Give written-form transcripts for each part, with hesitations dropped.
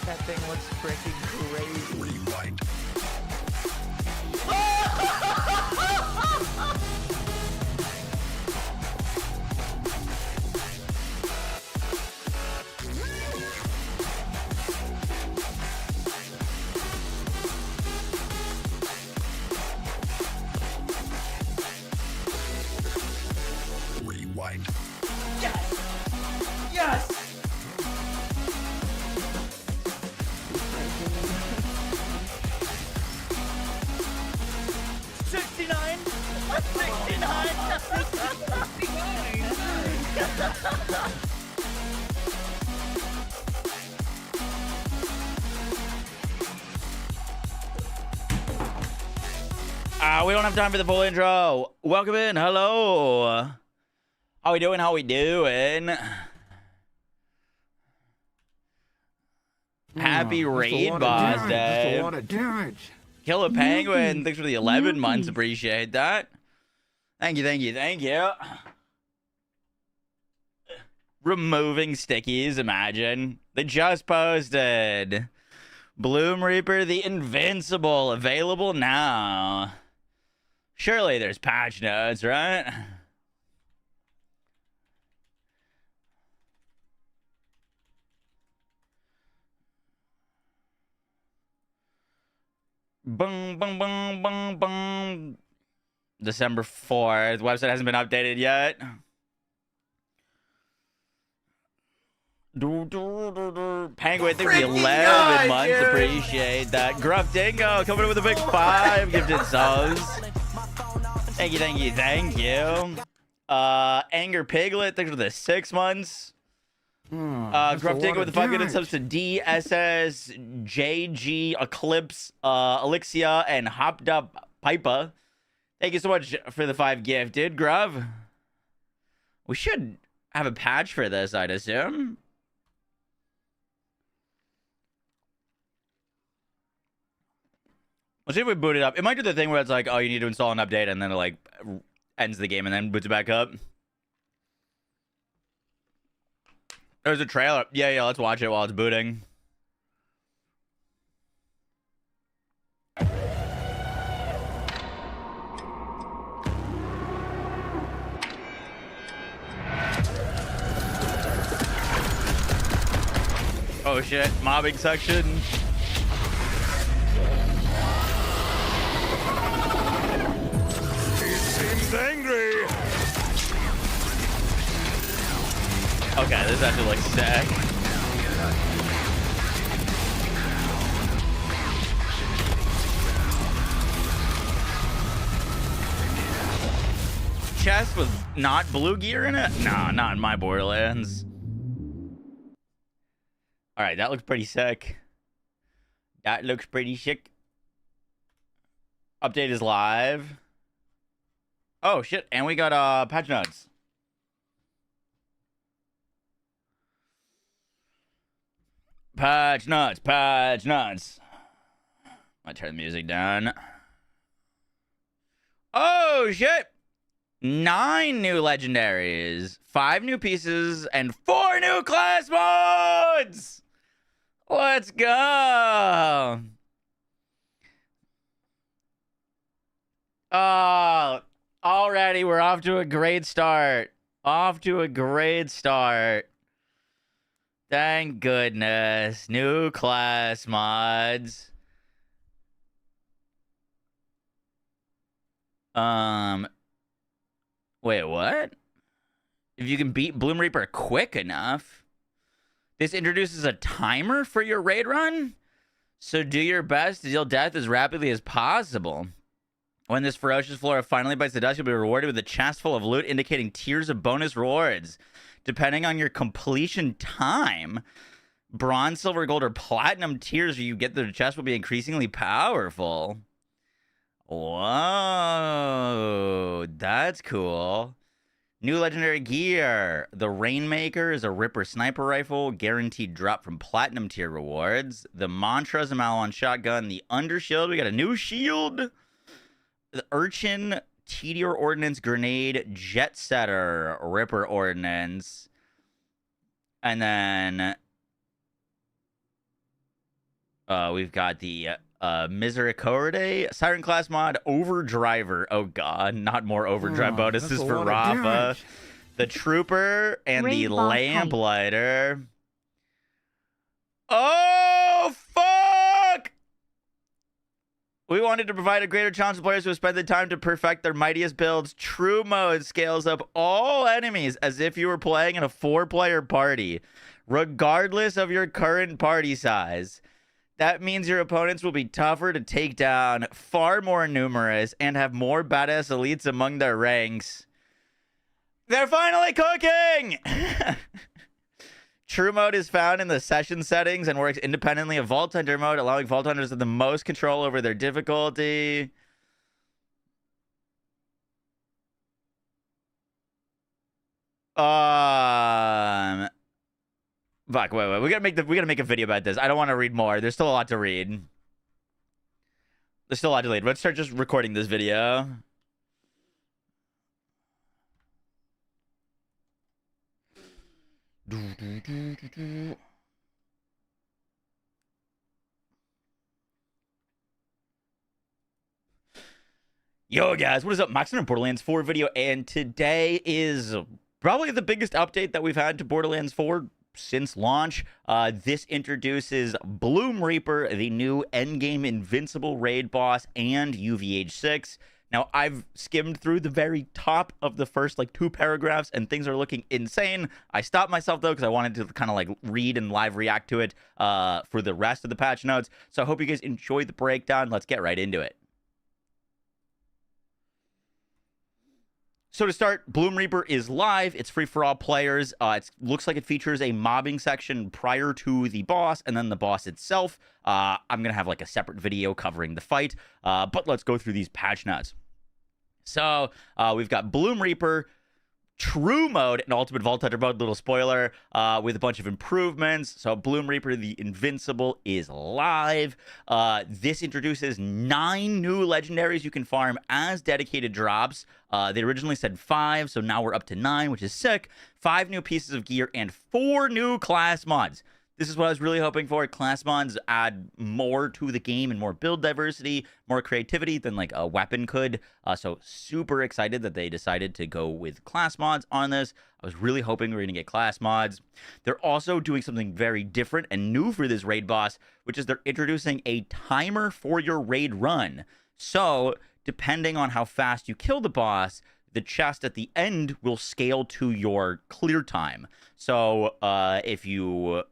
That thing looks freaking crazy. Rewind. Rewind. Yes! Yes! $69! We don't have time for the full intro. Welcome in. Hello. How we doing? How we doing? Happy Raid Boss Day. That's a lot of damage. Kill a Penguin. Thanks for the 11 months. Appreciate that. Thank you, thank you, thank you. Removing stickies, imagine. They just posted. Bloom Reaper the Invincible. Available now. Surely there's patch notes, right? Boom, boom, boom, boom, boom. December 4th. Website hasn't been updated yet. Penguin, thanks for the 11 months. Dude. Appreciate that. Gruff Dingo coming in with a big 5 gifted subs. Thank you, thank you, thank you. Anger Piglet, thanks for the 6 months. Gruff Dingo with the 5 gifted subs to DSS, JG, Eclipse, Elixia, and Hopped Up Pipa. Thank you so much for the 5 gifted, Gruff. We should have a patch for this, I'd assume. Let's see if we boot it up. It might do the thing where it's like, oh, you need to install an update, and then it like ends the game and then boots it back up. There's a trailer. Yeah, let's watch it while it's booting. Oh shit, mobbing section. He seems angry. Okay, this actually looks sick. Chest with not blue gear in it? Nah, not in my Borderlands. All right, that looks pretty sick. That looks pretty sick. Update is live. Oh shit, and we got patch notes. Patch nuts, patch nuts. I'll turn the music down. Oh shit! 9 new legendaries, 5 new pieces, and 4 new class modes! Let's go! Oh, already we're off to a great start. Off to a great start. Thank goodness. New class mods. Wait, what? If you can beat Bloom Reaper quick enough, this introduces a timer for your raid run. So do your best to deal death as rapidly as possible. When this ferocious flora finally bites the dust, you'll be rewarded with a chest full of loot indicating tiers of bonus rewards. Depending on your completion time, bronze, silver, gold, or platinum tiers you get the chest will be increasingly powerful. Whoa, that's cool. New legendary gear. The Rainmaker is a Ripper sniper rifle, guaranteed drop from platinum tier rewards. The Mantra is a Malon shotgun. The Undershield, we got a new shield. The Urchin, Tedior Ordnance Grenade, Jet Setter, Ripper Ordnance. And then We've got the Misericorde Siren class mod Overdriver. Oh god, not more overdrive bonuses that's a for lot of Rafa. damage. The Trooper and Raid the boss hype. Lamplighter. Oh fuck! We wanted to provide a greater challenge to players who have spent the time to perfect their mightiest builds. True mode scales up all enemies as if you were playing in a 4-player party, regardless of your current party size. That means your opponents will be tougher to take down, far more numerous, and have more badass elites among their ranks. They're finally cooking! True mode is found in the session settings and works independently of Vault Hunter mode, allowing Vault Hunters the most control over their difficulty. Fuck, wait. We gotta make a video about this. I don't want to read more. There's still a lot to read. There's still a lot to read. Let's start just recording this video. Yo guys, what is up? Max from Borderlands 4 video, and today is probably the biggest update that we've had to Borderlands 4 since launch. This introduces Bloom Reaper, the new endgame invincible raid boss, and UVH6. Now, I've skimmed through the very top of the first, 2 paragraphs, and things are looking insane. I stopped myself, though, because I wanted to kind of, read and live react to it for the rest of the patch notes. So I hope you guys enjoy the breakdown. Let's get right into it. So to start, Bloom Reaper is live. It's free for all players. It looks like it features a mobbing section prior to the boss, and then the boss itself. I'm going to have a separate video covering the fight, but let's go through these patch notes. So we've got Bloom Reaper, True mode, and Ultimate Vault Hunter mode, little spoiler, with a bunch of improvements. So Bloom Reaper, the Invincible, is live. This introduces 9 new legendaries you can farm as dedicated drops. They originally said 5, so now we're up to 9, which is sick. 5 new pieces of gear and 4 new class mods. This is what I was really hoping for. Class mods add more to the game and more build diversity, more creativity than a weapon could. So super excited that they decided to go with class mods on this. I was really hoping we were going to get class mods. They're also doing something very different and new for this raid boss, which is they're introducing a timer for your raid run. So depending on how fast you kill the boss, the chest at the end will scale to your clear time. So if you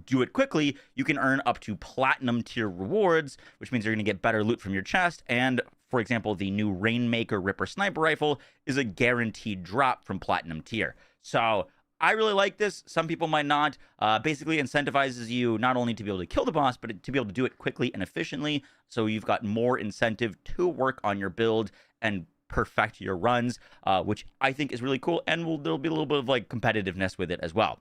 do it quickly, you can earn up to platinum tier rewards, which means you're going to get better loot from your chest. And for example, the new Rainmaker Ripper sniper rifle is a guaranteed drop from platinum tier. So I really like this. Some people might not. Basically incentivizes you not only to be able to kill the boss, but to be able to do it quickly and efficiently. So you've got more incentive to work on your build and perfect your runs, which I think is really cool. And there'll be a little bit of competitiveness with it as well,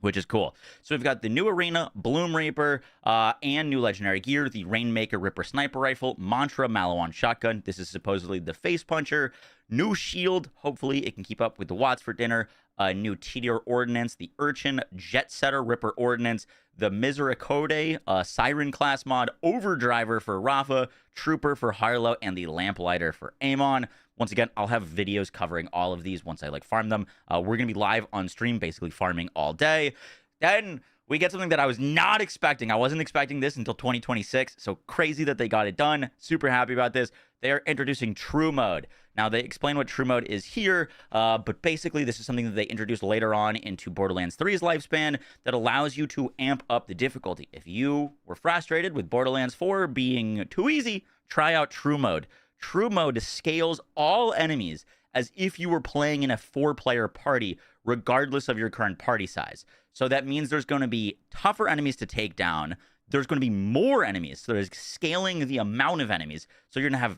which is cool. So we've got the new arena, Bloom Reaper, and new legendary gear, the Rainmaker Ripper sniper rifle, Mantra Malawan shotgun. This is supposedly the face puncher. New shield. Hopefully it can keep up with the Watts for dinner. New TDR ordnance, the Urchin Jet Setter Ripper ordnance, the Misericorde Siren class mod, Overdriver for Rafa, Trooper for Harlow, and the Lamplighter for Amon. Once again, I'll have videos covering all of these once I farm them. We're going to be live on stream, basically farming all day. Then we get something that I was not expecting. I wasn't expecting this until 2026. So crazy that they got it done. Super happy about this. They're introducing True Mode. Now, they explain what True Mode is here, but basically this is something that they introduced later on into Borderlands 3's lifespan that allows you to amp up the difficulty. If you were frustrated with Borderlands 4 being too easy, try out True Mode. True Mode scales all enemies as if you were playing in a 4-player party, regardless of your current party size. So that means there's going to be tougher enemies to take down. There's going to be more enemies. So there's scaling the amount of enemies. So you're going to have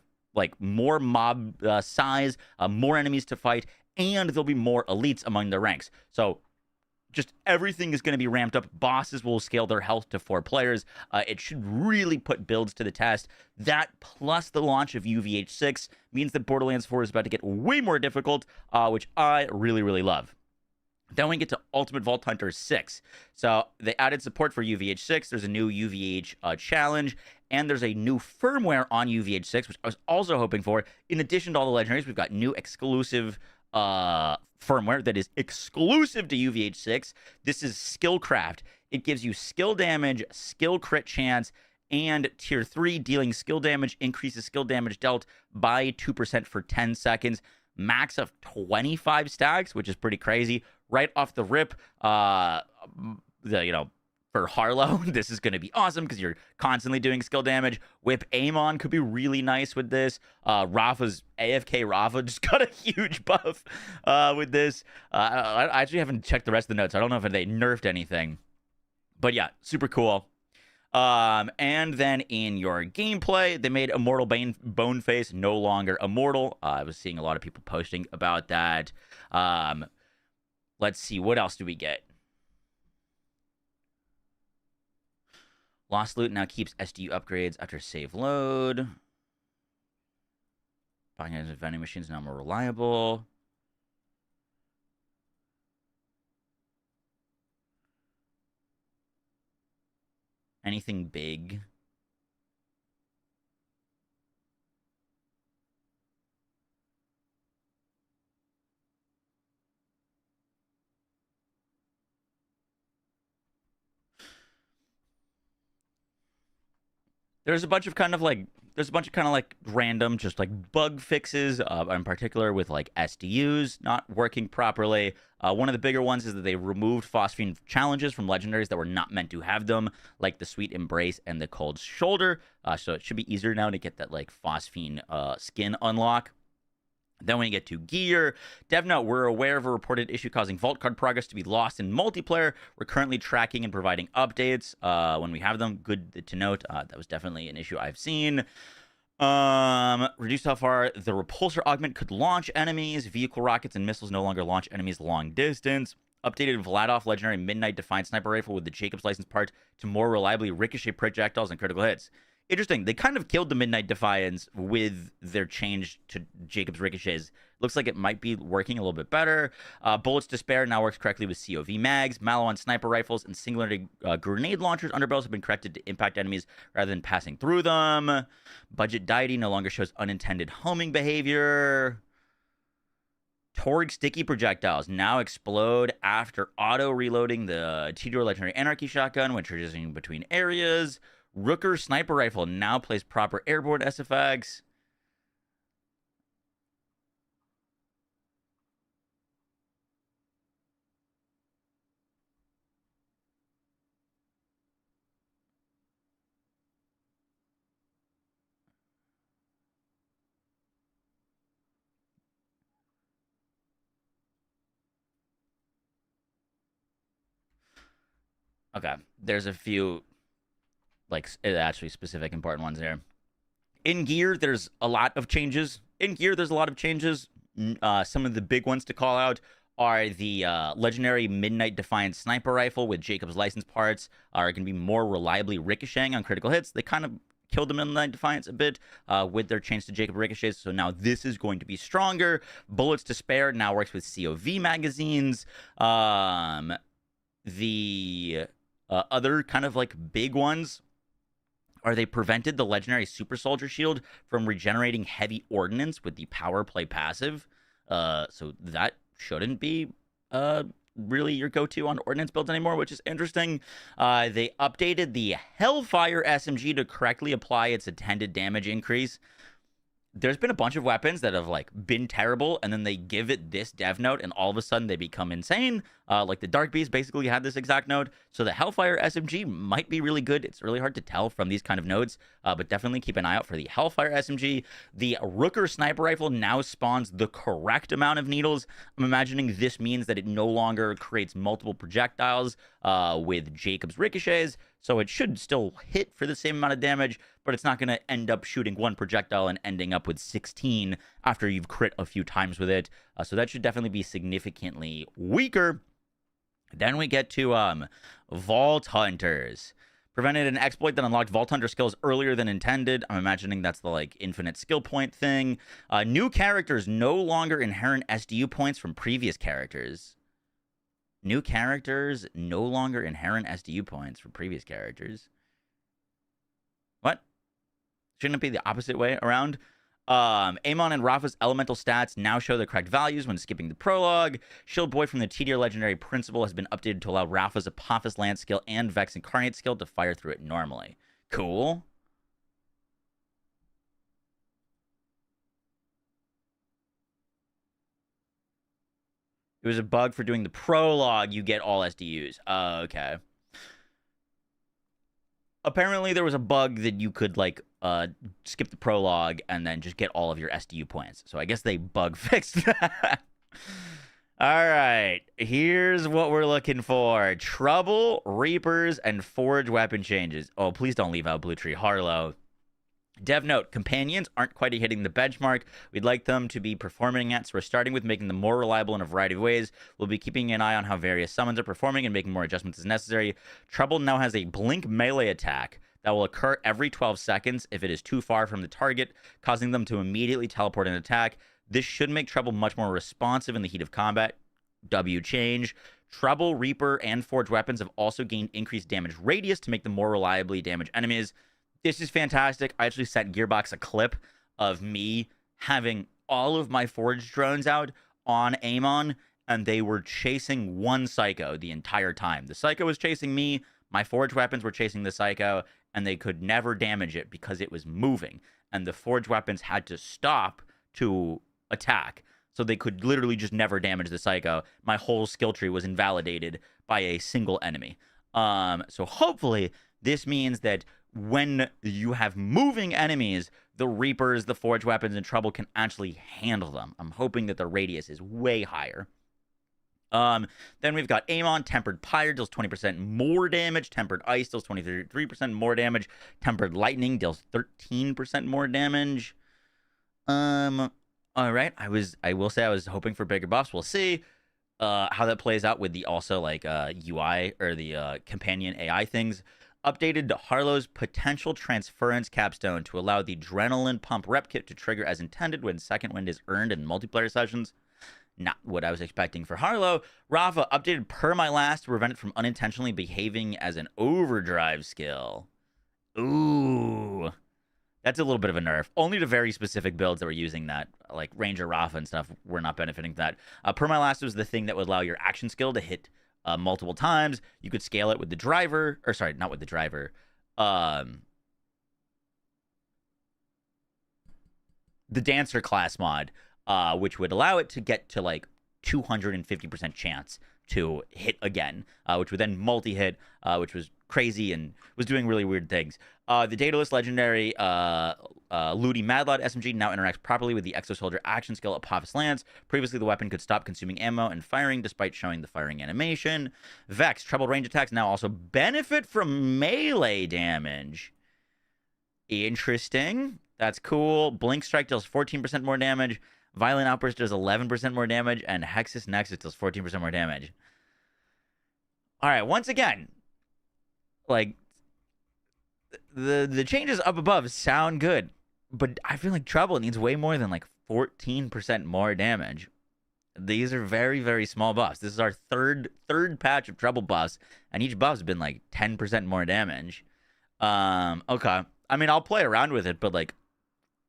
more mob size, more enemies to fight, and there'll be more elites among the ranks. So just everything is going to be ramped up. Bosses will scale their health to 4 players. It should really put builds to the test. That plus the launch of UVH6 means that Borderlands 4 is about to get way more difficult, which I really, really love. Then we get to Ultimate Vault Hunter 6. So they added support for UVH6. There's a new UVH challenge, and there's a new firmware on UVH6, which I was also hoping for. In addition to all the legendaries, we've got new exclusive firmware that is exclusive to UVH6. This is Skillcraft. It gives you skill damage, skill crit chance, and tier 3, dealing skill damage, increases skill damage dealt by 2% for 10 seconds. Max of 25 stacks, which is pretty crazy. Right off the rip, for Harlow, this is going to be awesome because you're constantly doing skill damage. Whip Amon could be really nice with this. Rafa's AFK Rafa just got a huge buff with this. I actually haven't checked the rest of the notes. I don't know if they nerfed anything. But yeah, super cool. And then in your gameplay, they made Immortal Boneface no longer immortal. I was seeing a lot of people posting about that. Let's see, what else do we get? Lost Loot now keeps SDU upgrades after save load. Buying items with vending machines now more reliable. Anything big? There's a bunch of kind of like random just like bug fixes, in particular with like SDUs not working properly. One of the bigger ones is that they removed phosphine challenges from legendaries that were not meant to have them, like the Sweet Embrace and the Cold Shoulder. So it should be easier now to get that like phosphine skin unlock. Then when you get to gear, DevNote, we're aware of a reported issue causing vault card progress to be lost in multiplayer. We're currently tracking and providing updates when we have them. Good to note. That was definitely an issue I've seen. Reduced how far the repulsor augment could launch enemies. Vehicle rockets and missiles no longer launch enemies long distance. Updated Vladoff legendary Midnight Defiant sniper rifle with the Jacob's license part to more reliably ricochet projectiles and critical hits. Interesting. They kind of killed the Midnight Defiance with their change to Jacob's ricochets. Looks like it might be working a little bit better. Bullets to Spare now works correctly with COV mags. Malon sniper rifles and singularity grenade launchers underbarrels have been corrected to impact enemies rather than passing through them. Budget deity no longer shows unintended homing behavior. Torg sticky projectiles now explode after auto reloading the T-Door legendary anarchy shotgun when transitioning between areas. Rooker sniper rifle now plays proper airborne SFX. Okay, there's a few like actually specific important ones here. In gear, there's a lot of changes. Some of the big ones to call out are the legendary Midnight Defiant sniper rifle with Jacob's license parts are going to be more reliably ricocheting on critical hits. They kind of killed the Midnight Defiance a bit with their change to Jacob ricochets, so now this is going to be stronger. Bullets to Spare now works with COV magazines. The other kind of like big ones are they prevented the legendary Super Soldier Shield from regenerating heavy ordnance with the Power Play passive. So that shouldn't be really your go-to on ordnance builds anymore, which is interesting. They updated the Hellfire SMG to correctly apply its intended damage increase. There's been a bunch of weapons that have like been terrible, and then they give it this dev note, and all of a sudden they become insane. Like the Dark Beast basically had this exact note. So the Hellfire SMG might be really good. It's really hard to tell from these kind of notes, but definitely keep an eye out for the Hellfire SMG. The Rooker sniper rifle now spawns the correct amount of needles. I'm imagining this means that it no longer creates multiple projectiles with Jacob's ricochets. So it should still hit for the same amount of damage, but it's not going to end up shooting one projectile and ending up with 16 after you've crit a few times with it. So that should definitely be significantly weaker. Then we get to Vault Hunters. Prevented an exploit that unlocked Vault Hunter skills earlier than intended. I'm imagining that's the like infinite skill point thing. New characters no longer inherit SDU points from previous characters. New characters no longer inherent SDU points for previous characters. What? Shouldn't it be the opposite way around? Amon and Rafa's elemental stats now show the correct values when skipping the prologue. Shield Boy from the T-Tier Legendary Principle has been updated to allow Rafa's Apophis Lance skill and Vex Incarnate skill to fire through it normally. Cool. It was a bug for doing the prologue. You get all SDUs. Okay. Apparently, there was a bug that you could, like, skip the prologue and then just get all of your SDU points. So I guess they bug fixed that. All right. Here's what we're looking for. Trouble, Reapers, and Forge weapon changes. Oh, please don't leave out Blue Tree Harlow. Dev note, companions aren't quite hitting the benchmark we'd like them to be performing at, so we're starting with making them more reliable in a variety of ways. We'll be keeping an eye on how various summons are performing and making more adjustments as necessary. Trouble now has a blink melee attack that will occur every 12 seconds if it is too far from the target, causing them to immediately teleport an attack. This should make Trouble much more responsive in the heat of combat. W change. Trouble, Reaper, and Forge weapons have also gained increased damage radius to make them more reliably damage enemies. This is fantastic. I actually sent Gearbox a clip of me having all of my Forge drones out on Amon, and they were chasing one Psycho the entire time. The Psycho was chasing me, my Forge weapons were chasing the Psycho, and they could never damage it because it was moving. And the Forge weapons had to stop to attack. So they could literally just never damage the Psycho. My whole skill tree was invalidated by a single enemy. So hopefully this means that when you have moving enemies, the Reapers, the Forge weapons, and Trouble can actually handle them. I'm hoping that the radius is way higher. Then we've got Amon, Tempered Pyre deals 20% more damage. Tempered Ice deals 23% more damage. Tempered Lightning deals 13% more damage. All right. I will say I was hoping for bigger buffs. We'll see how that plays out with the also like UI or the companion AI things. Updated Harlow's potential transference capstone to allow the adrenaline pump rep kit to trigger as intended when second wind is earned in multiplayer sessions. Not what I was expecting for Harlow. Rafa updated per my last to prevent it from unintentionally behaving as an overdrive skill. Ooh. That's a little bit of a nerf. Only to very specific builds that were using that, like Ranger Rafa and stuff, were not benefiting from that. Per my last was the thing that would allow your action skill to hit multiple times. You could scale it with the driver, or sorry, not with the driver. The Dancer class mod, which would allow it to get to like 250% chance to hit again, which would then multi-hit, which was crazy and was doing really weird things. The Daedalus legendary Ludi Madlod SMG now interacts properly with the Exo Soldier action skill Apophis Lance. Previously, the weapon could stop consuming ammo and firing despite showing the firing animation. Vex, treble range attacks now also benefit from melee damage. Interesting. That's cool. Blink Strike deals 14% more damage. Violent Outburst does 11% more damage. And Hexus Nexus does 14% more damage. All right, once again, like, the changes up above sound good, but I feel like Trouble needs way more than like 14% more damage. These are very, very small buffs. This is our third patch of Trouble buffs, and each buff's been like 10% more damage. Okay. I mean, I'll play around with it, but like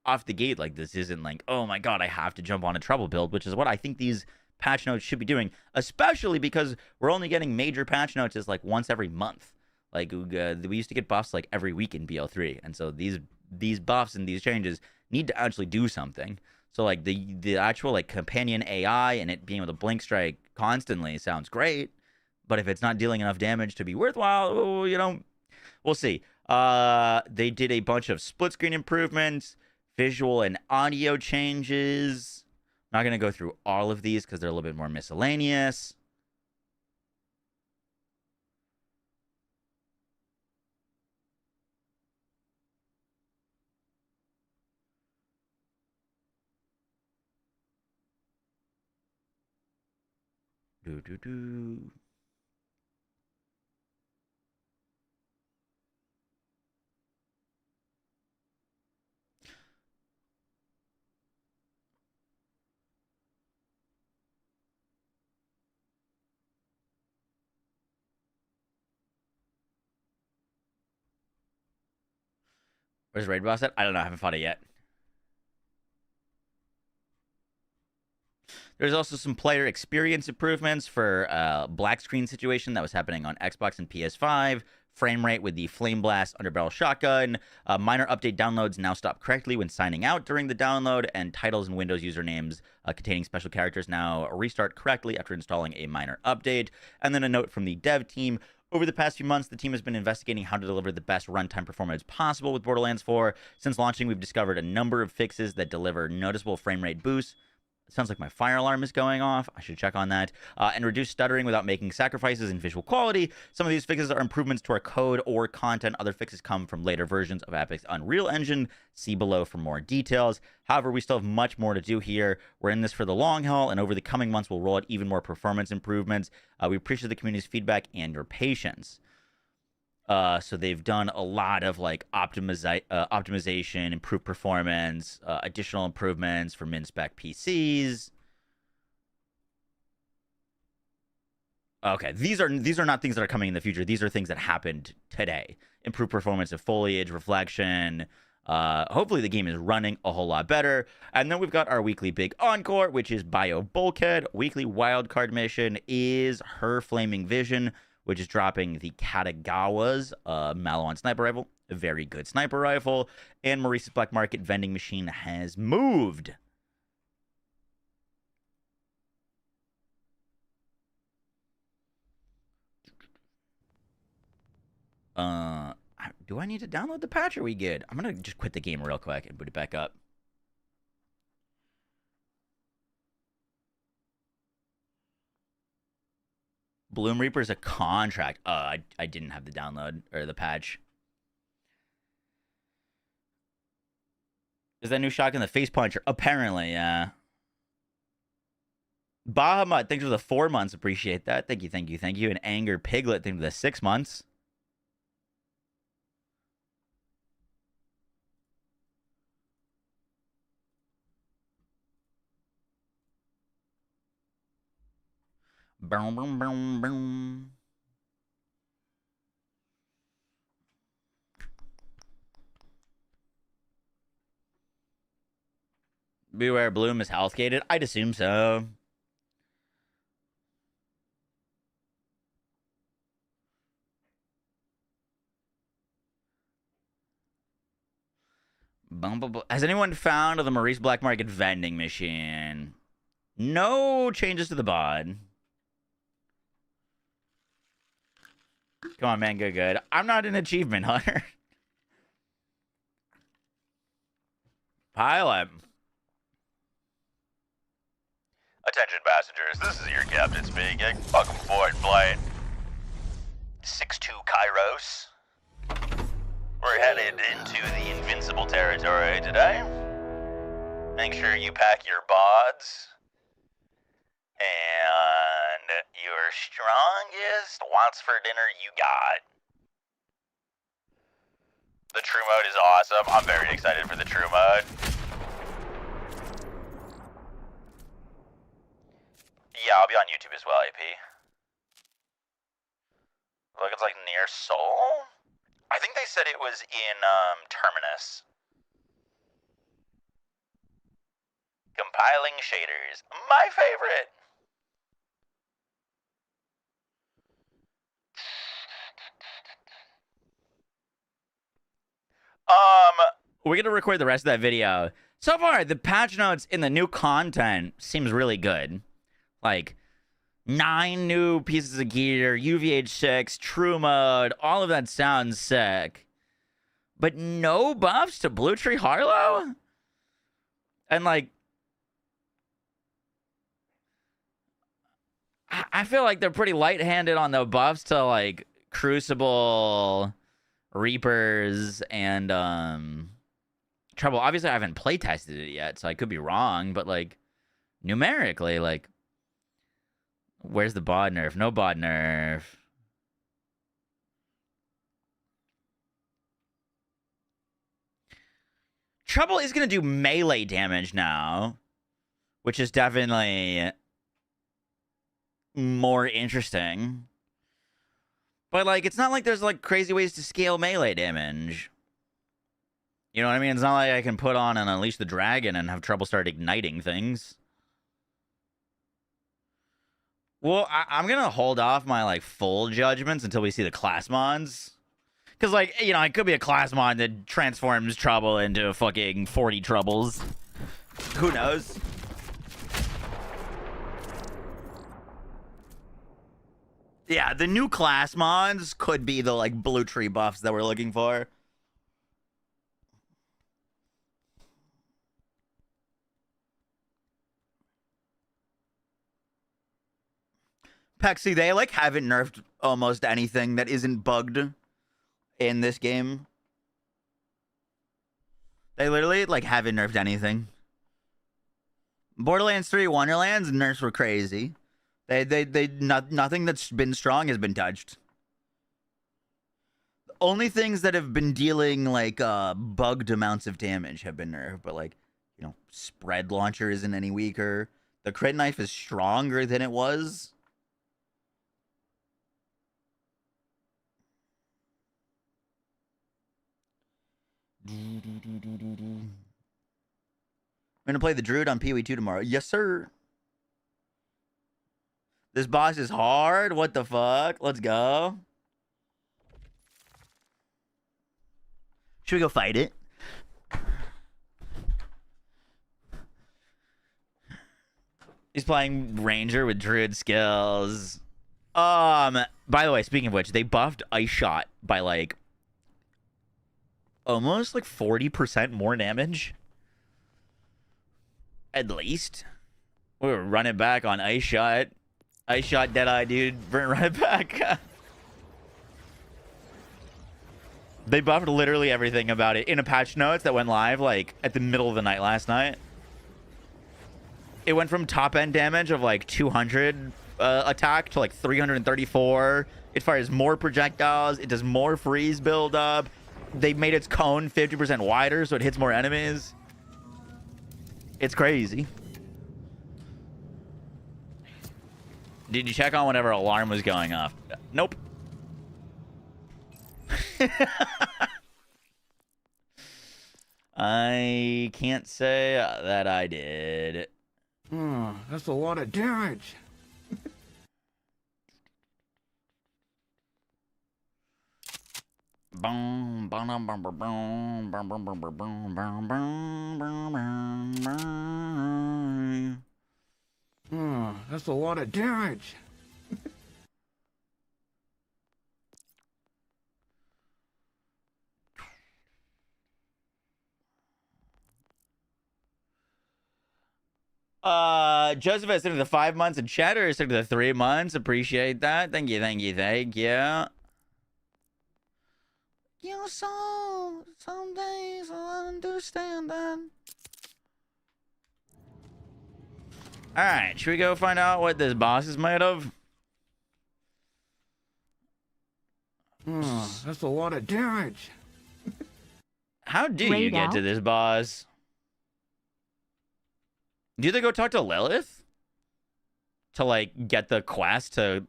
off the gate, like this isn't like, oh my god, I have to jump on a Trouble build, which is what I think these patch notes should be doing, especially because we're only getting major patch notes as like once every month. Like we used to get buffs like every week in BL3, and so these buffs and these changes need to actually do something. So like the actual like companion AI and it being able to blink strike constantly sounds great, but if it's not dealing enough damage to be worthwhile, you know, we'll see. They did a bunch of split screen improvements, visual and audio changes. I'm not gonna go through all of these because they're a little bit more miscellaneous. Do. Where's Raid Boss at? I don't know. I haven't fought it yet. There's also some player experience improvements for black screen situation that was happening on Xbox and PS5. Frame rate with the Flame Blast underbarrel shotgun. Minor update downloads now stop correctly when signing out during the download, and titles and Windows usernames containing special characters now restart correctly after installing a minor update. And then a note from the dev team. Over the past few months, the team has been investigating how to deliver the best runtime performance possible with Borderlands 4. Since launching, we've discovered a number of fixes that deliver noticeable frame rate boosts. It sounds like my fire alarm is going off. I should check on that. And reduce stuttering without making sacrifices in visual quality. Some of these fixes are improvements to our code or content. Other fixes come from later versions of Epic's Unreal Engine. See below for more details. However, we still have much more to do here. We're in this for the long haul, and over the coming months, we'll roll out even more performance improvements. We appreciate the community's feedback and your patience. So they've done a lot of like optimization, improved performance, additional improvements for min-spec PCs. Okay, these are not things that are coming in the future. These are things that happened today. Improved performance of foliage, reflection. Hopefully the game is running a whole lot better. And then we've got our weekly big encore, which is Bio Bulkhead. Weekly wildcard mission is Her Flaming Vision, which is dropping the Katagawa's Malawan sniper rifle, a very good sniper rifle, and Maurice's Black Market vending machine has moved. Do I need to download the patch, or are we good? I'm going to just quit the game real quick and boot it back up. Bloom Reaper is a contract. I didn't have the download or the patch. Is that new shotgun the face puncher? Apparently, yeah. Bahamut, thanks for the 4 months. Appreciate that. Thank you, thank you, thank you. And Anger Piglet, thanks for the 6 months. Boom, boom, boom, boom. Beware Bloom is health gated? I'd assume so. Has anyone found the Maurice Black Market vending machine? No changes to the bod. Come on, man. Good, good. I'm not an achievement hunter. Pilot. Attention passengers, this is your captain speaking. Welcome aboard flight 62 Kairos. We're headed into the invincible territory today. Make sure you pack your bods and your strongest wants for dinner you got. The true mode is awesome. I'm very excited for the true mode. Yeah, I'll be on YouTube as well, AP. Look, it's like near Seoul? I think they said it was in, Terminus. Compiling shaders. My favorite! We're going to record the rest of that video. So far, the patch notes in the new content seems really good. Like, 9 new pieces of gear, UVH6, true mode, all of that sounds sick. But no buffs to Blue Tree Harlow? And, like, I feel like they're pretty light-handed on the buffs to, like, Crucible, Reapers, and, Trouble. Obviously, I haven't playtested it yet, so I could be wrong, but, like, numerically, like, where's the bod nerf? No bod nerf. Trouble is going to do melee damage now, which is definitely more interesting. But, like, it's not like there's, like, crazy ways to scale melee damage. You know what I mean? It's not like I can put on and Unleash the Dragon and have trouble start igniting things. Well, I'm going to hold off my, like, full judgments until we see the class mods. Because, like, you know, it could be a class mod that transforms Trouble into fucking 40 Troubles. Who knows? Yeah, the new class mods could be the, like, blue tree buffs that we're looking for. Pexy, they, like, haven't nerfed almost anything that isn't bugged in this game. They literally, like, haven't nerfed anything. Borderlands 3 Wonderlands nerfs were crazy. Nothing that's been strong has been touched. The only things that have been dealing, like, bugged amounts of damage have been nerfed. But, like, you know, spread launcher isn't any weaker. The crit knife is stronger than it was. I'm gonna play the Druid on PoE 2 tomorrow. Yes, sir. This boss is hard. What the fuck? Let's go. Should we go fight it? He's playing Ranger with Druid skills. By the way, speaking of which, they buffed Ice Shot by like almost like 40% more damage. At least. We were running back on Ice Shot. Ice Shot, Deadeye, dude. Run it back. They buffed literally everything about it in a patch notes that went live like at the middle of the night last night. It went from top end damage of like 200 attack to like 334. It fires more projectiles. It does more freeze buildup. They made its cone 50% wider so it hits more enemies. It's crazy. Did you check on whenever alarm was going off? Nope. I can't say that I did. Oh, that's a lot of damage. Boom, boom, boom, boom, boom, boom, boom, boom, boom, boom, boom, boom. Oh, that's a lot of damage. Joseph has sent the 5 months and Chatter has sent the 3 months. Appreciate that. Thank you, thank you, thank you. You so some days I understand that. Alright, should we go find out what this boss is made of? Oh, that's a lot of damage. How do you get to this boss? Do you have to go talk to Lilith? To, like, get the quest to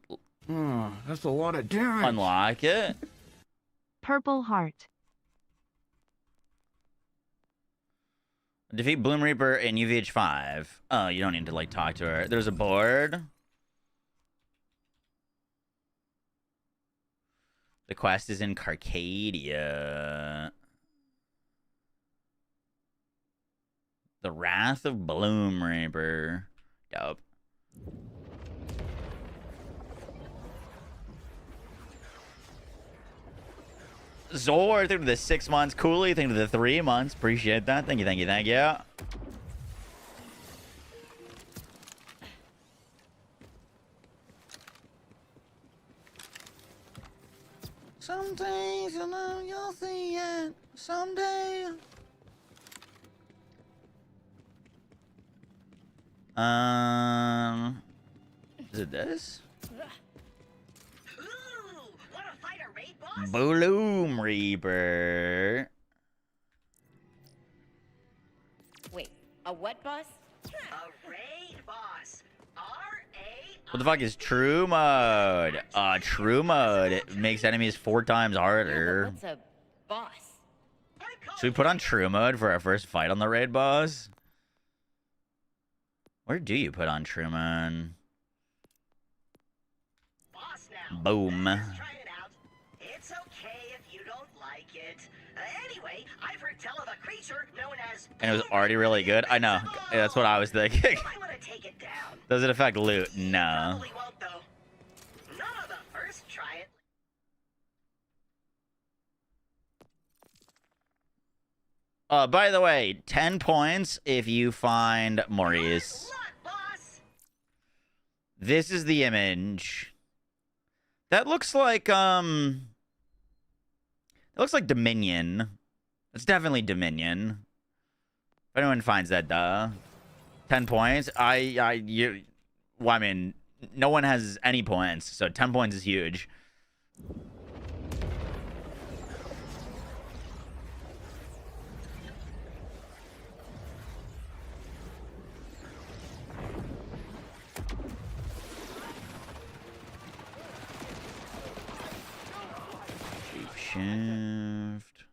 Oh, that's a lot of damage. unlock it? Purple heart. Defeat Bloom Reaper in UVH5. Oh, you don't need to, like, talk to her. There's a board. The quest is in Carcadia. The Wrath of Bloom Reaper. Dope. Zor, thank you to the 6 months. Cooley, thank you to the 3 months. Appreciate that. Thank you, thank you, thank you. Some days you'll see it. Someday. Is it this? Bloom Reaper. Wait, a what boss? A raid boss. R-A. What the fuck is true mode? True mode. It makes enemies 4 times harder. What's a boss? Should we put on true mode for our first fight on the raid boss? Where do you put on true mode? Boss now. Boom. Just try it out. It's okay if you don't like it. Anyway, I've heard tell of a creature known as. And it was already really good? I know. Yeah, that's what I was thinking. I want to take it down. Does it affect loot? No. Probably won't though. None of the first try it. By the way, 10 points if you find Maurice. Luck, boss. This is the image. That looks like, it looks like Dominion. It's definitely Dominion. If anyone finds that, 10 points. Well, I mean, no one has any points, so 10 points is huge. Shift.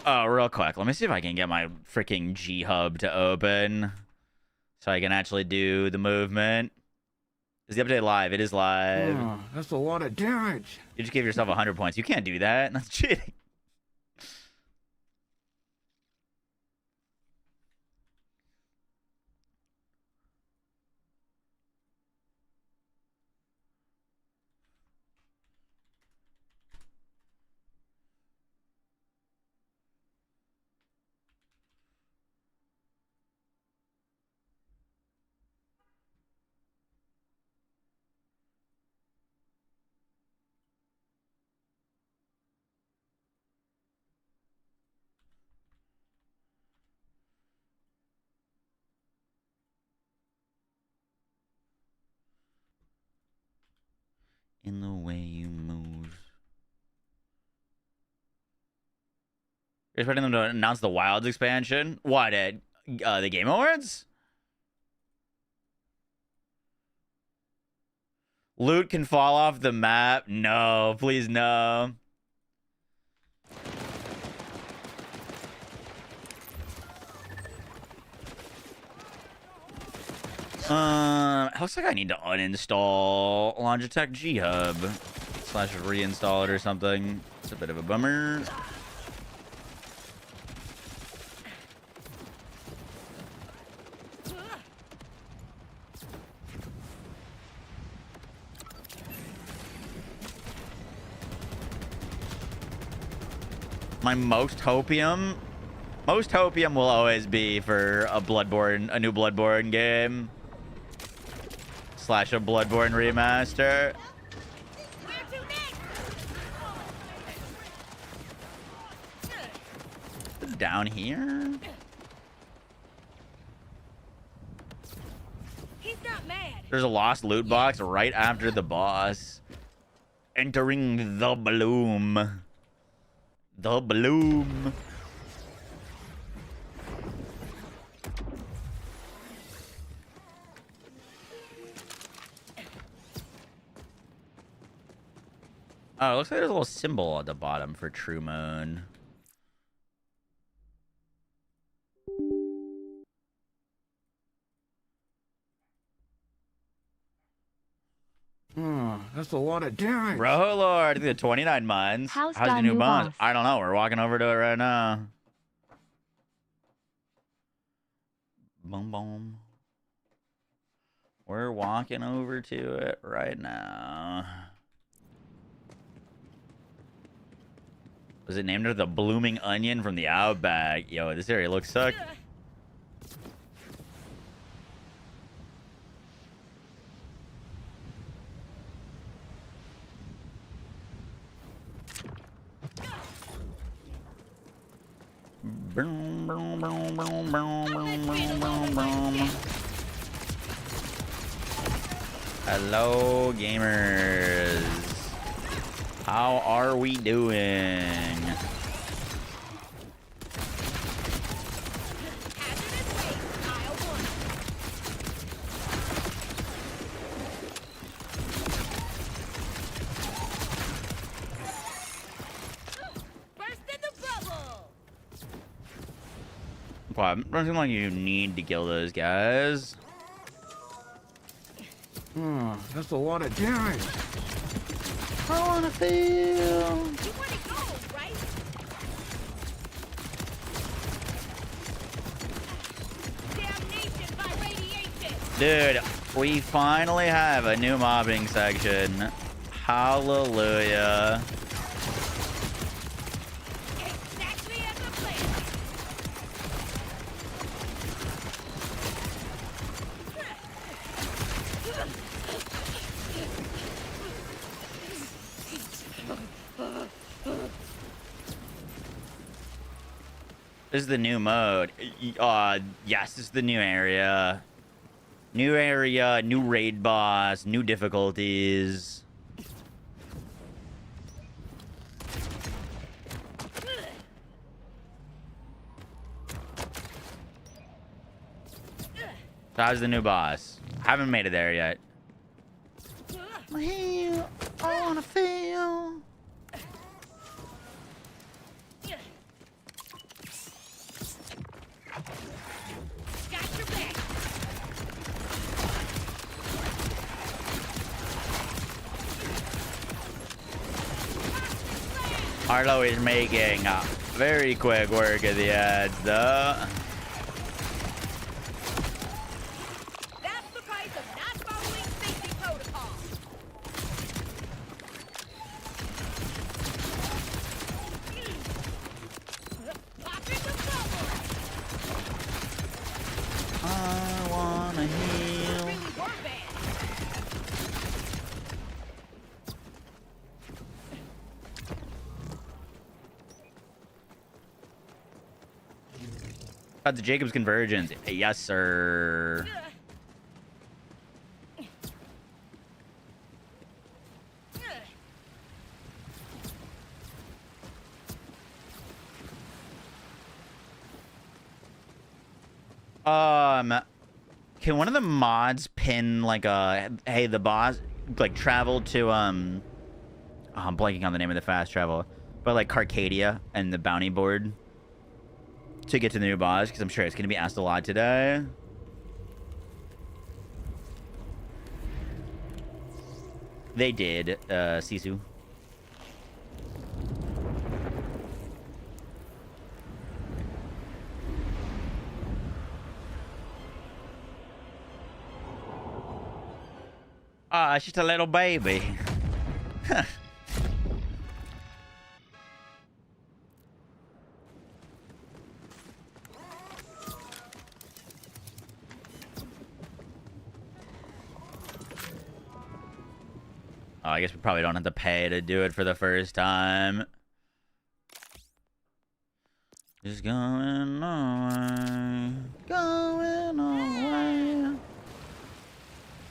Oh, real quick. Let me see if I can get my freaking G hub to open so I can actually do the movement. Is the update live? It is live. Oh, that's a lot of damage. You just gave yourself 100 points. You can't do that. That's cheating. In the way you move. You're expecting them to announce the Wilds expansion? What, at the Game Awards? Loot can fall off the map? No, please no. Looks like I need to uninstall Logitech G Hub / reinstall it or something. It's a bit of a bummer. My most hopium will always be for a new Bloodborne game / a Bloodborne remaster. Down here? He's not mad. There's a lost loot box right after the boss. Entering the bloom. The bloom. Oh, it looks like there's a little symbol at the bottom for True Moon. Oh, that's a lot of damage. Bro, Lord, the 29 months. How's the the new new boss? boss? I don't know. We're walking over to it right now. Boom, boom. We're walking over to it right now. Was it named after the blooming onion from the Outback? Yo, this area looks sick. Boom, boom, boom, boom, boom, boom, boom, boom, boom. Hello, gamers. How are we doing? Well, it doesn't seem like you need to kill those guys. Oh, that's a lot of damage. I wanna feel. You wanna go, right? Damnation by radiation. Dude, we finally have a new mobbing section. Hallelujah. Exactly as a plan. This is the new mode. Yes, this is the new area. New area, new raid boss, new difficulties. How's the new boss? Haven't made it there yet. I wanna feel. Got your back. Arlo is making very quick work of the ads, though. That's the price of not following safety protocol. Pop in the bubble. I wanna heal. Really were bad. About the Jacob's Convergence. Yes, sir. Can one of the mods pin like a hey the boss like travel to I'm blanking on the name of the fast travel, but like Carcadia and the bounty board to get to the new boss, because I'm sure it's gonna be asked a lot today. They did, Sisu. Ah, it's just a little baby. Oh, I guess we probably don't have to pay to do it for the first time. Just going away. Going away.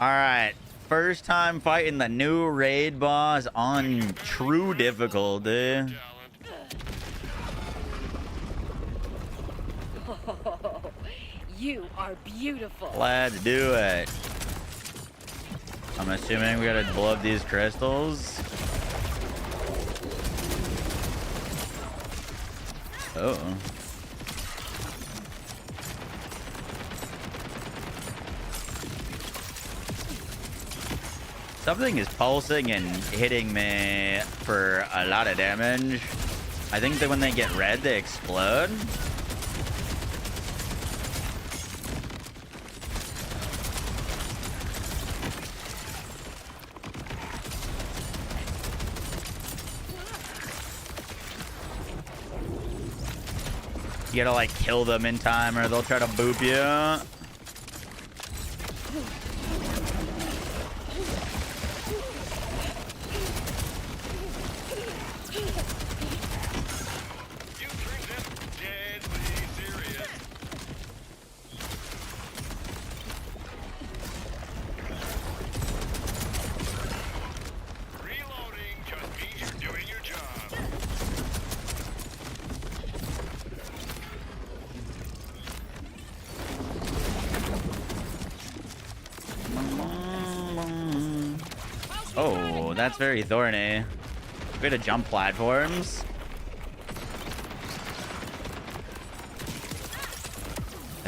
Alright. First time fighting the new raid boss on true difficulty. Oh, you are beautiful. Let's do it. I'm assuming we gotta blow up these crystals. Oh. Something is pulsing and hitting me for a lot of damage. I think that when they get red, they explode. You gotta like kill them in time or they'll try to boop you. Oh, that's very thorny. Way to jump platforms.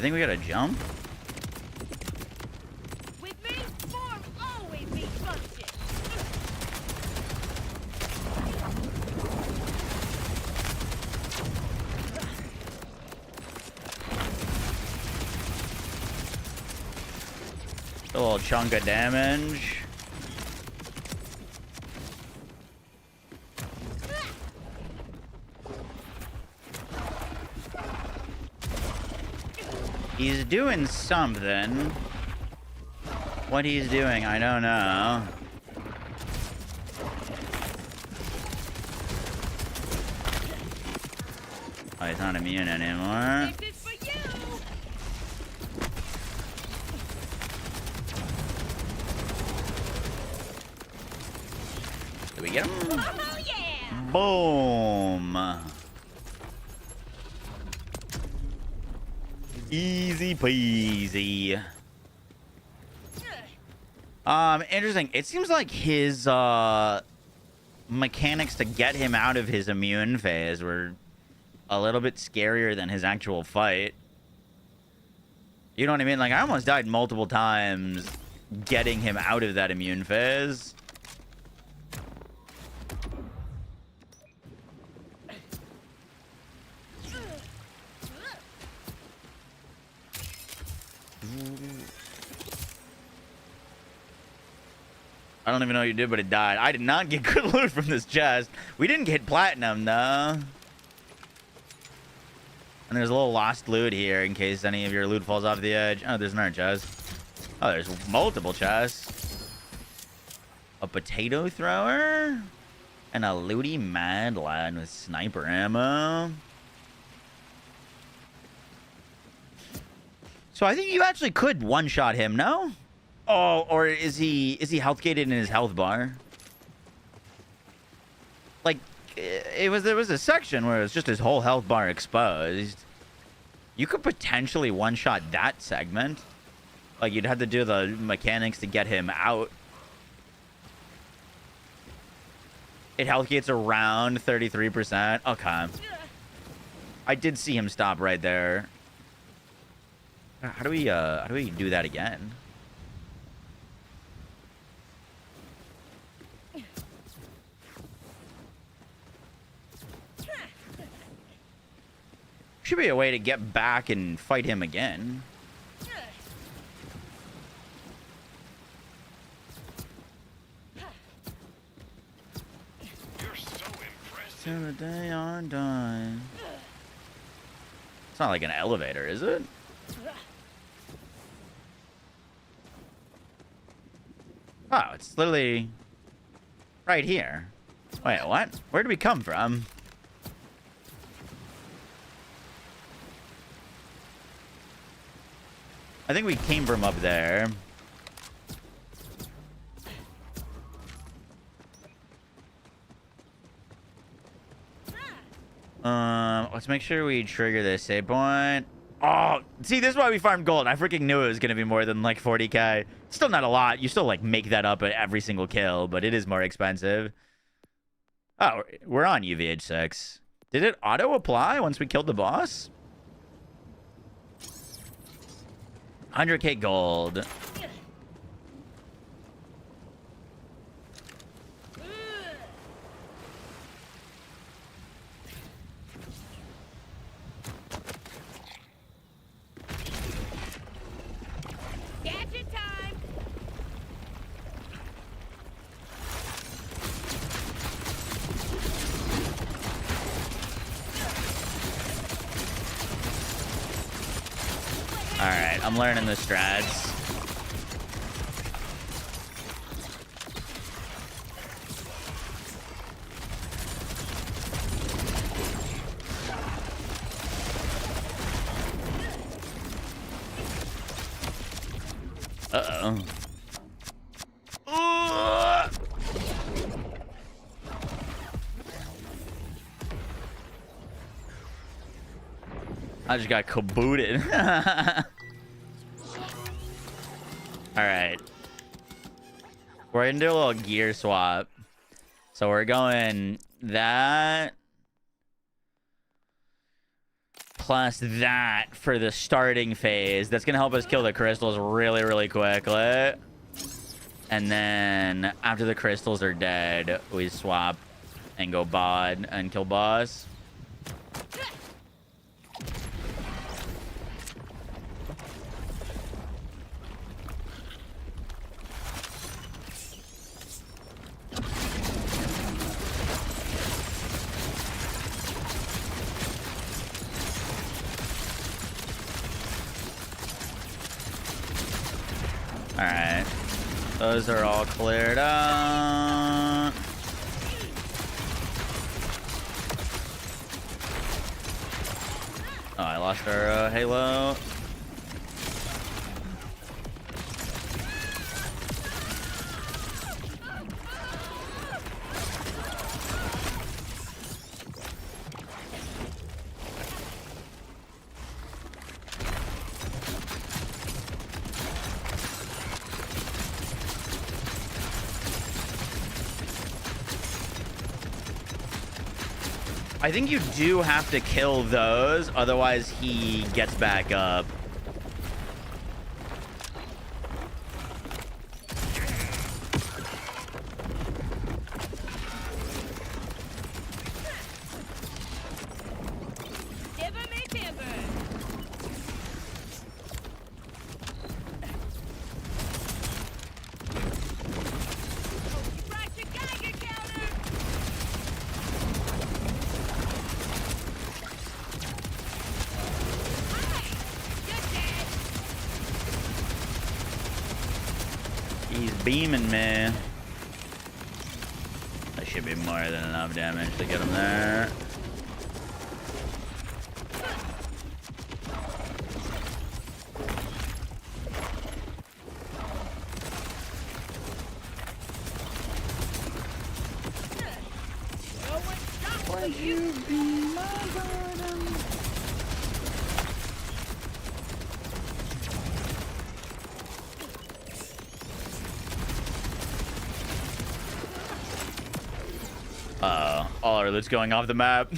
think we gotta jump. With me, form always means function. A little chunk of damage. He's doing something. What he's doing, I don't know. Oh, he's not immune anymore. This is for you. Did we get him? Oh yeah. Boom. Easy peasy. Interesting. It seems like his mechanics to get him out of his immune phase were a little bit scarier than his actual fight. You know what I mean? Like, I almost died multiple times getting him out of that immune phase. I don't even know what you did, but it died. I did not get good loot from this chest. We didn't get platinum, though. And there's a little lost loot here in case any of your loot falls off the edge. Oh, there's another chest. Oh, there's multiple chests. A potato thrower. And a looty mad lad with sniper ammo. So I think you actually could one-shot him, no? Oh, or is he health gated in his health bar? Like, there was a section where it was just his whole health bar exposed. You could potentially one-shot that segment. Like, you'd have to do the mechanics to get him out. It health gates around 33%. Okay. I did see him stop right there. How do we do that again? Should be a way to get back and fight him again. You're so impressive. Till the day I die. It's not like an elevator, is it? Oh, it's literally right here. Wait, what? Where did we come from? I think we came from up there. Let's make sure we trigger this save point. Oh, see, this is why we farmed gold. I freaking knew it was going to be more than like 40k. Still not a lot. You still like make that up at every single kill, but it is more expensive. Oh, we're on UVH6. Did it auto apply once we killed the boss? 100k gold. Gadget time. All right, I'm learning the strats. Uh-oh. I just got kabooted. All right. We're gonna do a little gear swap. So we're going that plus that for the starting phase. That's going to help us kill the crystals really, really quickly. And then after the crystals are dead, we swap and go bod and kill boss. Alright. Those are all cleared up. Oh, I lost our halo. I think you do have to kill those, otherwise he gets back up. He's beaming me. That should be more than enough damage to get him there. Would you be my garden? Uh-oh. All our loot's going off the map.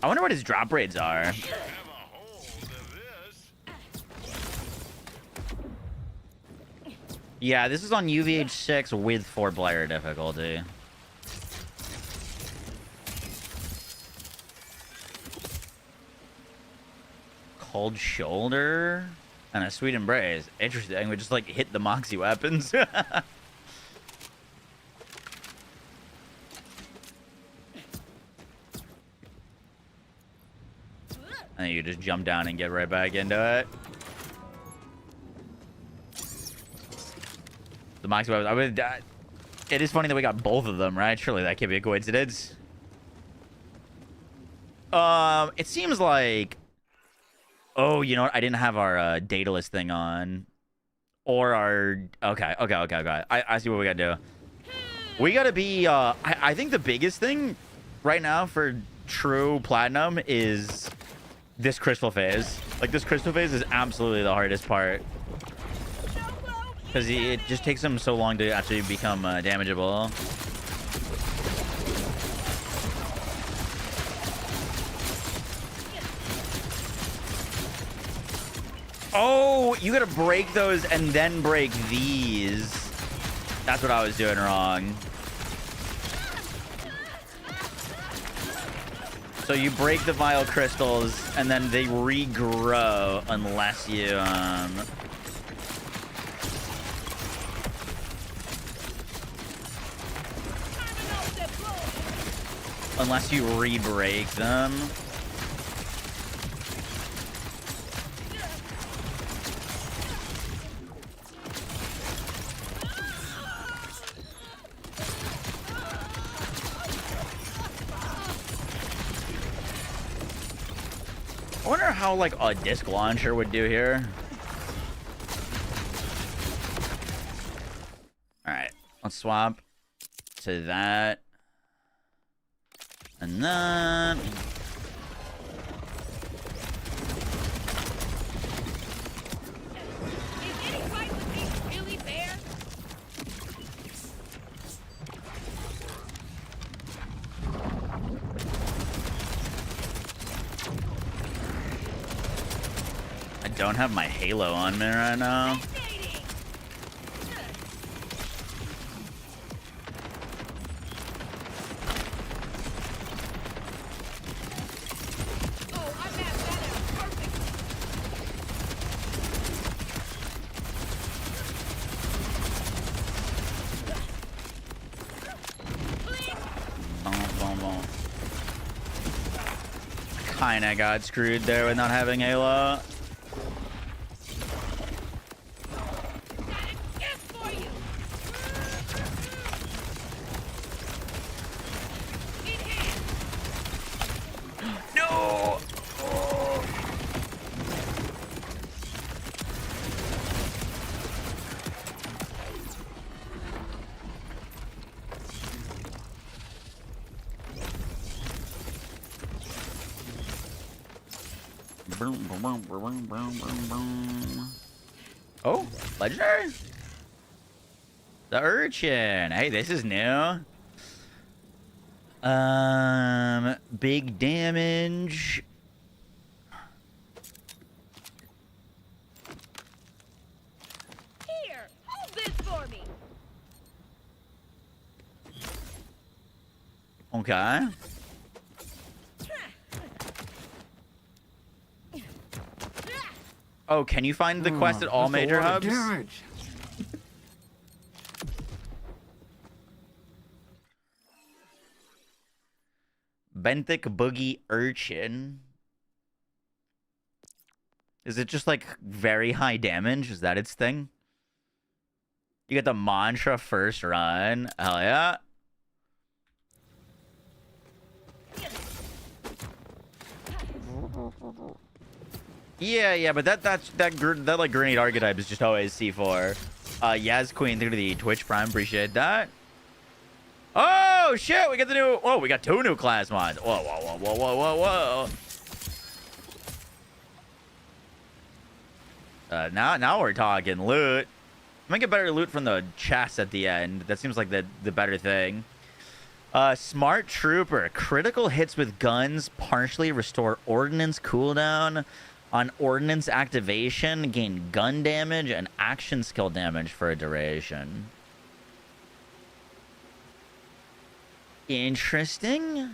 I wonder what his drop rates are. Yeah, this is on UVH6 with 4-player difficulty. Cold shoulder and a sweet embrace. Interesting. We just like hit the Moxie weapons. And you just jump down and get right back into it. The Moxie weapons. I would. It is funny that we got both of them, right? Surely that can't be a coincidence. It seems like. Oh, you know what? I didn't have our data list thing on, or our. Okay. I see what we gotta do. We gotta be. I think the biggest thing right now for true platinum is this crystal phase. Like, this crystal phase is absolutely the hardest part. Because it just takes them so long to actually become damageable. Oh, you gotta break those and then break these. That's what I was doing wrong. So you break the vile crystals, and then they regrow unless you, unless you re-break them. I wonder how, like, a disc launcher would do here. Let's swap to that. And then... Is any fight with me really fair? I don't have my Halo on me right now. Dating. Oh, I mapped that out perfectly. Boom, boom, boom. Kinda got screwed there with not having Halo. Got a gift for you. In hand. No! Oh, legendary? The urchin. Hey, this is new. Big damage. Here, hold this for me. Okay. Oh, can you find the quest at all That's a major lot of hubs? damage. Benthic Boogie Urchin. Is it just like very high damage? Is that its thing? You get the mantra first run. Hell yeah. Yeah, but that like grenade archetype is just always C4. Yaz Queen, thank you to the Twitch Prime, appreciate that. Oh shit, we got the new. Oh, we got 2 new class mods. Whoa. Now we're talking loot. I might get better loot from the chest at the end. That seems like the better thing. Smart Trooper. Critical hits with guns partially restore ordnance cooldown. On ordnance activation, gain gun damage and action skill damage for a duration. Interesting.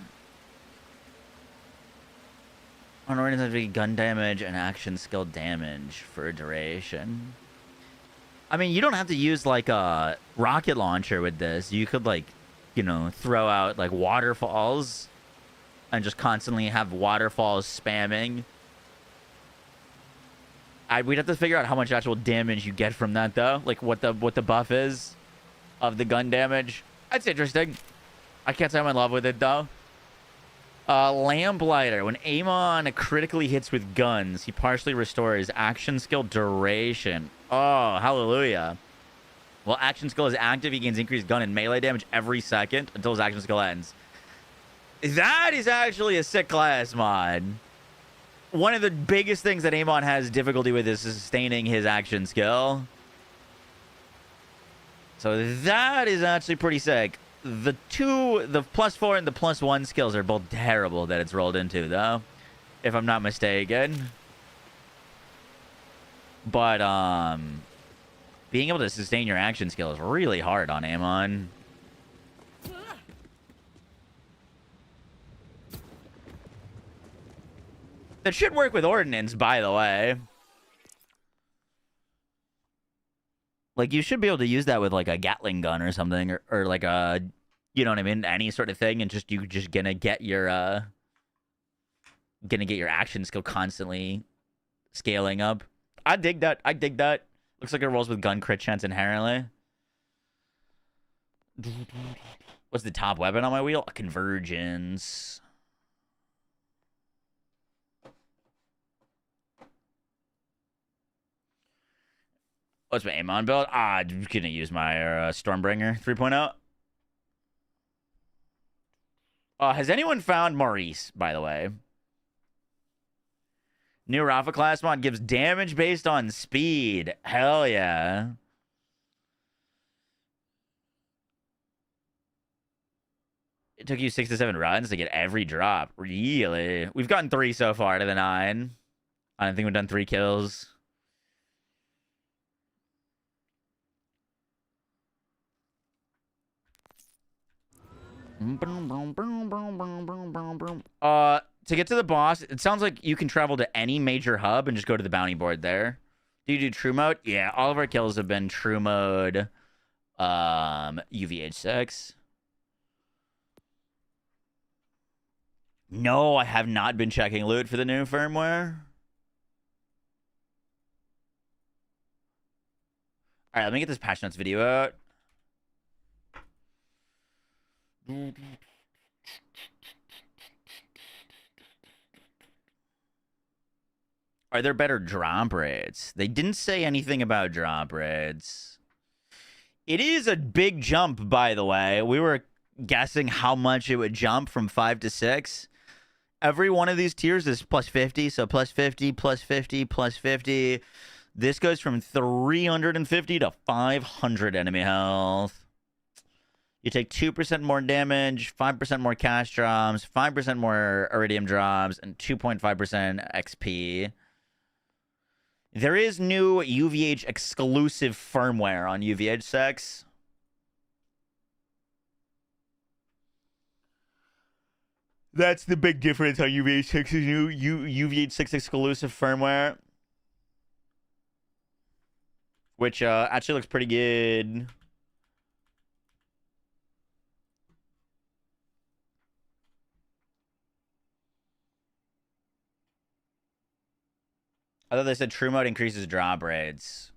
On ordnance activation, gun damage and action skill damage for a duration. I mean, you don't have to use like a rocket launcher with this. You could like, you know, throw out like waterfalls and just constantly have waterfalls spamming. We'd have to figure out how much actual damage you get from that though. Like what the buff is of the gun damage. That's interesting. I can't say I'm in love with it though. Lamplighter. When Amon critically hits with guns, he partially restores action skill duration. Oh, hallelujah. While action skill is active, he gains increased gun and melee damage every second until his action skill ends. That is actually a sick class mod. One of the biggest things that Amon has difficulty with is sustaining his action skill. So that is actually pretty sick. The +4 and the +1 skills are both terrible that it's rolled into, though, if I'm not mistaken. But being able to sustain your action skill is really hard on Amon. That should work with ordnance, by the way. Like, you should be able to use that with, like, a Gatling gun or something. Or like a, you know what I mean? Any sort of thing. And you're just gonna get your, action skill constantly scaling up. I dig that. Looks like it rolls with gun crit chance inherently. What's the top weapon on my wheel? Convergence. What's my aim on build? I'm gonna use my Stormbringer 3.0. Has anyone found Maurice, by the way? New Rafa class mod gives damage based on speed. Hell yeah. It took you 6 to 7 runs to get every drop. Really? We've gotten 3 so far to the 9. I don't think we've done 3 kills. To get to the boss, it sounds like you can travel to any major hub and just go to the bounty board there. Do you do true mode? Yeah, all of our kills have been true mode. UVH6. No, I have not been checking loot for the new firmware. All right, let me get this patch notes video out. Are there better drop rates? They didn't say anything about drop rates. It is a big jump, by the way. We were guessing how much it would jump from 5 to 6. Every one of these tiers is plus 50, so plus 50, plus 50, plus 50. This goes from 350 to 500 enemy health. You take 2% more damage, 5% more cash drops, 5% more iridium drops, and 2.5% XP. There is new UVH exclusive firmware on UVH6. That's the big difference on UVH6 is new UVH6 exclusive firmware. Which actually looks pretty good. I thought they said true mode increases drop rates.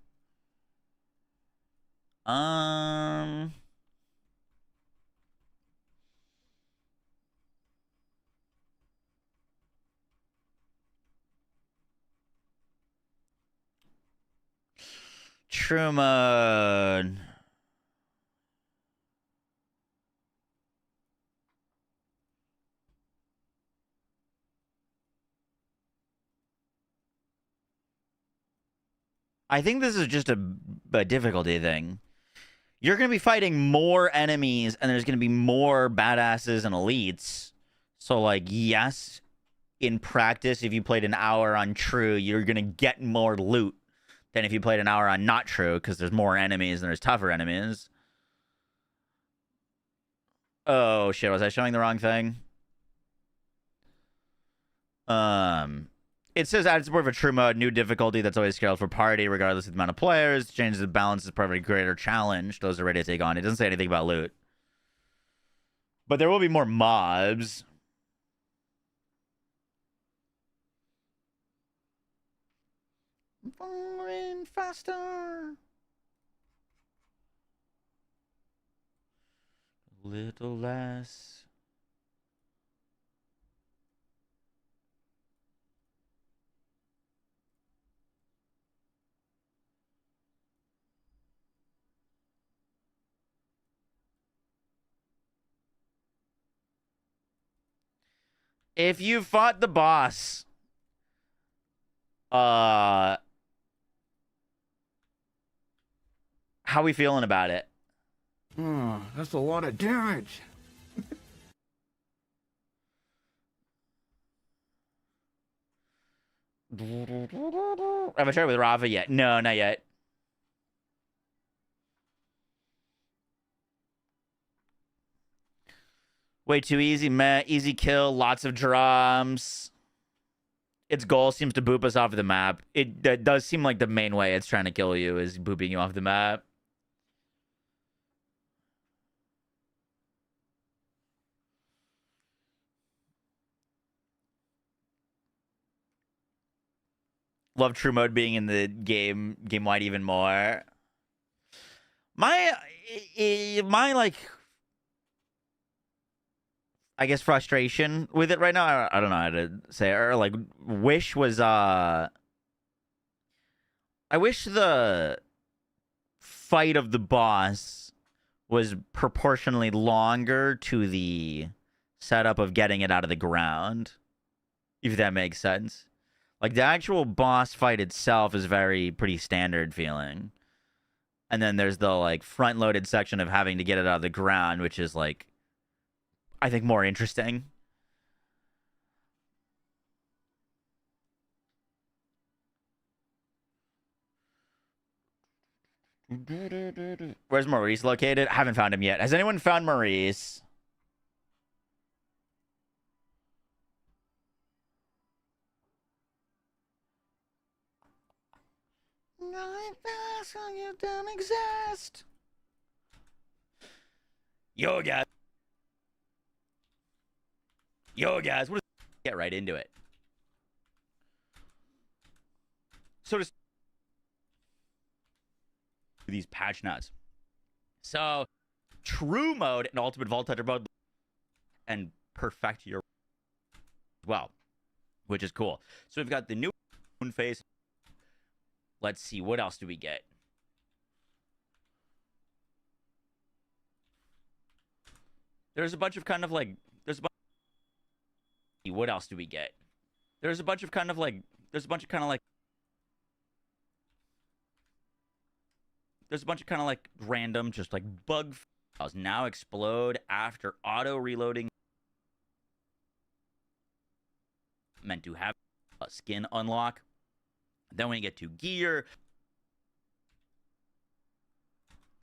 True mode. I think this is just a difficulty thing. You're going to be fighting more enemies, and there's going to be more badasses and elites. So, like, yes, in practice, if you played an hour on true, you're going to get more loot than if you played an hour on not true, because there's more enemies and there's tougher enemies. Oh, shit, was I showing the wrong thing? It says added support for true mode, new difficulty that's always scaled for party, regardless of the amount of players. Changes the balance is probably a greater challenge. Those are ready to take on. It doesn't say anything about loot. But there will be more mobs. Falling faster. A little less. If you fought the boss, how we feeling about it? Oh, that's a lot of damage. Have I tried with Rafa yet? No, not yet. Way too easy, meh. Easy kill, lots of drums. Its goal seems to boop us off the map. It does seem like the main way it's trying to kill you is booping you off the map. Love true mode being in the game wide even more. My like, I guess frustration with it right now. I don't know how to say it. Or like wish was I wish the fight of the boss was proportionally longer to the setup of getting it out of the ground, if that makes sense. Like, the actual boss fight itself is pretty standard feeling. And then there's the, like, front-loaded section of having to get it out of the ground, which is, like, I think more interesting. Where's Maurice located? I haven't found him yet. Has anyone found Maurice? You don't exist. Yo, guys. What is... Get right into it. So just these patch notes. So true mode and ultimate vault hunter mode and perfect your well, which is cool. So we've got the new moon face. Let's see, what else do we get? There's a bunch of kind of like what else do we get? There's a bunch of kind of like random, just like bug files now explode after auto reloading. Meant to have a skin unlock. Then we get to gear.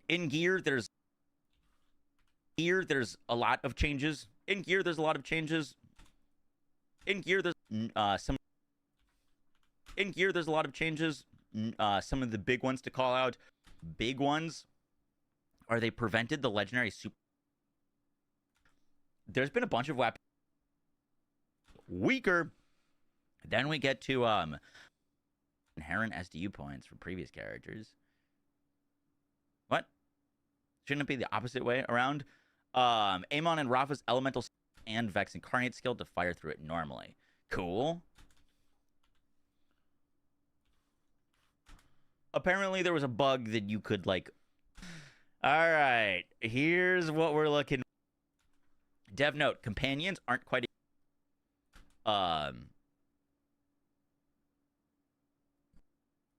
In gear, there's a lot of changes. In gear, there's a lot of changes. In gear, there's some of the big ones to call out. Big ones are they prevented the legendary super. There's been a bunch of weapons weaker. Then we get to inherent SDU points for previous characters. What? Shouldn't it be the opposite way around? Amon and Rafa's elemental and Vex incarnate skill to fire through it normally. Cool. Apparently there was a bug that you could like. All right, here's what we're looking. Dev note: companions aren't quite.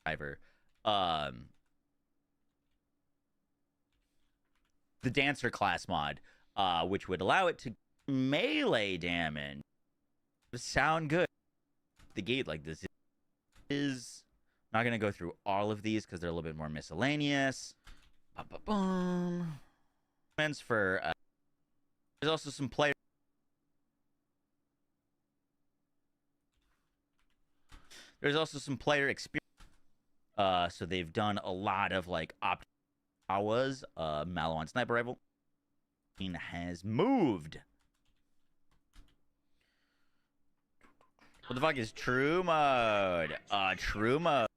Driver. The dancer class mod, which would allow it to melee damage. Sound good. The gate like this is not gonna go through all of these because they're a little bit more miscellaneous. For there's also some player. There's also some player experience. So they've done a lot of like Awa's Malon sniper rifle has moved. What the fuck is true mode? True mode.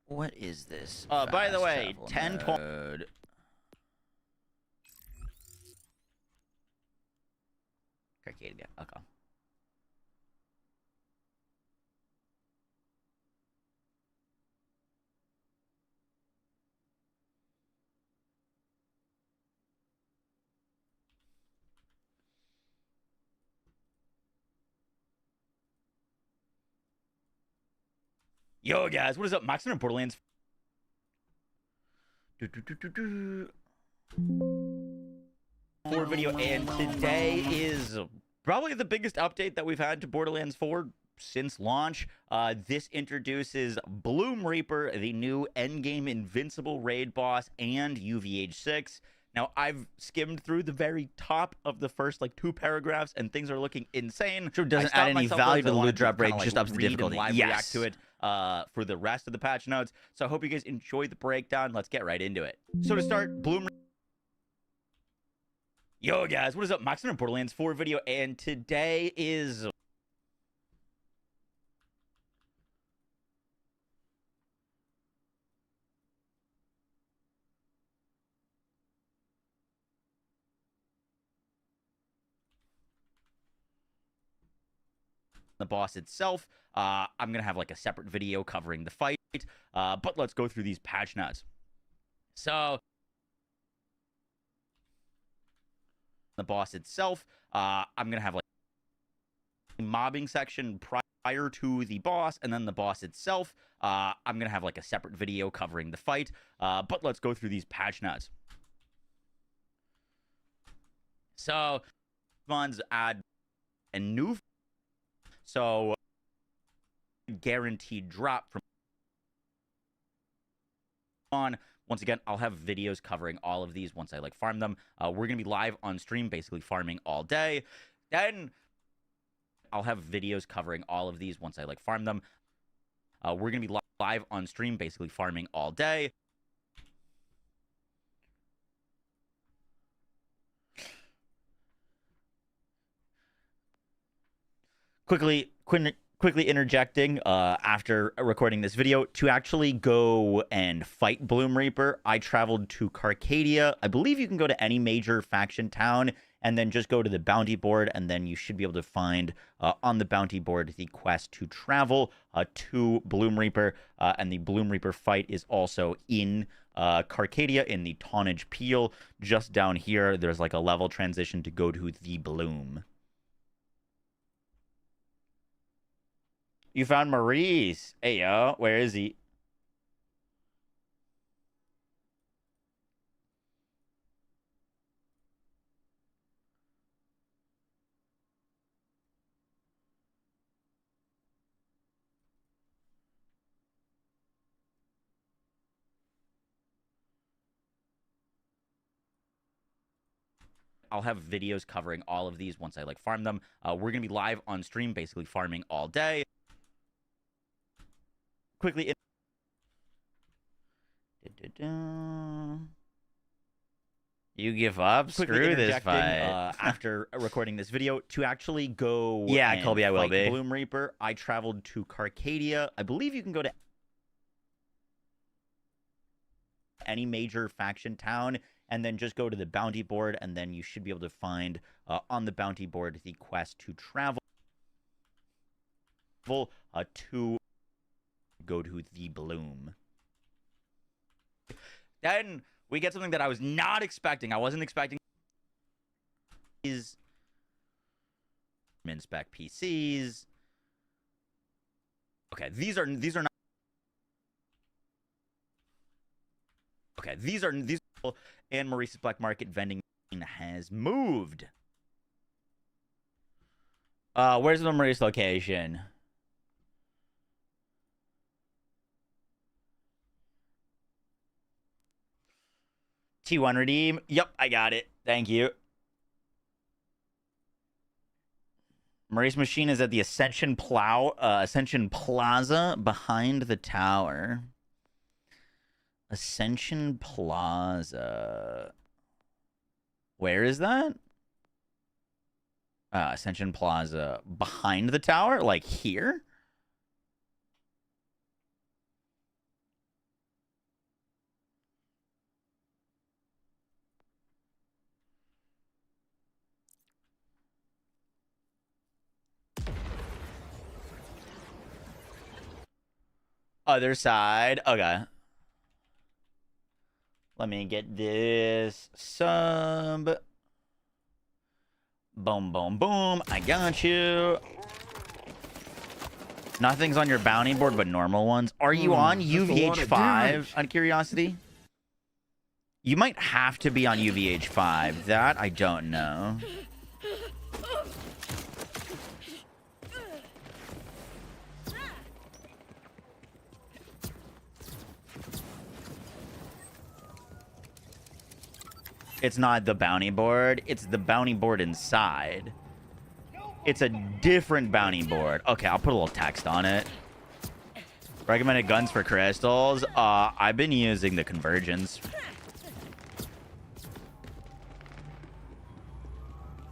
What is this? By the way, 10 point. Arcade, yeah. Okay. Yo, guys, what is up? Maxon and Borderlands. For video, and today is probably the biggest update that we've had to Borderlands 4 since launch. This introduces Bloom Reaper, the new endgame invincible raid boss, and UVH6. Now, I've skimmed through the very top of the first, like, 2 paragraphs, and things are looking insane. Sure doesn't add any value to the loot drop rate, just ups the difficulty. React to it for the rest of the patch notes. So I hope you guys enjoyed the breakdown. Let's get right into it. So to start, Bloom... Yo, guys, what is up? Maxon and Borderlands 4 video, and today is... the boss itself. I'm gonna have like a separate video covering the fight, but let's go through these patch notes. So the boss itself, I'm gonna have like a mobbing section prior to the boss, and then the boss itself. I'm gonna have like a separate video covering the fight, but let's go through these patch notes. So ones add a new, so guaranteed drop from on. Once again, I'll have videos covering all of these once I like farm them. We're gonna be live on stream, basically farming all day. Then I'll have videos covering all of these once I like farm them. We're gonna be live on stream, basically farming all day. Quickly interjecting after recording this video to actually go and fight Bloom Reaper. I traveled to Carcadia. I believe you can go to any major faction town and then just go to the bounty board, and then you should be able to find on the bounty board the quest to travel to Bloom Reaper. And the Bloom Reaper fight is also in Carcadia in the Tonnage Peel. Just down here, there's like a level transition to go to the Bloom. You found Maurice. Hey, yo. Where is he? I'll have videos covering all of these once I like farm them. We're going to be live on stream, basically farming all day. Quickly. You give up? Screw this fight. After recording this video to actually go. Yeah, Colby, I will be. Bloom Reaper. I traveled to Carcadia. I believe you can go to any major faction town and then just go to the bounty board, and then you should be able to find on the bounty board the quest to travel to go to the Bloom. Then we get something that I was not expecting. I wasn't expecting is inspect PCs. Okay, these are not. Okay, these are and Maurice's Black Market vending has moved. Where's the Maurice location? T1 redeem. Yep, I got it. Thank you. Maurice machine is at the Ascension Plaza behind the tower. Ascension Plaza. Where is that? Ascension Plaza behind the tower? Like here? Other side. Okay. Let me get this sub. Boom, boom, boom. I got you. Nothing's on your bounty board but normal ones. Are you on UVH5 on curiosity? You might have to be on UVH5. That I don't know. It's not the bounty board. It's the bounty board inside. It's a different bounty board. Okay, I'll put a little text on it. Recommended guns for crystals. I've been using the Convergence.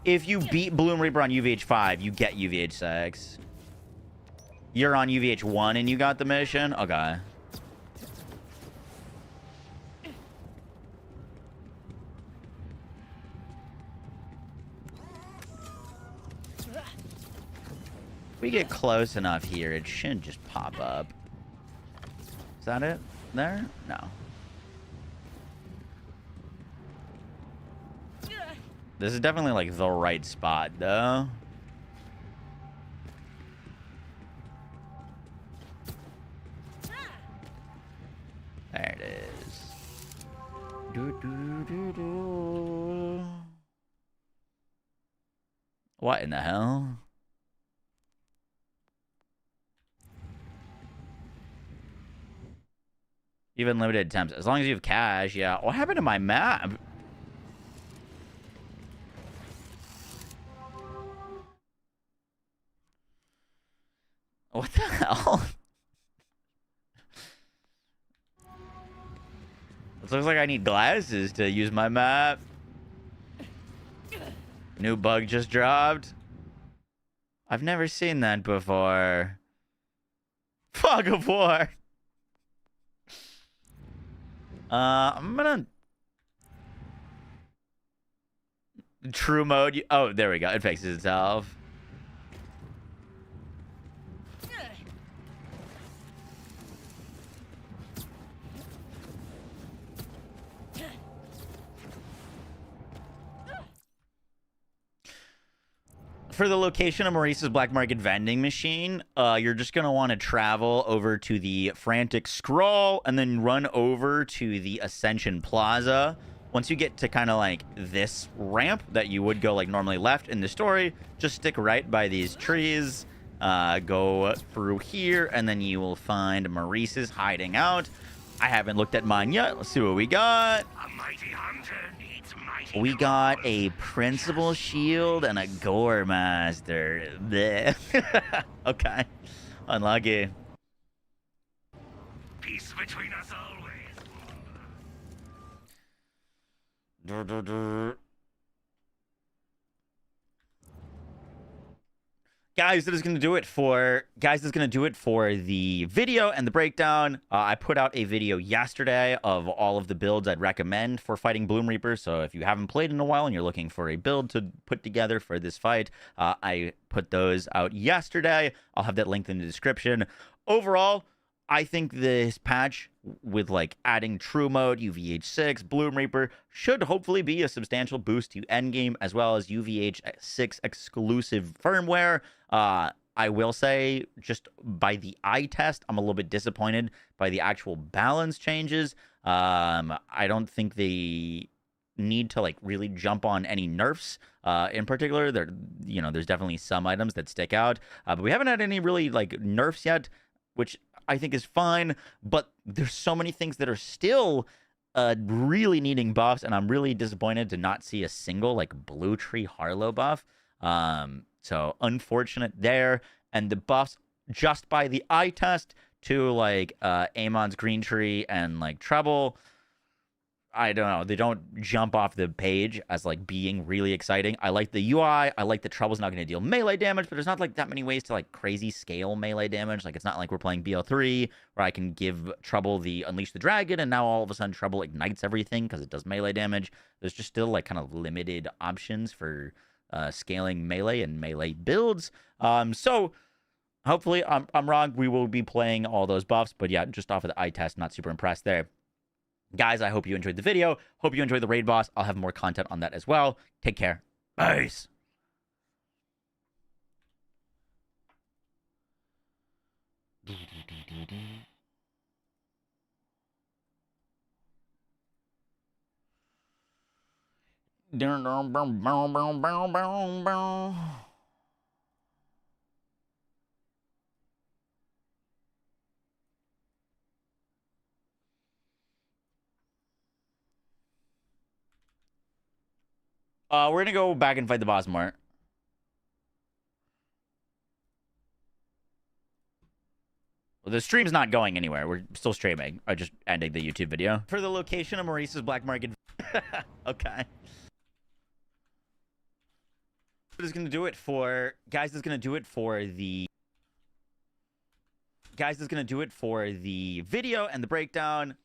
If you beat Bloom Reaper on UVH5, you get UVH6. You're on UVH1 and you got the mission? Okay. we get close enough here, it shouldn't just pop up. Is that it? There? No. This is definitely like the right spot, though. There it is. What in the hell? Even limited attempts. As long as you have cash, yeah. What happened to my map? What the hell? It looks like I need glasses to use my map. New bug just dropped. I've never seen that before. Fog of War. I'm gonna... True mode. Oh, there we go. It fixes itself. For the location of Maurice's black market vending machine, you're just going to want to travel over to the Frantic Scroll and then run over to the Ascension Plaza. Once you get to kind of like this ramp that you would go like normally left in the story, just stick right by these trees, go through here, and then you will find Maurice's hiding out. I haven't looked at mine yet. Let's see what we got. A mighty hunter needs mighty We got a Principal Shield and a Gore Master. Bleh. Okay. Unlucky. peace between us always. Guys, that is going to do it for the video and the breakdown. I put out a video yesterday of all of the builds I'd recommend for fighting Bloom Reapers. So if you haven't played in a while and you're looking for a build to put together for this fight, I put those out yesterday. I'll have that linked in the description. Overall, I think this patch with like adding True Mode, UVH6, Bloom Reaper should hopefully be a substantial boost to endgame, as well as UVH6 exclusive firmware. I will say, just by the eye test, I'm a little bit disappointed by the actual balance changes. I don't think they need to like really jump on any nerfs in particular. There's definitely some items that stick out, but we haven't had any really like nerfs yet, which I think is fine. But there's so many things that are still really needing buffs, and I'm really disappointed to not see a single like Blue Tree Harlow buff. So unfortunate there. And the buffs just by the eye test to like Amon's Green Tree and like Treble, I don't know. They don't jump off the page as like being really exciting. I like the UI. I like the Treble's not going to deal melee damage, but there's not like that many ways to like crazy scale melee damage. Like it's not like we're playing BO3 where I can give Treble the Unleash the Dragon and now all of a sudden Treble ignites everything because it does melee damage. There's just still like kind of limited options for scaling melee and melee builds. So hopefully I'm wrong. We will be playing all those buffs, but yeah, just off of the eye test, not super impressed there. Guys, I hope you enjoyed the video. Hope you enjoyed the raid boss. I'll have more content on that as well. Take care. Peace. We're gonna go back and fight the boss more. Well, the stream's not going anywhere. We're still streaming. I just ending the YouTube video. For the location of Maurice's black market. Okay. This is gonna do it for guys. This is gonna do it for the video and the breakdown.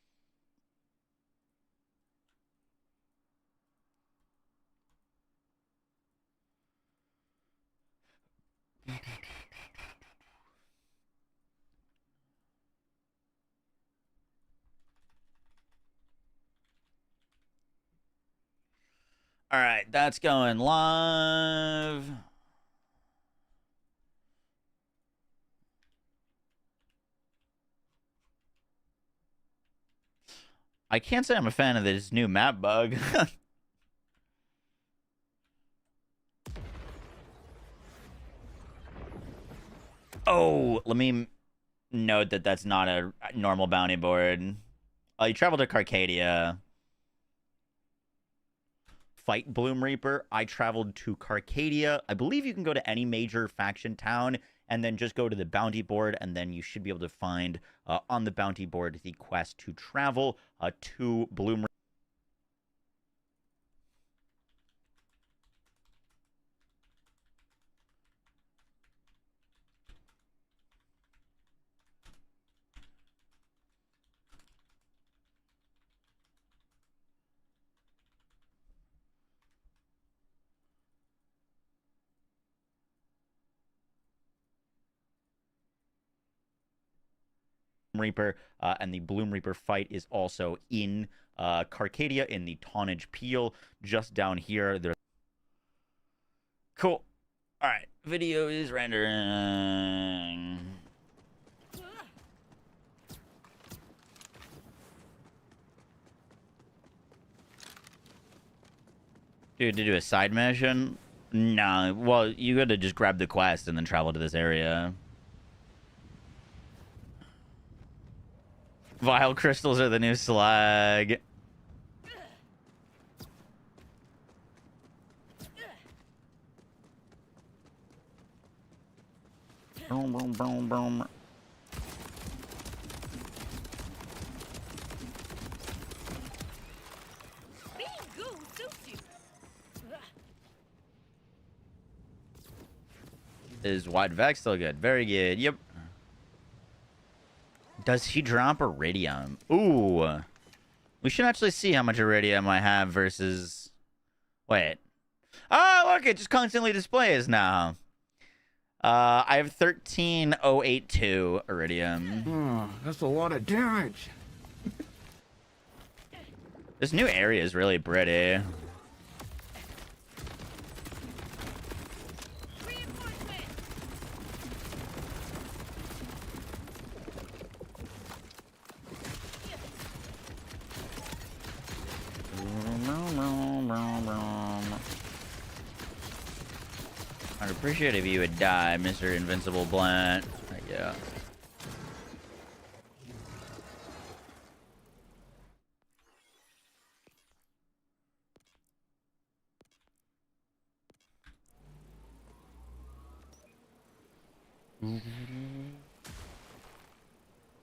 All right, that's going live. I can't say I'm a fan of this new map bug. Oh, let me note that that's not a normal bounty board. You travel to Carcadia. Fight Bloom Reaper. I traveled to Carcadia. I believe you can go to any major faction town and then just go to the bounty board, and then you should be able to find on the bounty board the quest to travel to Bloom Reaper, and the Bloom Reaper fight is also in Carcadia in the Tonnage Peel, just down here. There. Cool. All right, video is rendering. Dude, to do a side mission? Nah, well, you gotta just grab the quest and then travel to this area. Vile crystals are the new slag. Boom, boom, boom, boom. Being GOOO suits you. Is Wide Vex still good? Very good. Yep. Does he drop iridium? Ooh. We should actually see how much iridium I have versus... Wait. Oh, look, it just constantly displays now. I have 13,082 iridium. Oh, that's a lot of damage. This new area is really pretty. Reinforcement. I'd appreciate if you would die, Mr. Invincible Blunt. Yeah.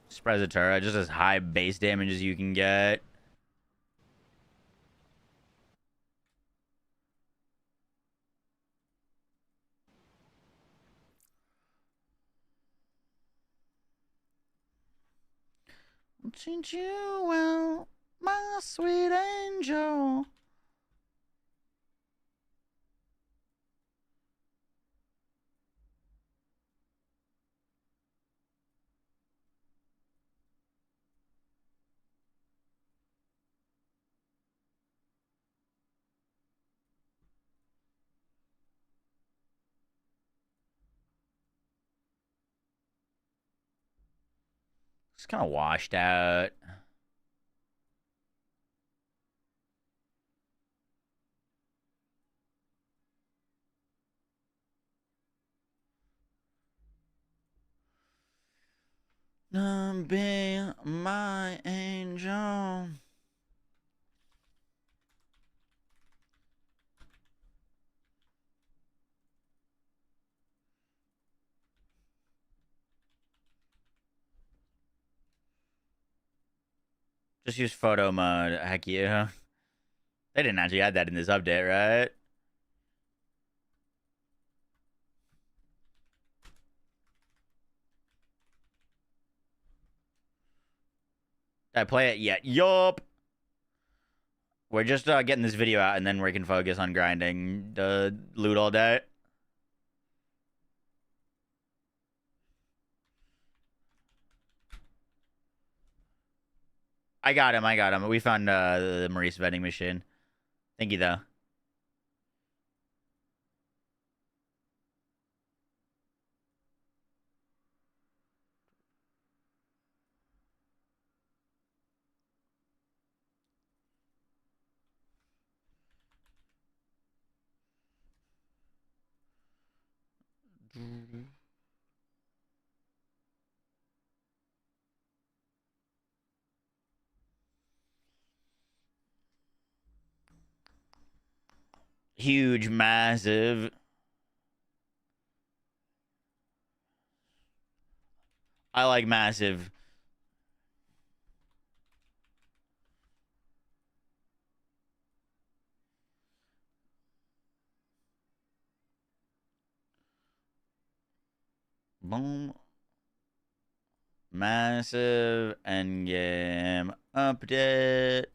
Sprezzatura, just as high base damage as you can get. Treat you well, my sweet angel. It's kind of washed out. Be my angel. Just use photo mode. Heck yeah. They didn't actually add that in this update, right? Did I play it yet? Yup. We're just getting this video out, and then we can focus on grinding the loot all day. I got him. We found the Maurice vending machine. Thank you, though. Huge, massive. I like massive. Boom. Massive endgame update.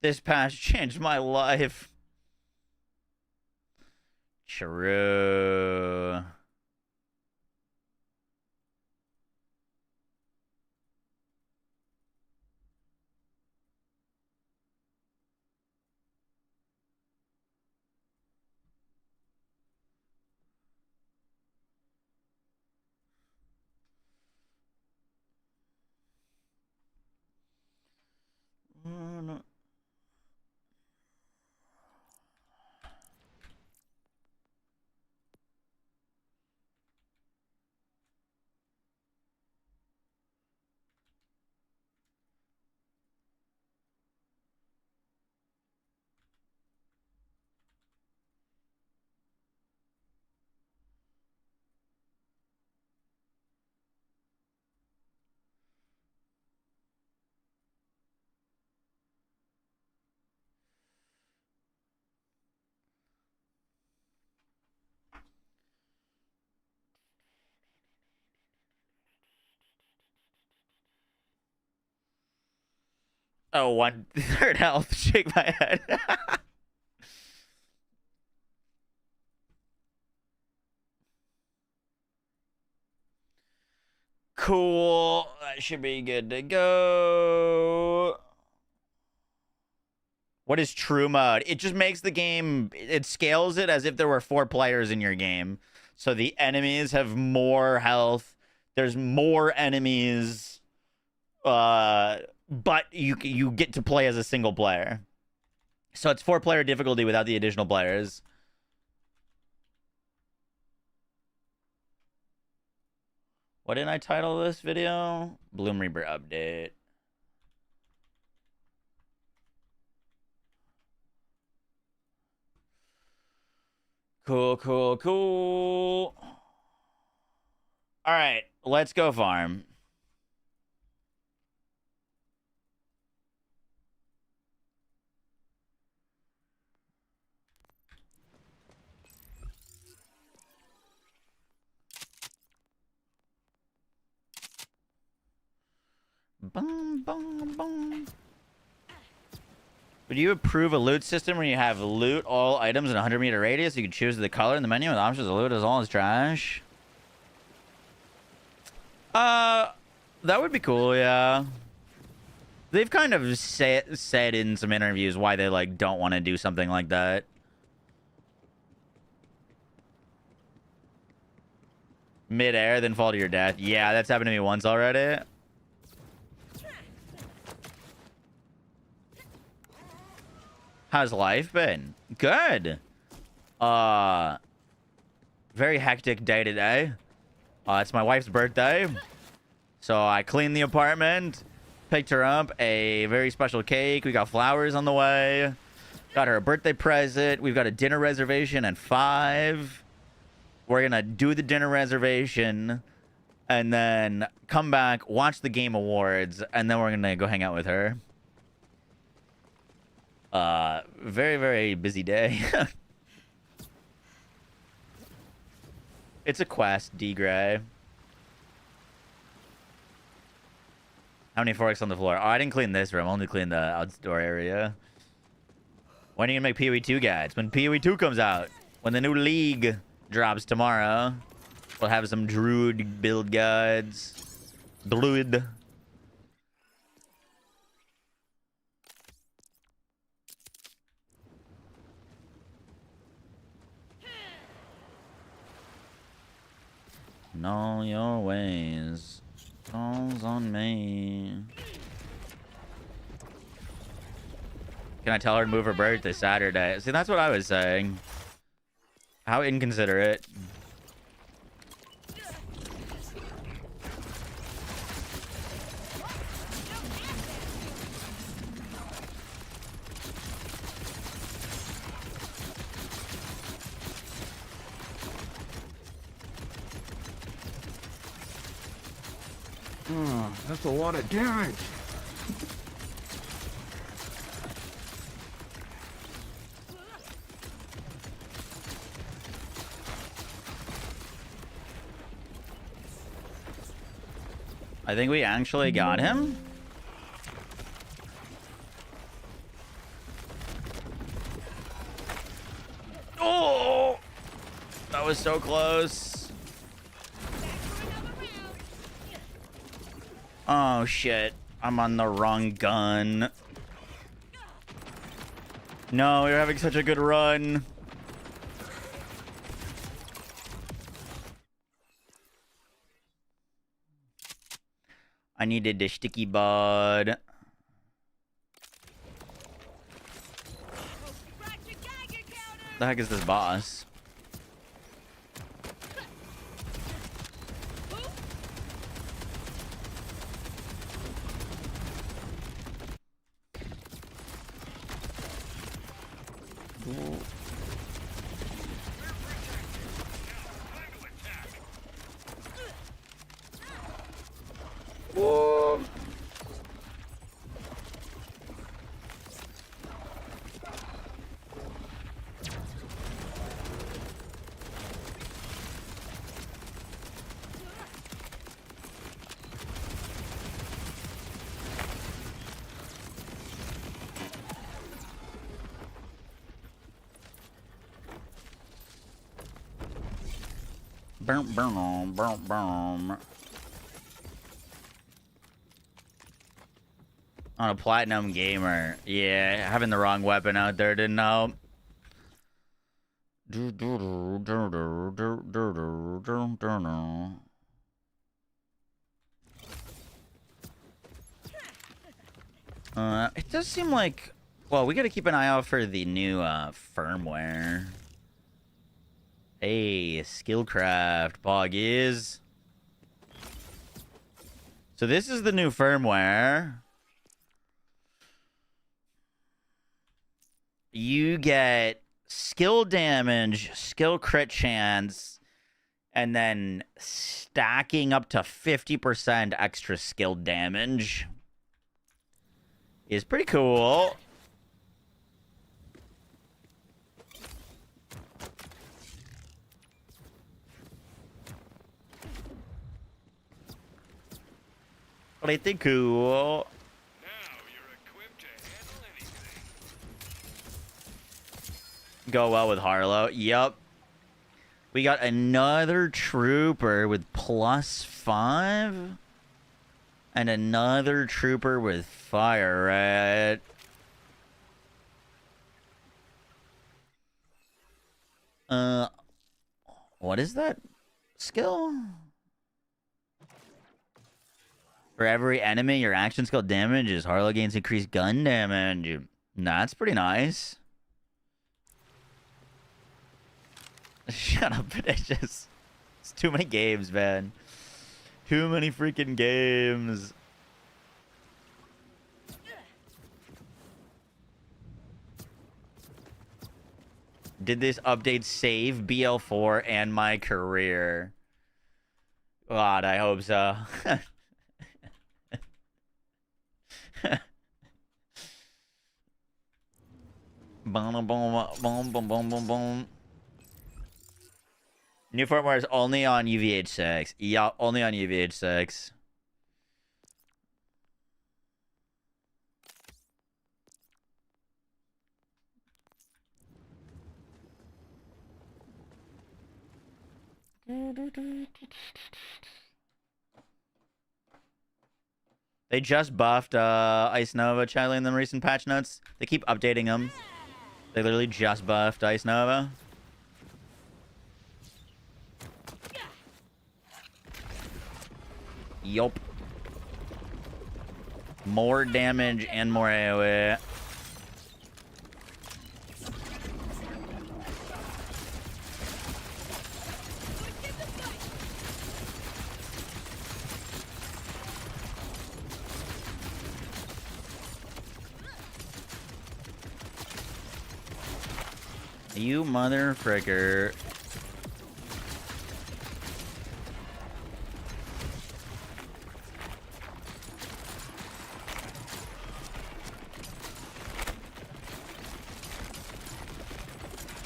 This patch changed my life. True. Oh, 1/3 health. Shake my head. Cool. That should be good to go. What is true mode? It just makes the game, it scales it as if there were 4 players in your game. So the enemies have more health. There's more enemies. But you get to play as a single player. So it's 4-player difficulty without the additional players. What did I title this video? Bloom Reaper update. Cool, cool, cool. All right, let's go farm. Boom, boom, boom. Would you approve a loot system where you have loot all items in a 100-meter radius? You can choose the color in the menu with options to loot as all as trash. That would be cool, yeah. They've kind of said in some interviews why they like don't want to do something like that. Mid-air, then fall to your death. Yeah, that's happened to me once already. How's life been? Good. Very hectic day today. It's my wife's birthday. So I cleaned the apartment, picked her up a very special cake. We got flowers on the way. Got her a birthday present. We've got a dinner reservation at 5. We're gonna do the dinner reservation and then come back, watch the Game Awards, and then we're gonna go hang out with her. Very, very busy day. It's a quest, D-Gray. How many forks on the floor? Oh, I didn't clean this room. I only cleaned the outdoor area. When are you gonna make PoE 2 guides? When PoE 2 comes out. When the new league drops tomorrow. We'll have some druid build guides. Druid. Know your ways. Calls on me. Can I tell her to move her birthday Saturday? See, that's what I was saying. How inconsiderate. Oh, that's a lot of damage. I think we actually got him. Oh! That was so close. Oh, shit. I'm on the wrong gun. No, you're having such a good run. I needed the sticky bud. The heck is this boss? Whoa. Boom, boom, boom, boom. On a platinum gamer. Yeah, having the wrong weapon out there didn't help. It does seem like... Well, we gotta keep an eye out for the new firmware. Hey, Skillcraft, Boggies. So this is the new firmware. You get skill damage, skill crit chance, and then stacking up to 50% extra skill damage is pretty cool. Pretty cool. Go well with Harlow. Yup. We got another trooper with +5. And another trooper with fire red. What is that skill? For every enemy, your action skill damages. Harlow gains increased gun damage. That's pretty nice. Shut up, bitches. It's too many games, man. Too many freaking games. Did this update save BL4 and my career? God, I hope so. Boom, boom, boom, boom, boom, boom, boom. New firmware is only on UVH6. Yeah, only on UVH6. They just buffed Ice Nova, Charlie, in the recent patch notes. They keep updating them. They literally just buffed Ice Nova. Yup. More damage and more AoE. You mother fricker.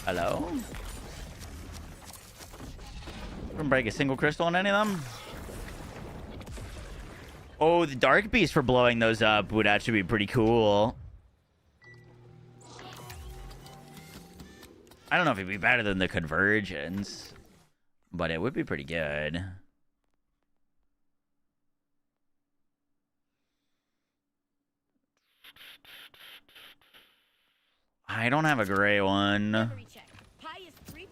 Hello? Didn't break a single crystal on any of them. Oh, the Dark Beast for blowing those up would actually be pretty cool. I don't know if it'd be better than the Convergence, but it would be pretty good. I don't have a gray one. Memory check. Pie is 3.14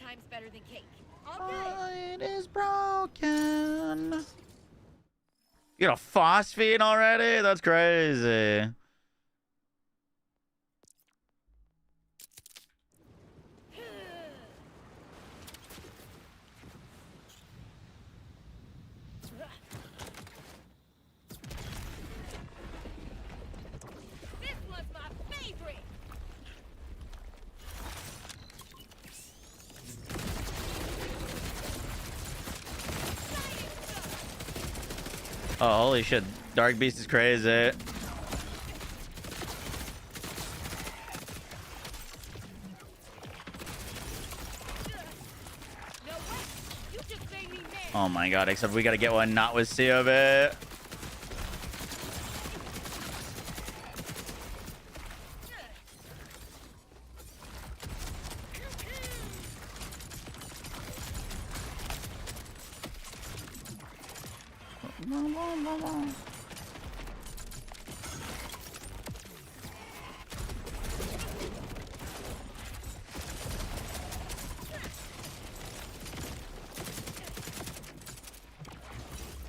times better than cake. All good. It is broken. You got a phosphine already? That's crazy. This one's my favorite. Oh, holy shit. Dark Beast is crazy. Oh my god, except we gotta get one not with C of it.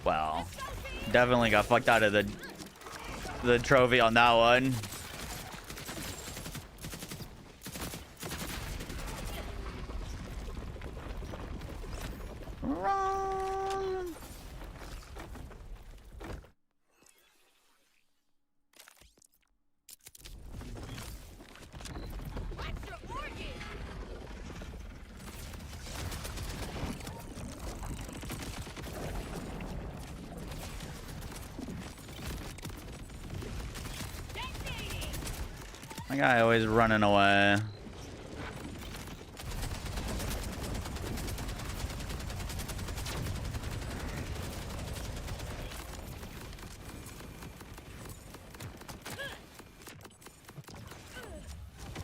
Well, definitely got fucked out of the trophy on that one. Run. What's your organ? My guy always running away.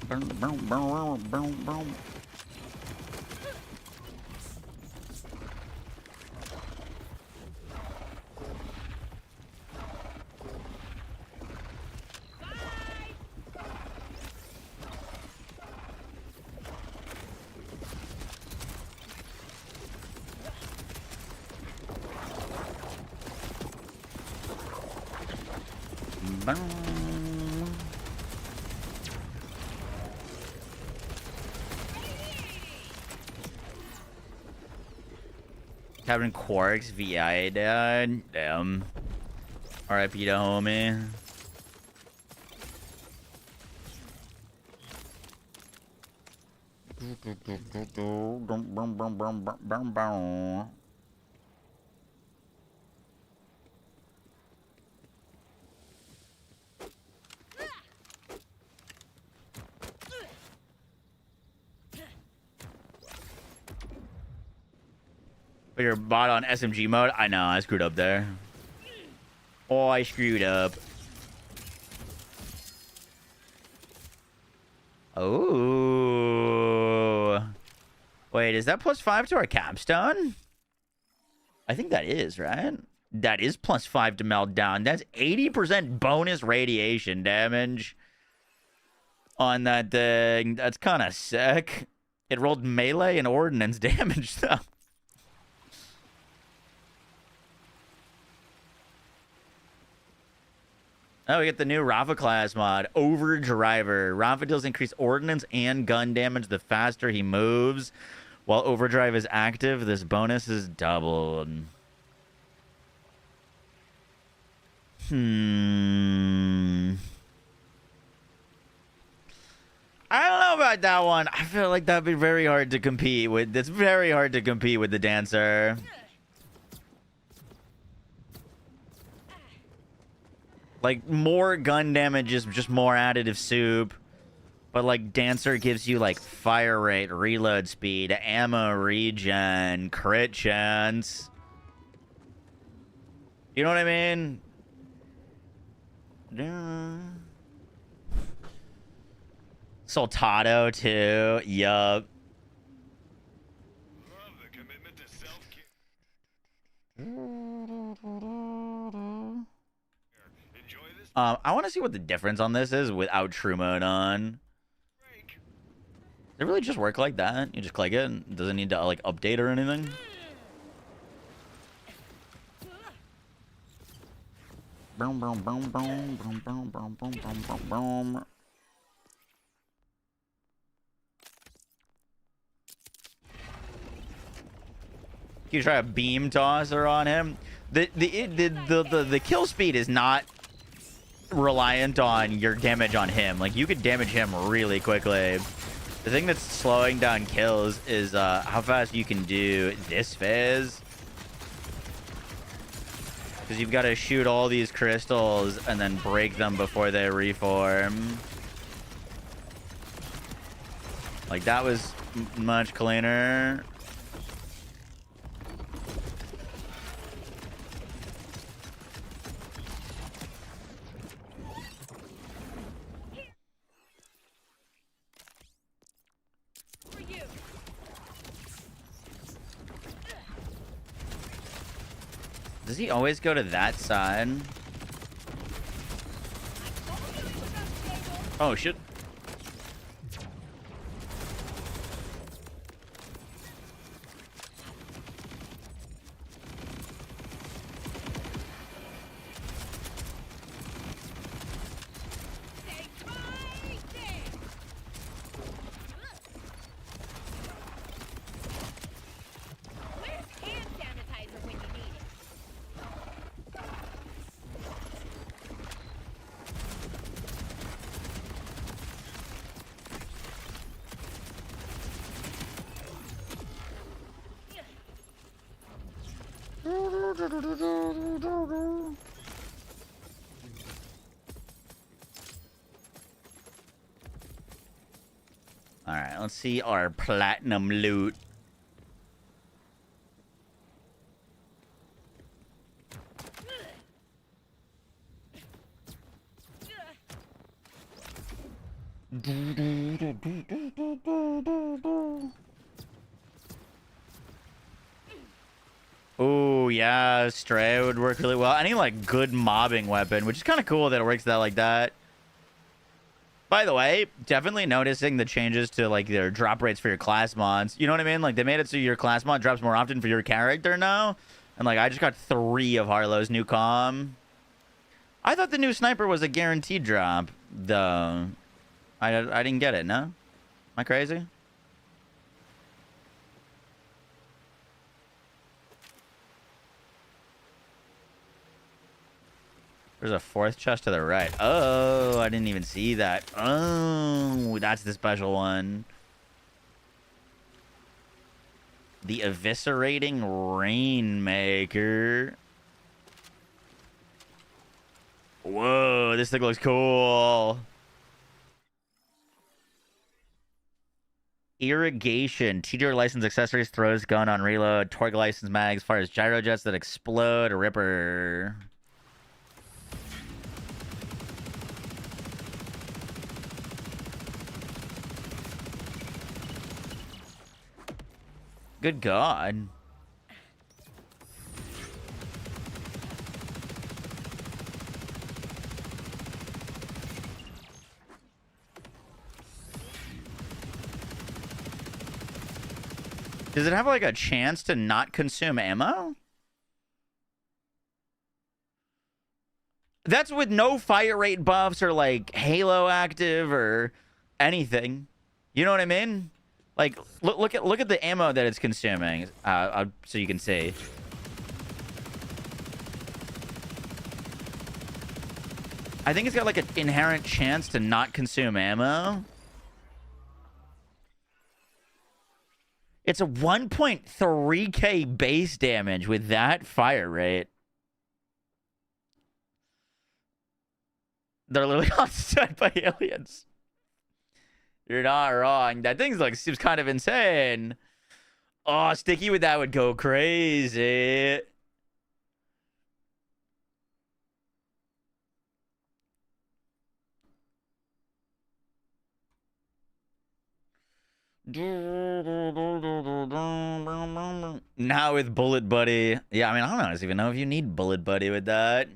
Boom, boom, boom, boom, boom. Captain Quark's VI dad. Damn. RIP to homie. But you're bot on SMG mode? I know, I screwed up there. Oh, I screwed up. Oh. Wait, is that +5 to our capstone? I think that is, right? That is +5 to meltdown. That's 80% bonus radiation damage on that thing. That's kind of sick. It rolled melee and ordnance damage, though. Oh, we get the new Rafa class mod, Overdriver. Rafa deals increased ordnance and gun damage the faster he moves. While Overdrive is active, this bonus is doubled. I don't know about that one. I feel like that'd be very hard to compete with. It's very hard to compete with the Dancer. Like, more gun damage is just more additive soup. But, like, Dancer gives you, like, fire rate, reload speed, ammo regen, crit chance. You know what I mean? Soltado, too. Yup. Love the commitment to self-care. Enjoy this I want to see what the difference on this is without true mode on. break. Does it really just work like that? You just click it and it doesn't need to, like, update or anything? Boom, boom, boom, boom, boom, boom, boom, boom, boom, boom, boom. You try a beam tosser on him. The kill speed is not reliant on your damage on him. Like, you could damage him really quickly. The thing that's slowing down kills is how fast you can do this phase. Because you've got to shoot all these crystals and then break them before they reform. Like, that was much cleaner. For you. Does he always go to that side? Oh, shit. Stay fighting. Where's hand sanitizer when you need it? All right, let's see our platinum loot. Oh, yeah, Stray would work really well. Any, like, good mobbing weapon, which is kind of cool that it works that like that. By the way, definitely noticing the changes to, like, their drop rates for your class mods. You know what I mean? Like, they made it so your class mod drops more often for your character now. And, like, I just got 3 of Harlow's new comm. I thought the new sniper was a guaranteed drop, though. I didn't get it, no? Am I crazy? There's a 4th chest to the right. Oh, I didn't even see that. Oh, that's the special one. The Eviscerating Rainmaker. Whoa, this thing looks cool. Irrigation. TDR license accessories, throws, gun on reload, torque license mags, fires gyro jets that explode, ripper. Good God. Does it have like a chance to not consume ammo? That's with no fire rate buffs or like Halo active or anything. You know what I mean? Like look at the ammo that it's consuming. So you can see. I think it's got like an inherent chance to not consume ammo. It's a 1.3k base damage with that fire rate. They're literally offset by aliens. You're not wrong. That thing's like seems kind of insane. Oh, Sticky with that would go crazy. Now with Bullet Buddy. Yeah, I mean, I don't even know if you need Bullet Buddy with that.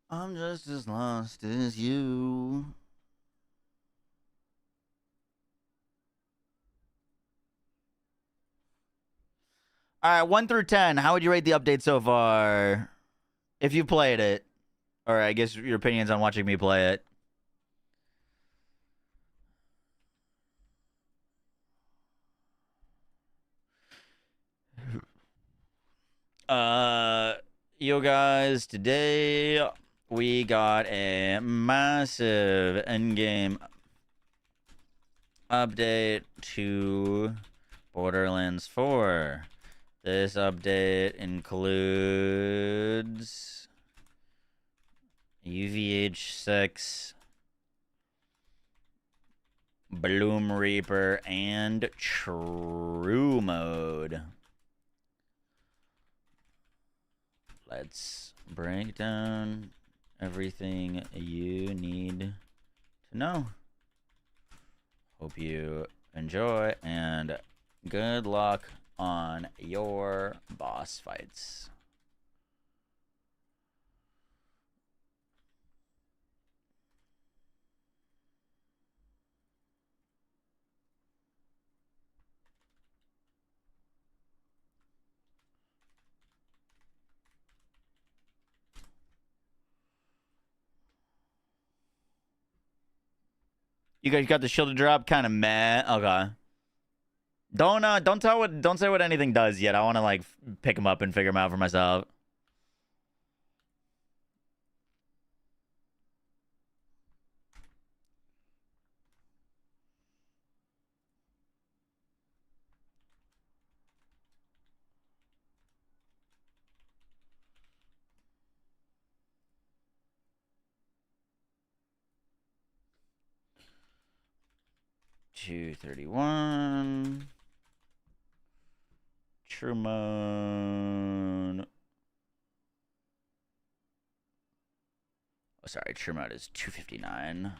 I'm just as lost as you. All right, 1 through 10. How would you rate the update so far? If you played it. Or I guess your opinions on watching me play it. Yo guys, today we got a massive endgame update to Borderlands 4. This update includes UVH6, Bloom Reaper, and True Mode. Let's break down everything you need to know. Hope you enjoy, and good luck on your boss fights. You guys got the shield to drop, kind of meh. Okay. Don't say what anything does yet. I want to like pick them up and figure them out for myself. $231. True Mode. Oh, sorry, True Mode is $259.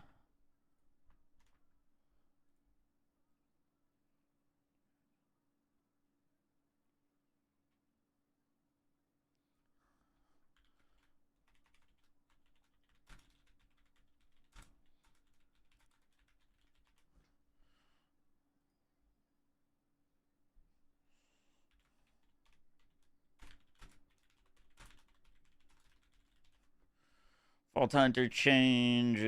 Vault Hunter changes.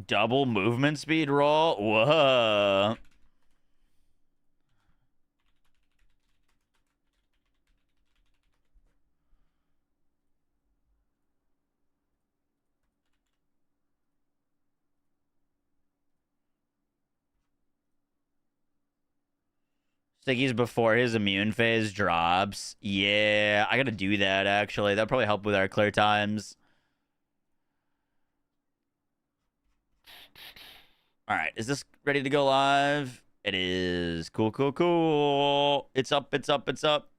Double movement speed roll? Whoa. Sticky's before his immune phase drops. Yeah, I gotta do that actually. That'll probably help with our clear times. All right, is this ready to go live? It is. Cool, cool, cool. It's up, it's up, it's up.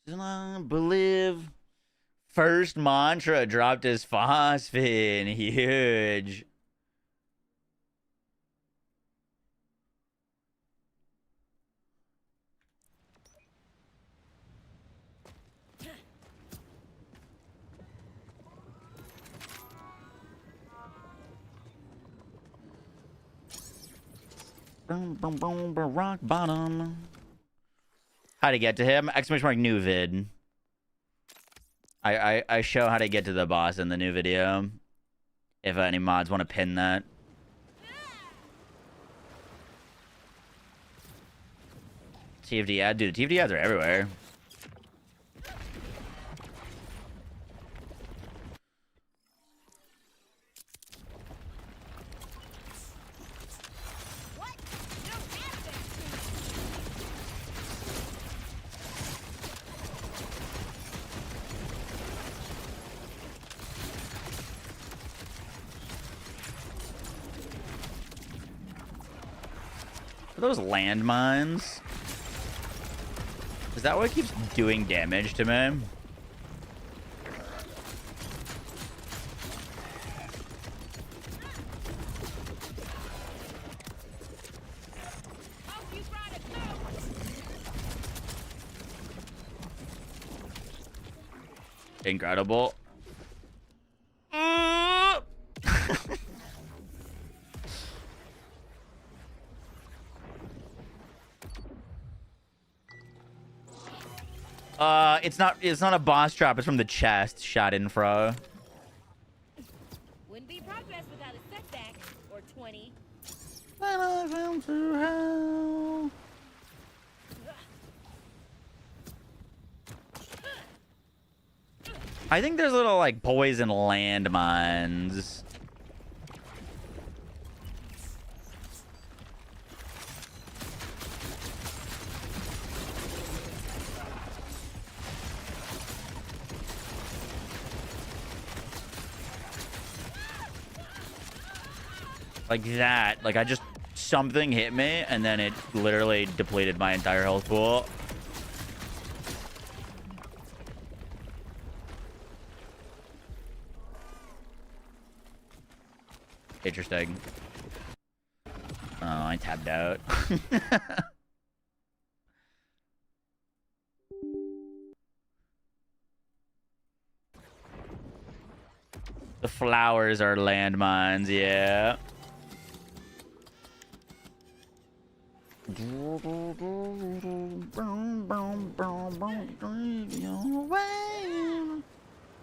I believe. First mantra dropped his phosphine. Huge. Boom, boom, boom, boom, rock bottom. How to get to him? Exclamation mark new vid. I show how to get to the boss in the new video. If any mods want to pin that. TFD ad, dude. The TFD ads are everywhere. What? You don't have that. Are those landmines? Is that what keeps doing damage to me? Oh, you brought it through. Incredible. It's not a boss trap, it's from the chest. Shot infra. Wouldn't be progress without a setback. Or 20. I think there's little like poison landmines. Like that. Like I just something hit me and then it literally depleted my entire health pool. Interesting. Oh, I tabbed out. The flowers are landmines, yeah.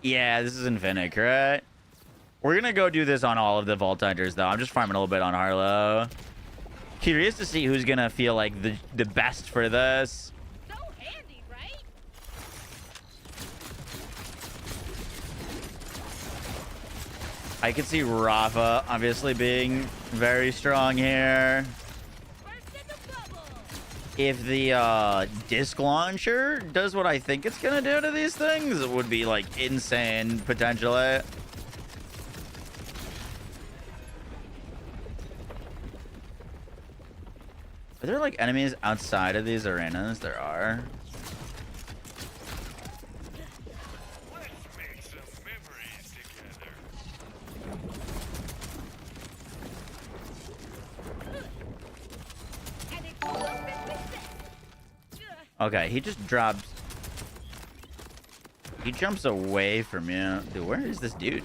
Yeah, this is Infinite, right? We're gonna go do this on all of the Vault Hunters, though. I'm just farming a little bit on Harlow. Curious to see who's gonna feel like the best for this. So handy, right? I can see Rafa obviously being very strong here. First in the bubble. If the disc launcher does what I think it's gonna do to these things, it would be like insane potentially. Are there like enemies outside of these arenas? There are. Let's make some memories together. And explosive success. Okay, he just drops. He jumps away from you. Dude, where is this dude?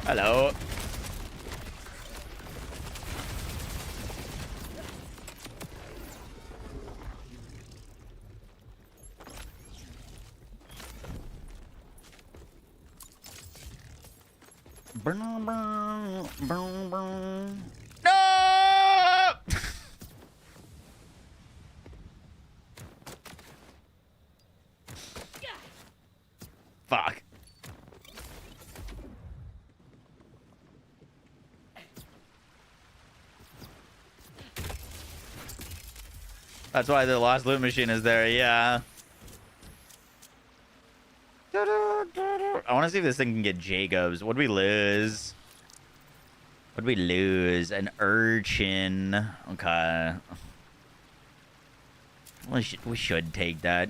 Hello. No! Fuck. That's why the lost loot machine is there, yeah. I want to see if this thing can get Jacobs. What'd we lose? What'd we lose? An urchin. Okay. We should take that.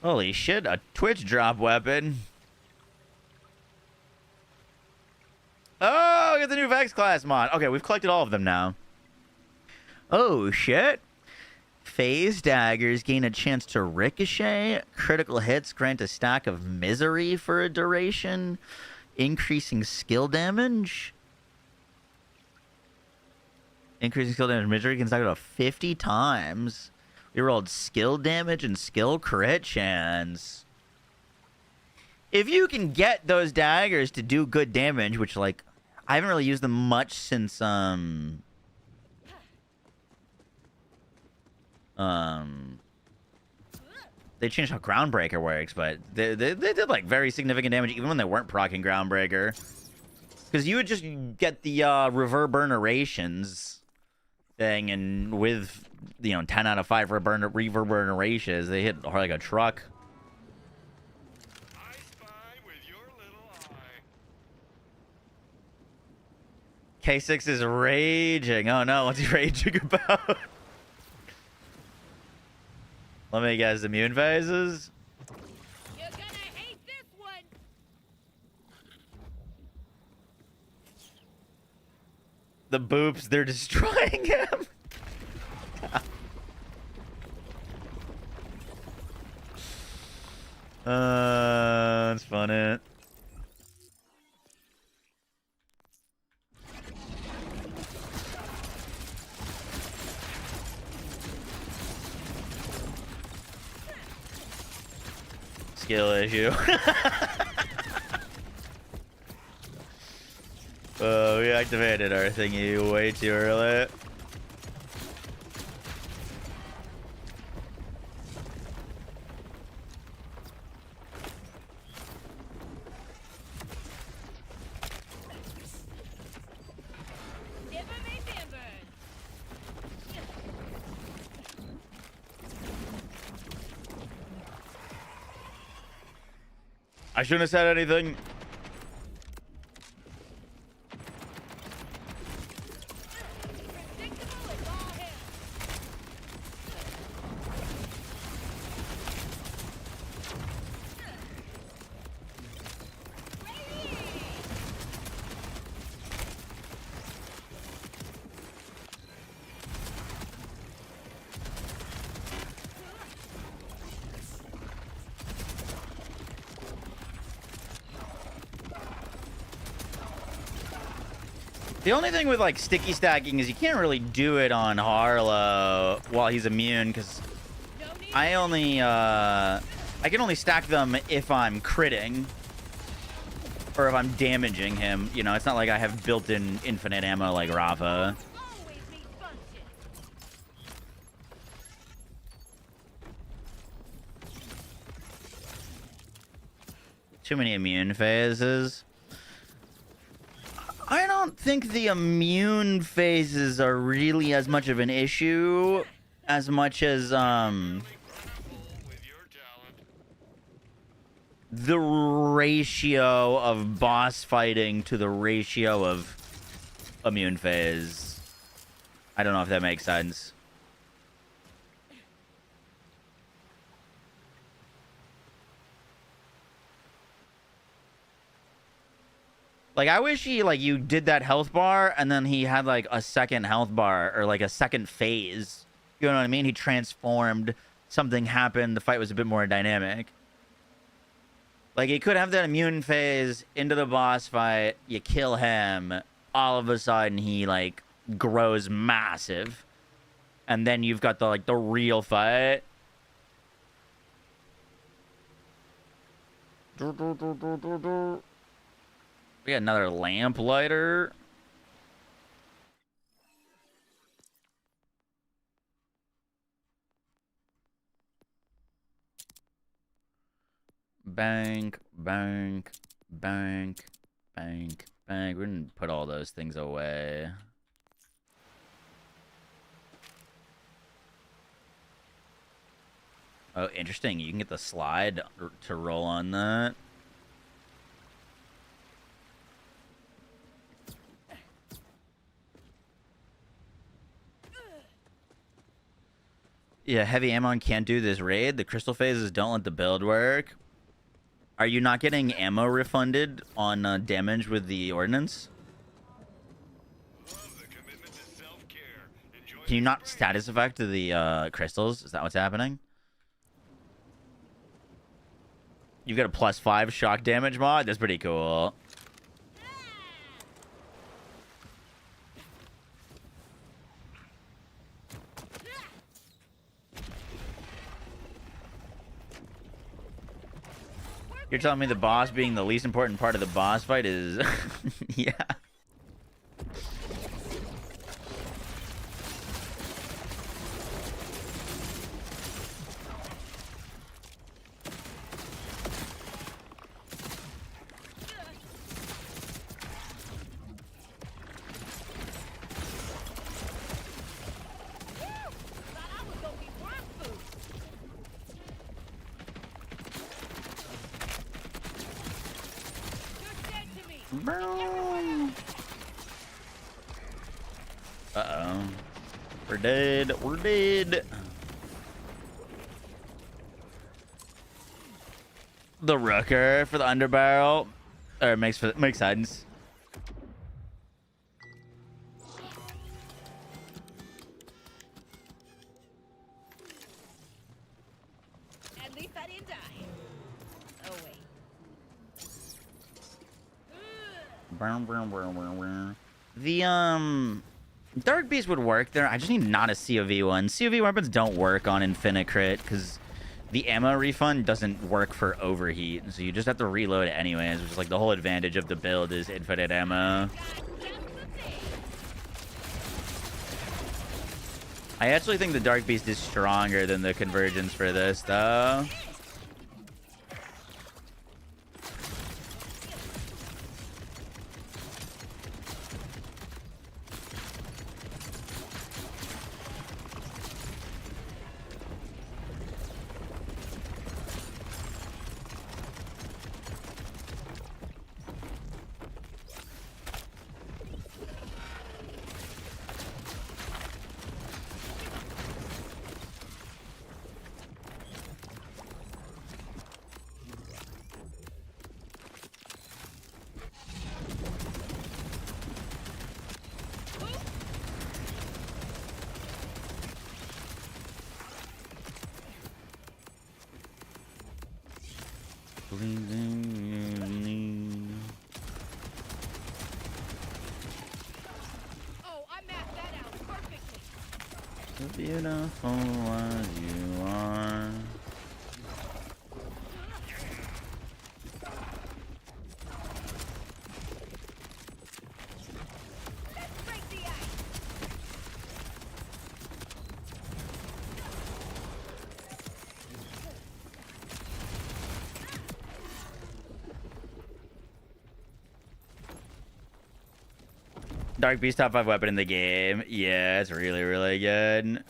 Holy shit, a Twitch drop weapon. Oh, we got the new Vex class mod. Okay, we've collected all of them now. Oh, shit. Phase daggers gain a chance to ricochet. Critical hits grant a stack of misery for a duration. Increasing skill damage. Increasing skill damage misery can stack it up 50 times. We rolled skill damage and skill crit chance. If you can get those daggers to do good damage, which, like, I haven't really used them much since, they changed how Groundbreaker works, but they did, like, very significant damage even when they weren't proccing Groundbreaker. Because you would just get the, reverberations thing, and with, 10 out of 5 reverberations, they hit like a truck. I spy with your little eye. K6 is raging. Oh no, what's he raging about? Let me guess, immune phases? You're gonna hate this one. The boops, they're destroying him. That's funny. Skill issue. Oh, we activated our thingy way too early. Never remember. I shouldn't have said anything. Predictable as all hell. The only thing with, like, sticky stacking is you can't really do it on Harlow while he's immune, because I can only stack them if I'm critting or if I'm damaging him. You know, it's not like I have built-in infinite ammo like Rafa. Always be function. Too many immune phases. I don't think the immune phases are really as much of an issue as much as With your talent. the ratio of boss fighting to the ratio of immune phase. I don't know if that makes sense. Like, I wish you did that health bar and then he had, like, a second health bar or, like, a second phase. You know what I mean? He transformed, something happened, the fight was a bit more dynamic. Like, he could have that immune phase into the boss fight. You kill him. All of a sudden, he, like, grows massive. And then you've got the, like, the real fight. We got another lamp lighter. Bank, bank, bank, bank, bank. We're gonna put all those things away. Oh, interesting. You can get the slide to roll on that. Yeah, heavy ammo can't do this raid. The crystal phases don't let the build work. Are you not getting ammo refunded on damage with the ordnance? Can you not status effect to the crystals? Is that what's happening? You've got a +5 shock damage mod? That's pretty cool. You're telling me the boss being the least important part of the boss fight is... yeah. Uh-oh. We're dead. We're dead. The Rooker for the underbarrel. Or makes sense. At least I didn't die. Oh wait. The Dark Beast would work there. I just need not a COV one. COV weapons don't work on Infinite Crit because the ammo refund doesn't work for overheat. So you just have to reload it anyways, which is like the whole advantage of the build is infinite ammo. I actually think the Dark Beast is stronger than the Convergence for this, though. Oh, I mapped that out perfectly. So beautiful as you are. Let's break the ice. Dark Beast top 5 weapon in the game. Yeah, it's really, really good.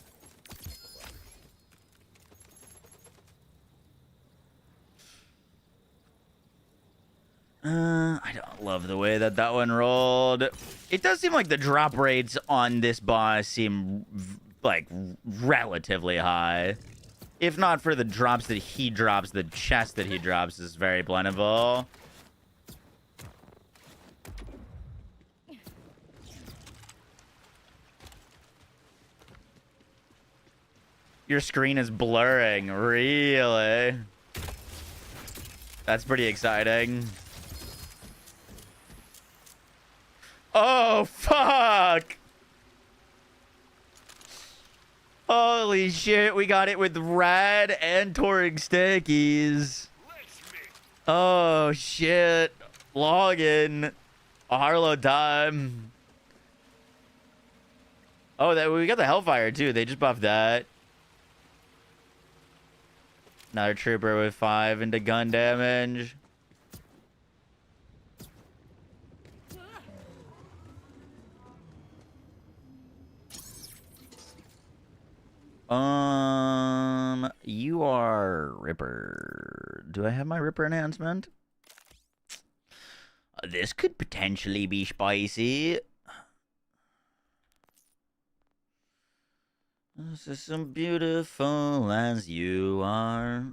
I don't love the way that one rolled. It does seem like the drop rates on this boss seem like relatively high. If not for the drops that he drops, the chest that he drops is very plentiful. Your screen is blurring, really? That's pretty exciting. Oh, fuck! Holy shit, we got it with red and touring stickies. Oh, shit. Login. Harlow time. Oh, that we got the Hellfire, too. They just buffed that. Another trooper with 5 into gun damage. You are Ripper. Do I have my Ripper enhancement? This could potentially be spicy. This is some beautiful as you are.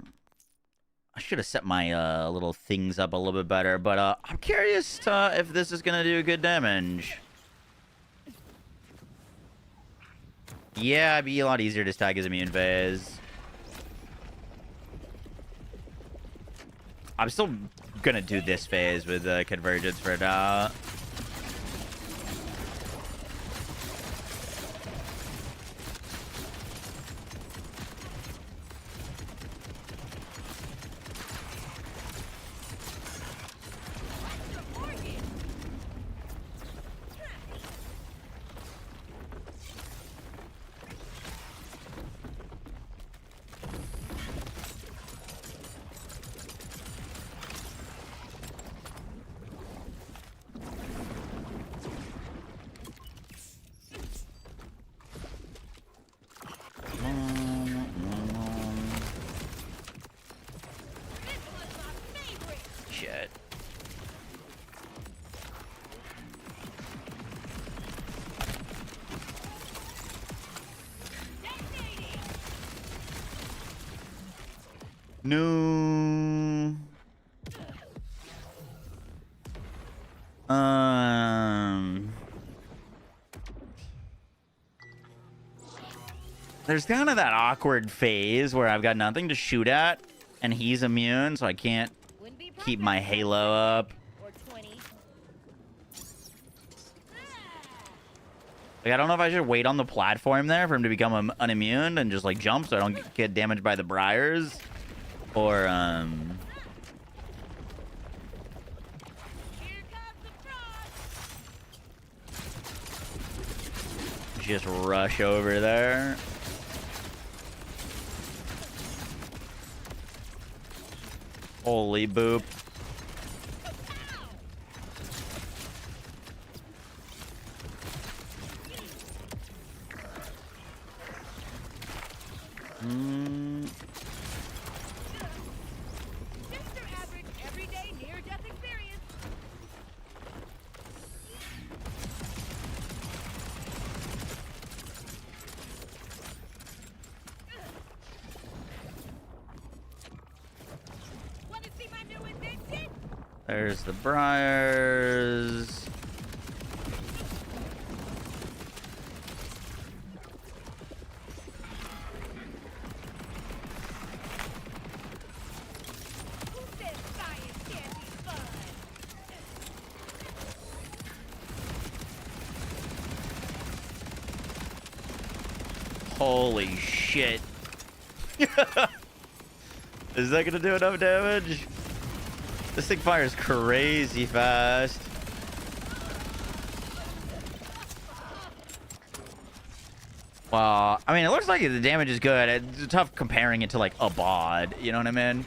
I should have set my little things up a little bit better, but I'm curious if this is gonna do good damage. Yeah, it'd be a lot easier to stack his immune phase. I'm still gonna do this phase with Convergence for now. Shit. No. There's kind of that awkward phase where I've got nothing to shoot at, and he's immune, so I can't keep my halo up. Like, I don't know if I should wait on the platform there for him to become unimmune and just, like, jump so I don't get damaged by the briars. Or, just rush over there. Holy boop. There's the briars. Holy shit. Is that gonna do enough damage? This thing fires crazy fast. Wow. I mean, it looks like the damage is good. It's tough comparing it to, like, a bod. You know what I mean?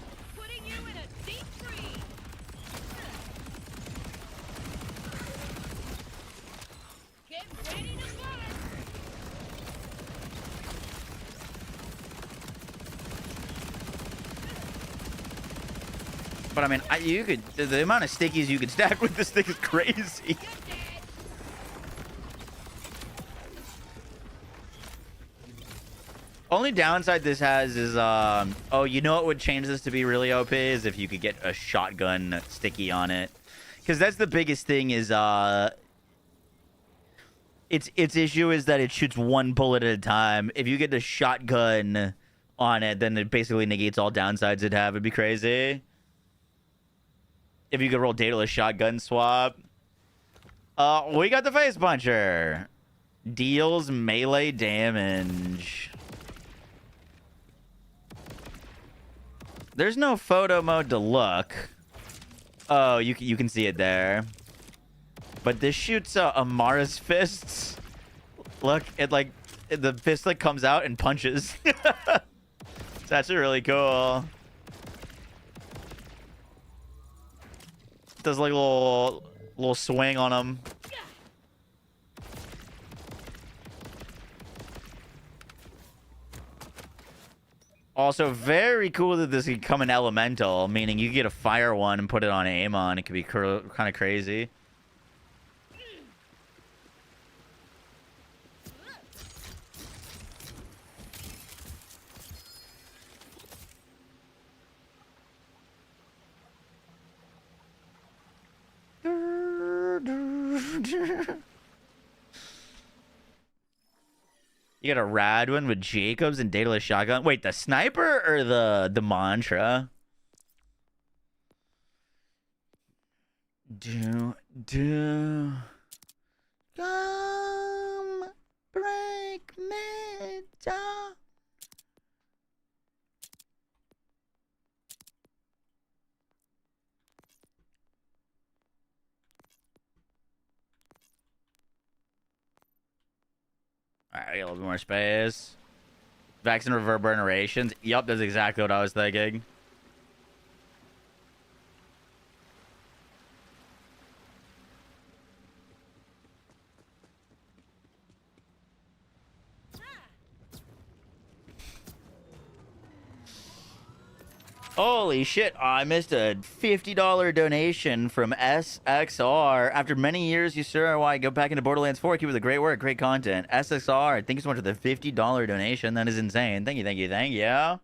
But I mean, you could, the amount of stickies you could stack with this thing is crazy. Only downside this has is, oh, you know what would change this to be really OP is if you could get a shotgun sticky on it. Because that's the biggest thing is, its issue is that it shoots one bullet at a time. If you get the shotgun on it, then it basically negates all downsides it'd have. It'd be crazy. if you could roll dataless shotgun swap. We got the face puncher. Deals melee damage. There's no photo mode to look. Oh, you can see it there. But this shoots Amara's fists. Look, the fist like comes out and punches. It's actually really cool. Does like a little swing on him. Also, very cool that this can come in elemental, meaning you get a fire one and put it on Amon. It could be kind of crazy. You got a rad one with Jacobs and dataless shotgun. Wait, the sniper or the mantra? Do come break me down. Alright, a little bit more space. Vex and reverberations. Yup, that's exactly what I was thinking. Holy shit, I missed a $50 donation from SXR. After many years, you sir, why go back into Borderlands 4? Keep up the great work, great content. SXR, thank you so much for the $50 donation. That is insane. Thank you, thank you, thank you.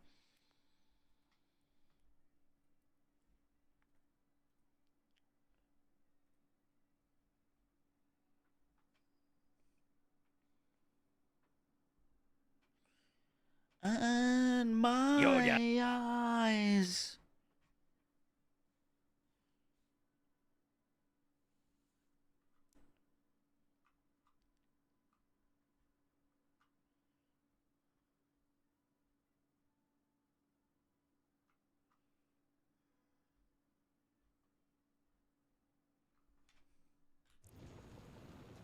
And my eyes.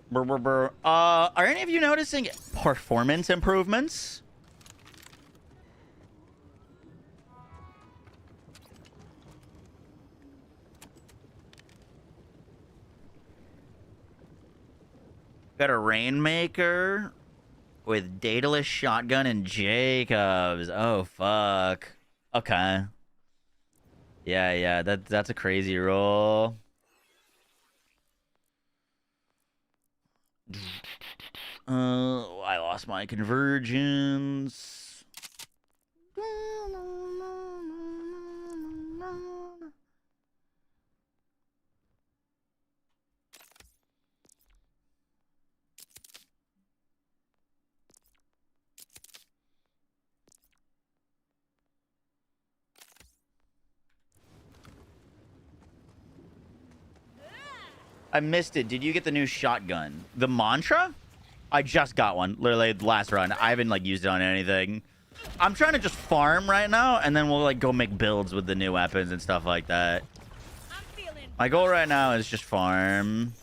Brr, brr, brr. Are any of you noticing performance improvements? Got a Rainmaker with dataless shotgun and Jacobs. Oh fuck. Okay. Yeah, that's a crazy roll. I lost my convergence. I missed it. Did you get the new shotgun? The mantra? I just got one. Literally last run. I haven't like used it on anything. I'm trying to just farm right now, and then we'll like go make builds with the new weapons and stuff like that. My goal right now is just farm.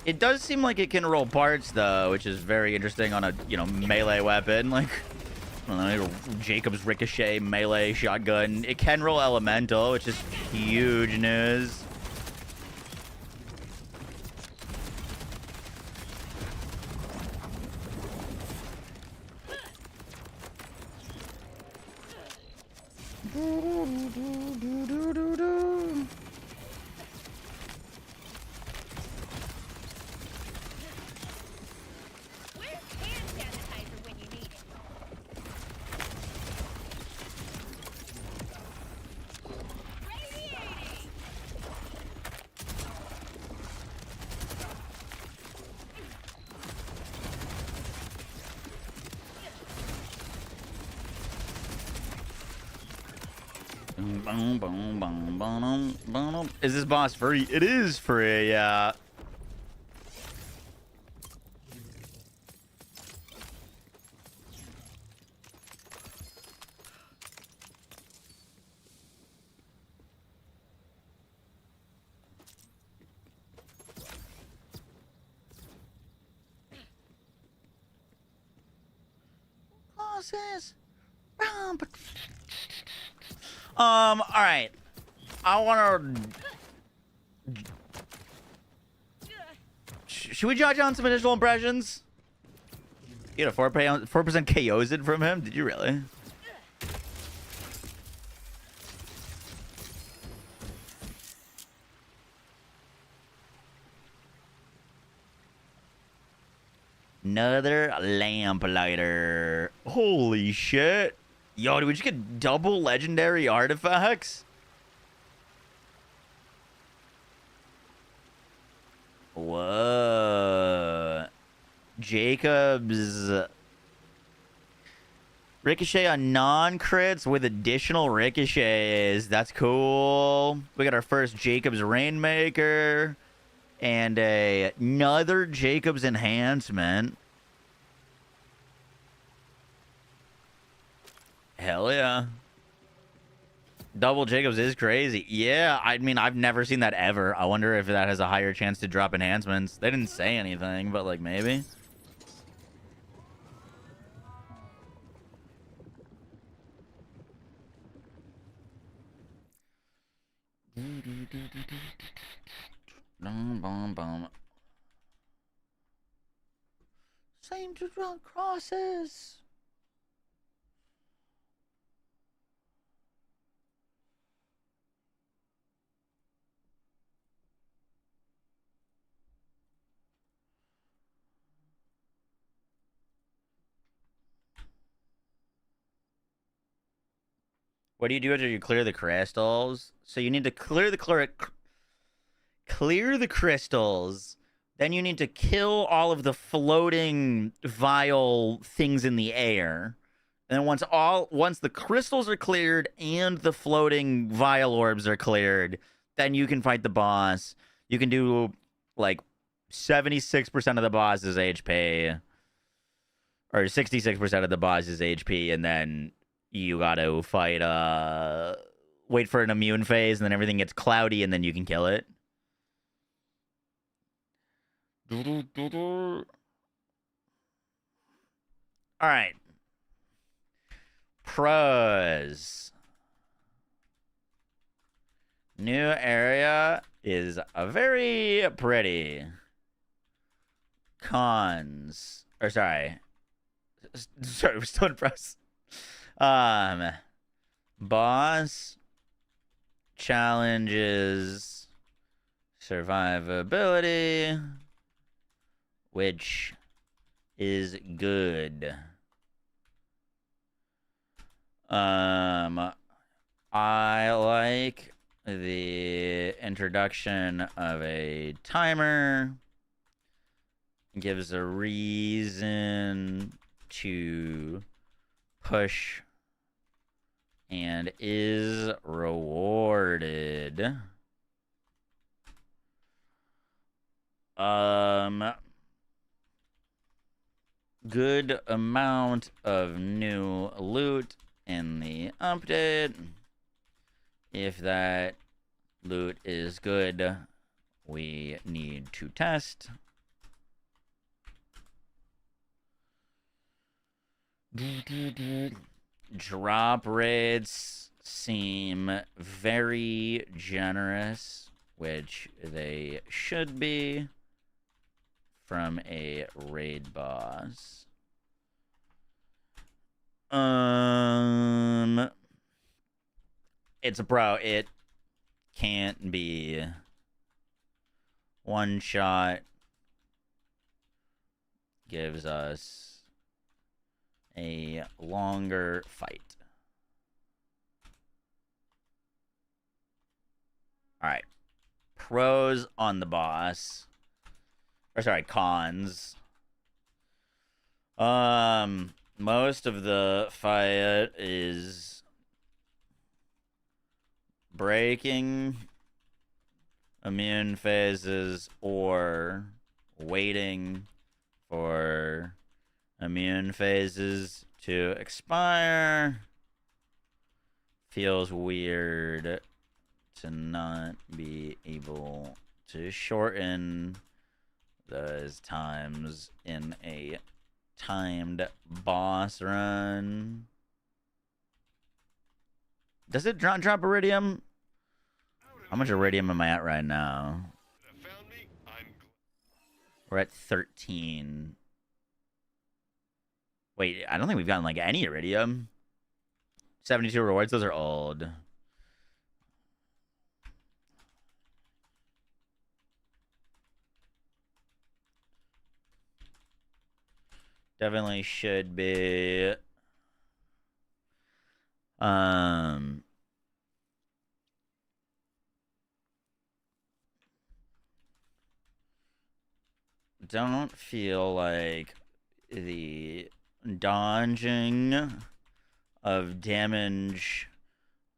It does seem like it can roll parts though, which is very interesting on a, you know, melee weapon. Like, I don't know, Jacob's Ricochet melee shotgun. It can roll elemental, which is huge news. Boom, boom, boom, boom, boom. Is this boss free? It is free, yeah. All right. I want to. Should we jot down some additional impressions? You get a 4% KOs in from him? Did you really? Another lamplighter. Holy shit. Yo, did we just get double legendary artifacts? Whoa. Jacob's ricochet on non-crits with additional ricochets. That's cool. We got our first Jacob's Rainmaker and another Jacob's enhancement. Hell yeah. Double Jacobs is crazy. Yeah, I mean, I've never seen that ever. I wonder if that has a higher chance to drop enhancements. They didn't say anything, but like maybe. Same to draw crosses. What do you do after you clear the crystals? So you need to clear the crystals. Then you need to kill all of the floating vile things in the air. And then once the crystals are cleared and the floating vile orbs are cleared, then you can fight the boss. You can do like 76% of the boss's HP. Or 66% of the boss's HP, and then you gotta fight, wait for an immune phase, and then everything gets cloudy, and then you can kill it. Alright. Pros. New area is very pretty. Cons. Or sorry, we're still in pros. Boss challenges survivability, which is good. I like the introduction of a timer. Gives a reason to push and is rewarded. Good amount of new loot in the update. If that loot is good, we need to test. Drop rates seem very generous, which they should be from a raid boss. It's a pro. It can't be one shot. Gives us a longer fight. All right. Pros on the boss. Or sorry, cons. Most of the fight is breaking immune phases or waiting for immune phases to expire feels weird to not be able to shorten those times in a timed boss run. Does it drop iridium? How much iridium am I at right now? Found me. I'm We're at 13. Wait, I don't think we've gotten like any iridium. 72 rewards, those are old. Definitely should be. Don't feel like the dodging of damage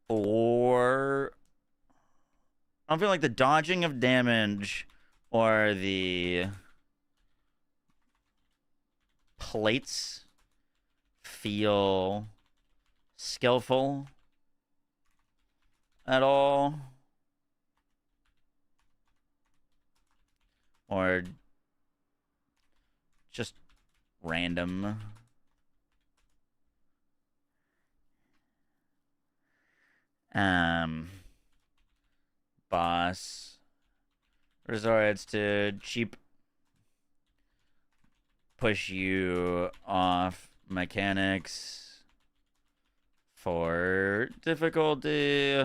or I don't feel like the dodging of damage or the plates feel skillful at all, or just random. Boss resorts to cheap push you off mechanics for difficulty.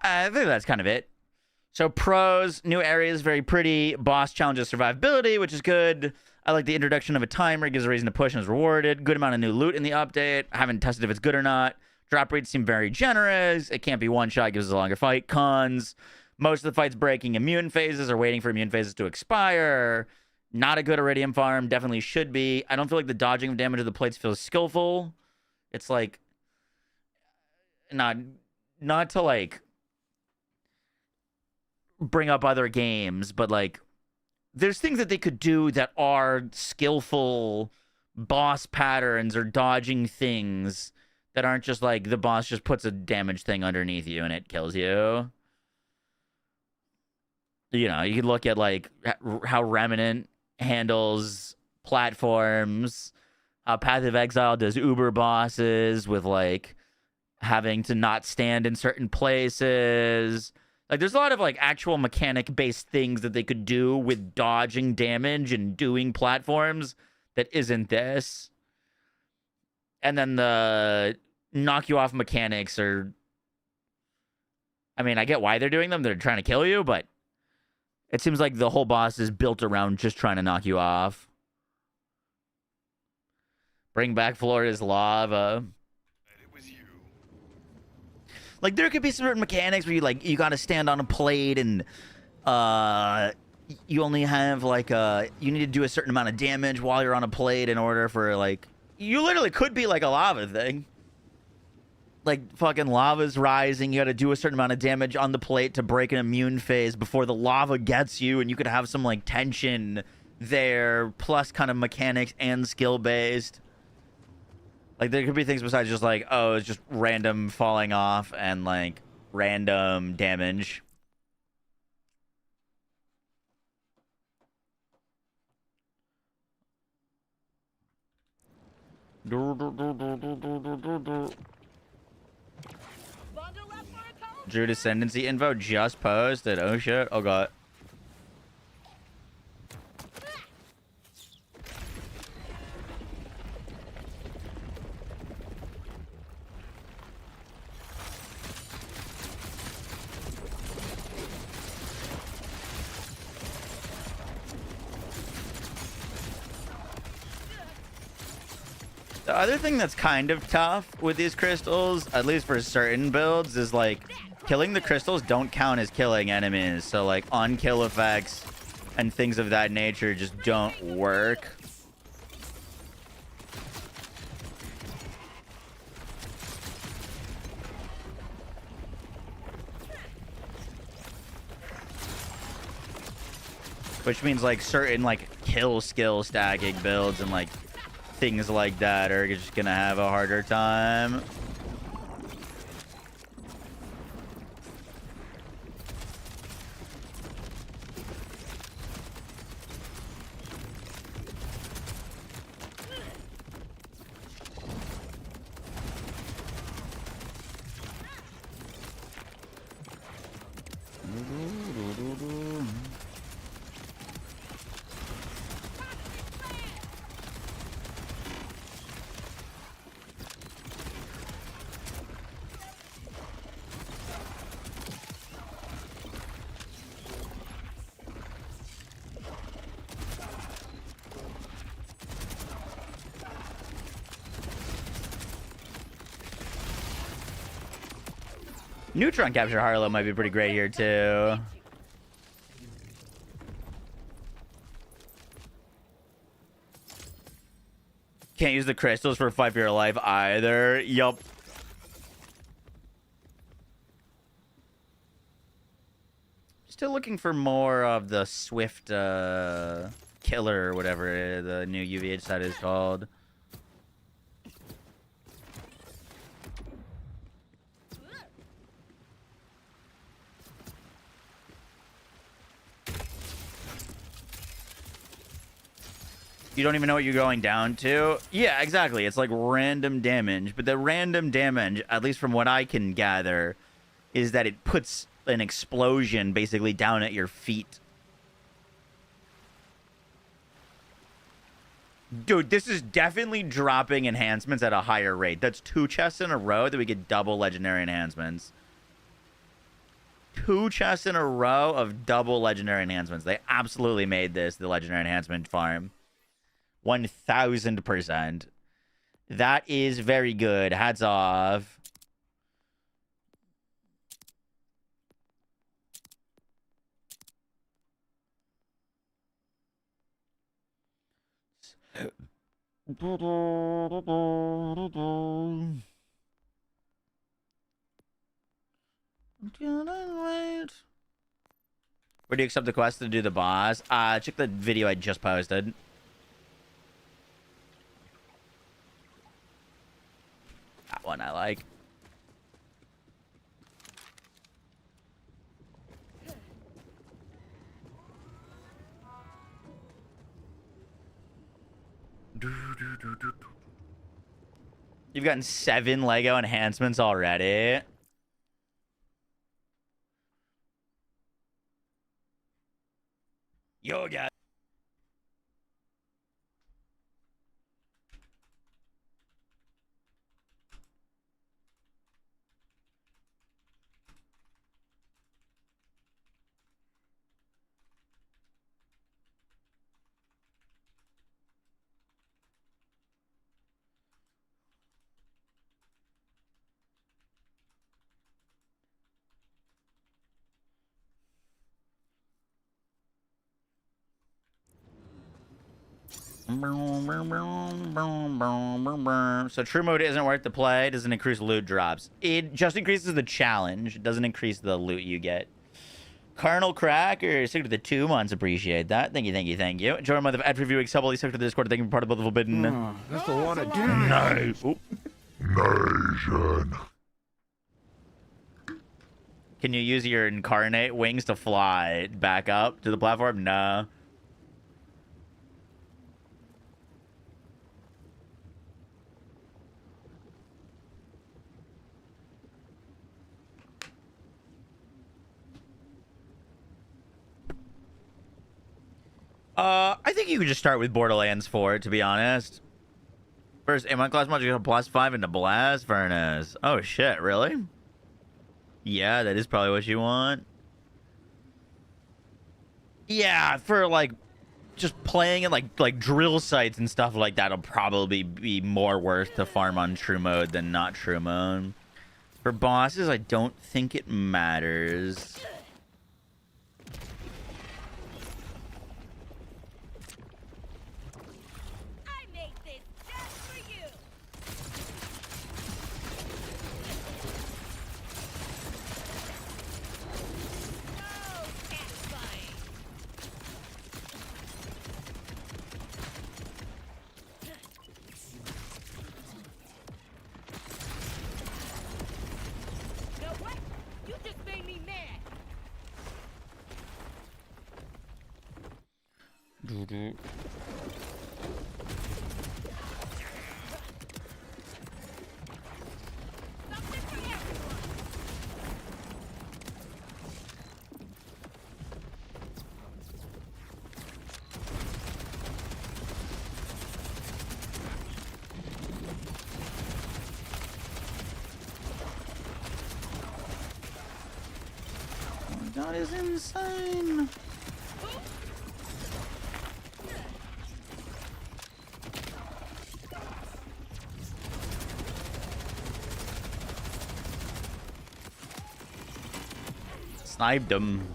I think that's kind of it. So pros, new areas, very pretty. Boss challenges survivability, which is good. I like the introduction of a timer. It gives a reason to push and is rewarded. Good amount of new loot in the update. I haven't tested if it's good or not. Drop rates seem very generous. It can't be one shot. Gives us a longer fight. Cons. Most of the fights breaking immune phases or waiting for immune phases to expire. Not a good iridium farm. Definitely should be. I don't feel like the dodging of damage of the plates feels skillful. It's like... Not to like... bring up other games, but like there's things that they could do that are skillful boss patterns or dodging things that aren't just like the boss just puts a damage thing underneath you and it kills you. You know, you could look at like how Remnant handles platforms, how Path of Exile does Uber bosses with like having to not stand in certain places. Like, there's a lot of, like, actual mechanic-based things that they could do with dodging damage and doing platforms that isn't this. And then the knock-you-off mechanics are... I mean, I get why they're doing them. They're trying to kill you, but it seems like the whole boss is built around just trying to knock you off. Bring back Florida's lava. Like, there could be certain mechanics where you gotta stand on a plate and you only have, like, you need to do a certain amount of damage while you're on a plate in order for, like... You literally could be, like, a lava thing. Like, fucking lava's rising, you gotta do a certain amount of damage on the plate to break an immune phase before the lava gets you, and you could have some, like, tension there, plus kind of mechanics and skill-based. Like, there could be things besides just, like, oh, it's just random falling off and, like, random damage. Drew Descendancy info just posted. Oh, shit. Oh, God. The other thing that's kind of tough with these crystals, at least for certain builds, is like killing the crystals don't count as killing enemies. So like on-kill effects and things of that nature just don't work. Which means like certain like kill skill stacking builds and like things like that are just gonna have a harder time. Neutron capture Harlow might be pretty great here too. Can't use the crystals for Fight for Your Life either. Yup. Still looking for more of the Swift Killer or whatever the new UVH set is called. You don't even know what you're going down to? Yeah, exactly. It's like random damage. But the random damage, at least from what I can gather, is that it puts an explosion basically down at your feet. Dude, this is definitely dropping enhancements at a higher rate. That's 2 chests in a row that we get double legendary enhancements. 2 chests in a row of double legendary enhancements. They absolutely made this the legendary enhancement farm. 1000%. That is very good. Hats off. Where do you accept the quest to do the boss? Check the video I just posted. That one I like. You've gotten 7 Lego enhancements already. Yo, guys. So true mode isn't worth the play. It doesn't increase loot drops. It just increases the challenge. It doesn't increase the loot you get. Colonel Cracker, stick to the 2 months. Appreciate that. Thank you, thank you, thank you. Enjoy a month of ad reviewing Subble. Stick to the Discord. Thank you for part of the Forbidden. That's a lot of damage. Nice. Nation. Can you use your incarnate wings to fly back up to the platform? No. I think you could just start with Borderlands 4, to be honest. First, in my class module, you get a +5 into Blast Furnace. Oh, shit, really? Yeah, that is probably what you want. Yeah, for, like, just playing it like drill sites and stuff like that'll probably be more worth to farm on true mode than not true mode. For bosses, I don't think it matters. I made this just for you. No cat fight. You know what? You just made me mad. Something for everyone. That is insane. Sniped him.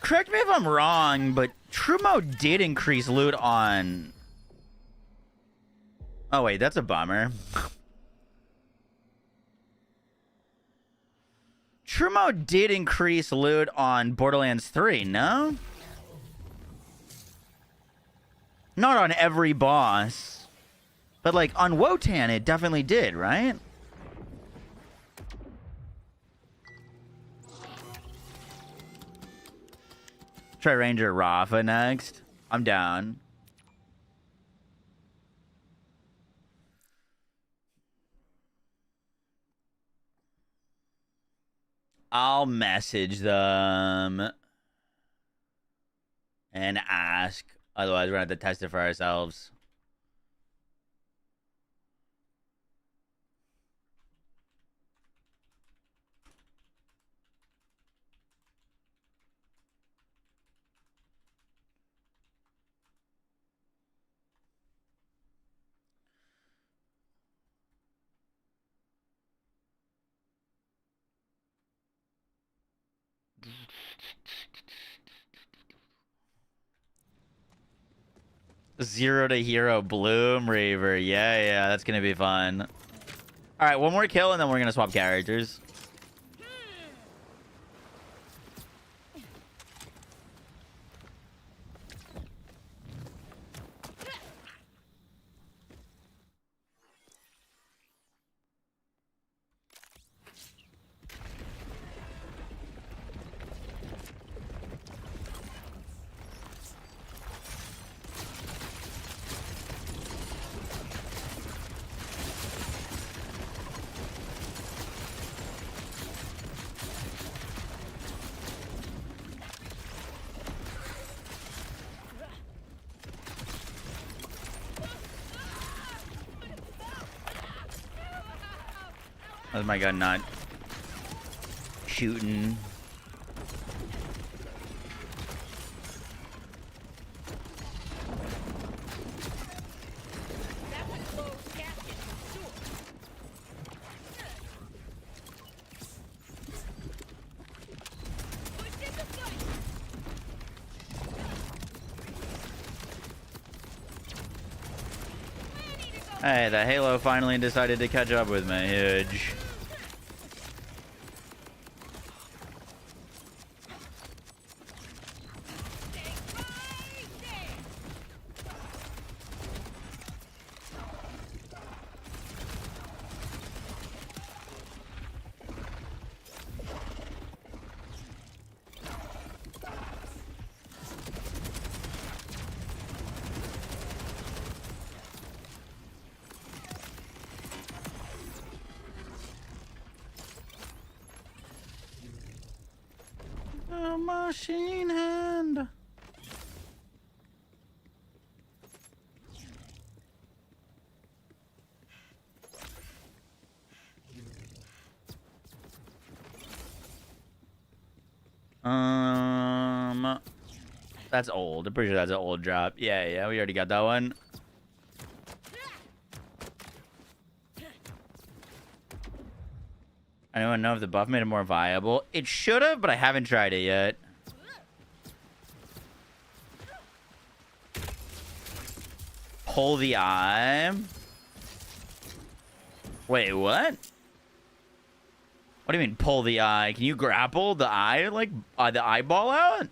Correct me if I'm wrong, but true mode did increase loot on... Oh wait, that's a bummer. True mode did increase loot on Borderlands 3, no? Not on every boss. But like on Wotan it definitely did, right? Try Ranger Rafa next. I'm down. I'll message them and ask. Otherwise, we're going to have to test it for ourselves. Zero to hero Bloom Reaver. Yeah, that's gonna be fun. All right, one more kill and then we're gonna swap characters. Oh my god, not shooting. That was closed captain for sure. Push in the fight. I need to go. Hey, the Halo finally decided to catch up with me. Huge. Stay right there. A machine hand. That's old. I'm pretty sure that's an old drop. Yeah, we already got that one. I don't know if the buff made it more viable. It should have, but I haven't tried it yet. Pull the eye. Wait, what? What do you mean, pull the eye? Can you grapple the eye, like, the eyeball out?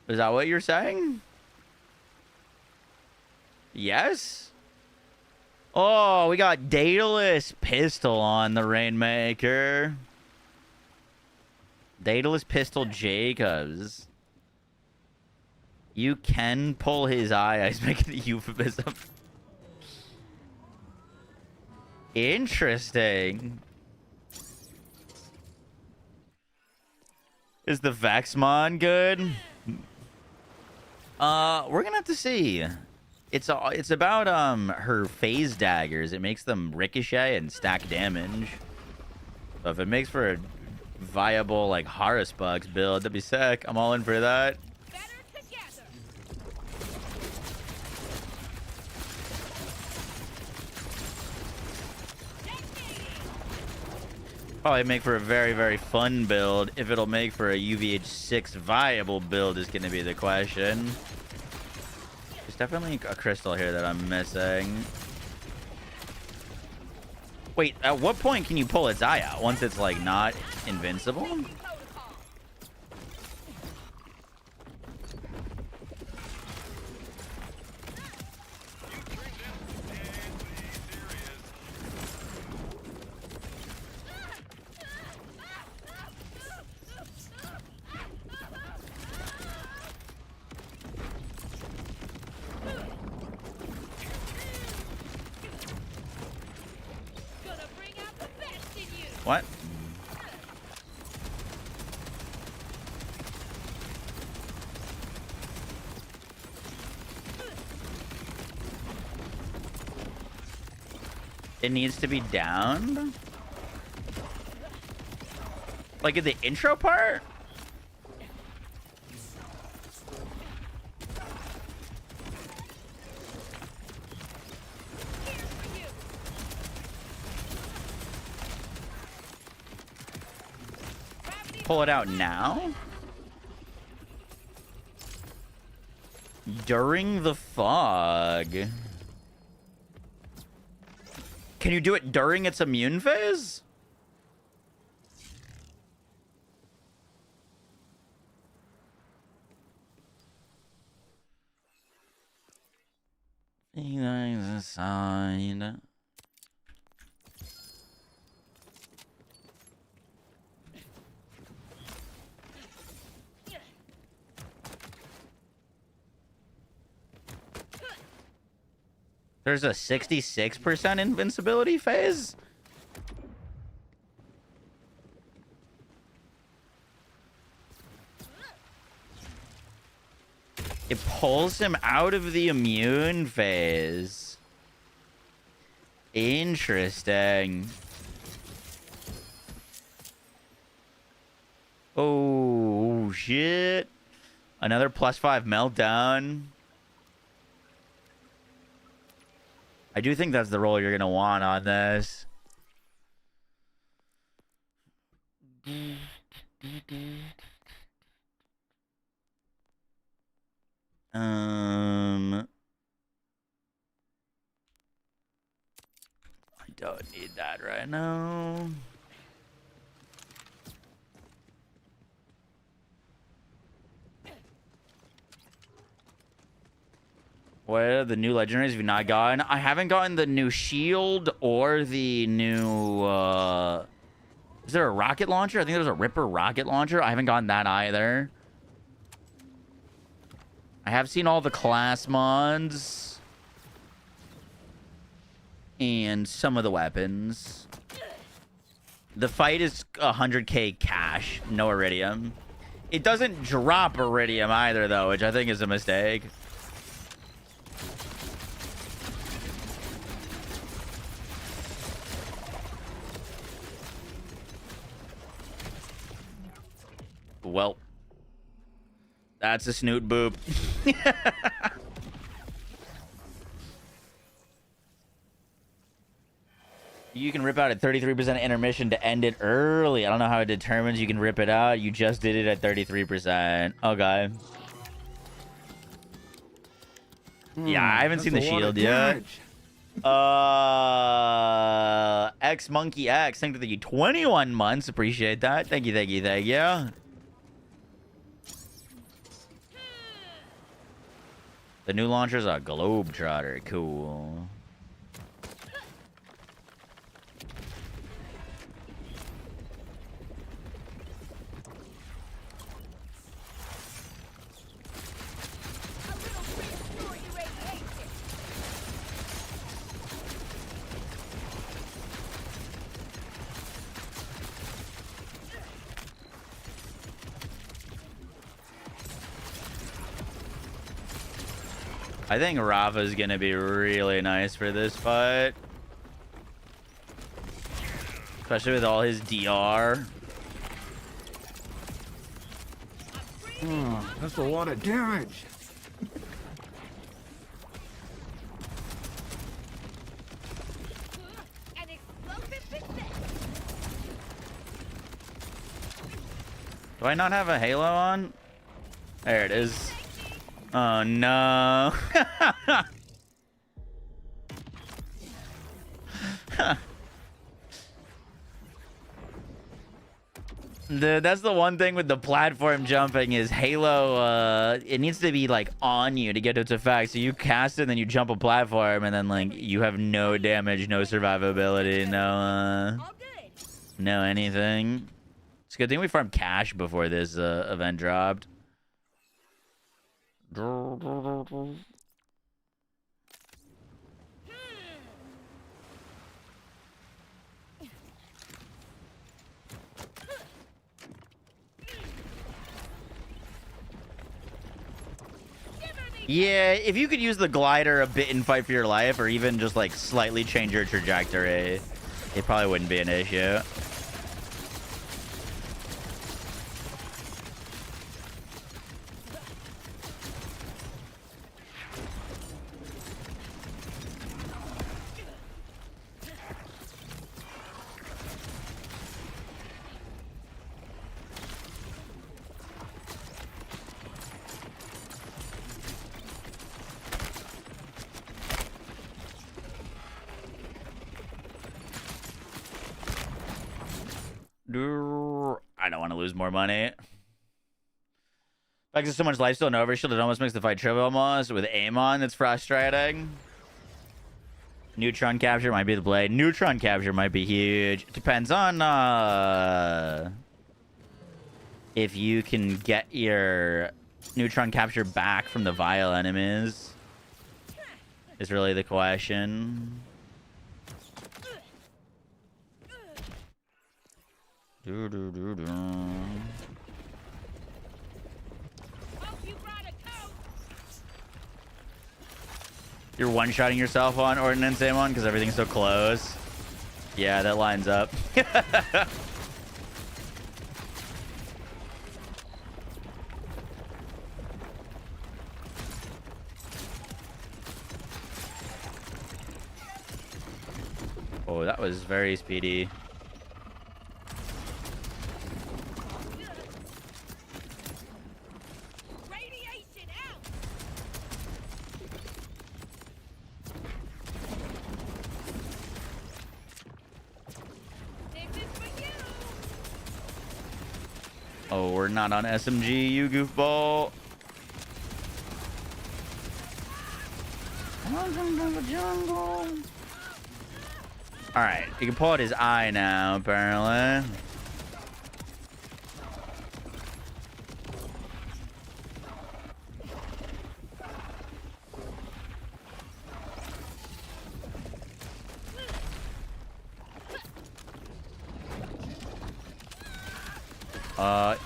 Is that what you're saying? Yes? Oh, we got Daedalus Pistol on the Rainmaker. Daedalus Pistol Jacobs. You can pull his eye. I was making a euphemism. Interesting. Is the Vexmon good? We're gonna have to see. It's about her phase daggers. It makes them ricochet and stack damage. So if it makes for a viable like Horus Bugs build, that'd be sick. I'm all in for that. Probably make for a very, very fun build. If it'll make for a UVH6 viable build is going to be the question. There's definitely a crystal here that I'm missing. Wait, at what point can you pull its eye out? Once it's, like, not invincible? What? It needs to be downed? Like in the intro part? Pull it out now? During the fog. Can you do it during its immune phase? Feelings aside. There's a 66% invincibility phase? It pulls him out of the immune phase. Interesting. Oh, shit. Another +5 meltdown. I do think that's the role you're going to want on this. I don't need that right now. What are the new legendaries have you not gotten? I haven't gotten the new shield or the new, is there a rocket launcher? I think there's a Ripper rocket launcher. I haven't gotten that either. I have seen all the class mods. And some of the weapons. The fight is 100k cash, no iridium. It doesn't drop iridium either, though, which I think is a mistake. Well, that's a snoot boop. You can rip out at 33% intermission to end it early. I don't know how it determines you can rip it out. You just did it at 33%. Okay. Yeah, I haven't seen the shield yet. X Monkey X, thank you 21 months. Appreciate that. Thank you, thank you, thank you. The new launcher's a Globetrotter. Cool. I think Rafa's gonna be really nice for this fight. Especially with all his DR. Oh, that's a lot of damage. An explosive success. Do I not have a Halo on? There it is. Oh no. Dude, that's the one thing with the platform jumping is Halo, it needs to be like on you to get its effect. So you cast it, and then you jump a platform, and then like you have no damage, no survivability, no anything. It's a good thing we farmed cash before this event dropped. Yeah, if you could use the glider a bit in Fight for Your Life, or even just like slightly change your trajectory, it probably wouldn't be an issue. I don't want to lose more money. Like, there's so much lifesteal and overshield, it almost makes the fight trivial almost. With aim on, it's frustrating. Neutron capture might be the play. Neutron capture might be huge. It depends on if you can get your neutron capture back from the vile enemies. Is really the question. You're one-shotting yourself on Ordnance Amon because everything's so close. Yeah, that lines up. Oh, that was very speedy. Oh, we're not on SMG, you goofball. Alright, you can pull out his eye now, apparently.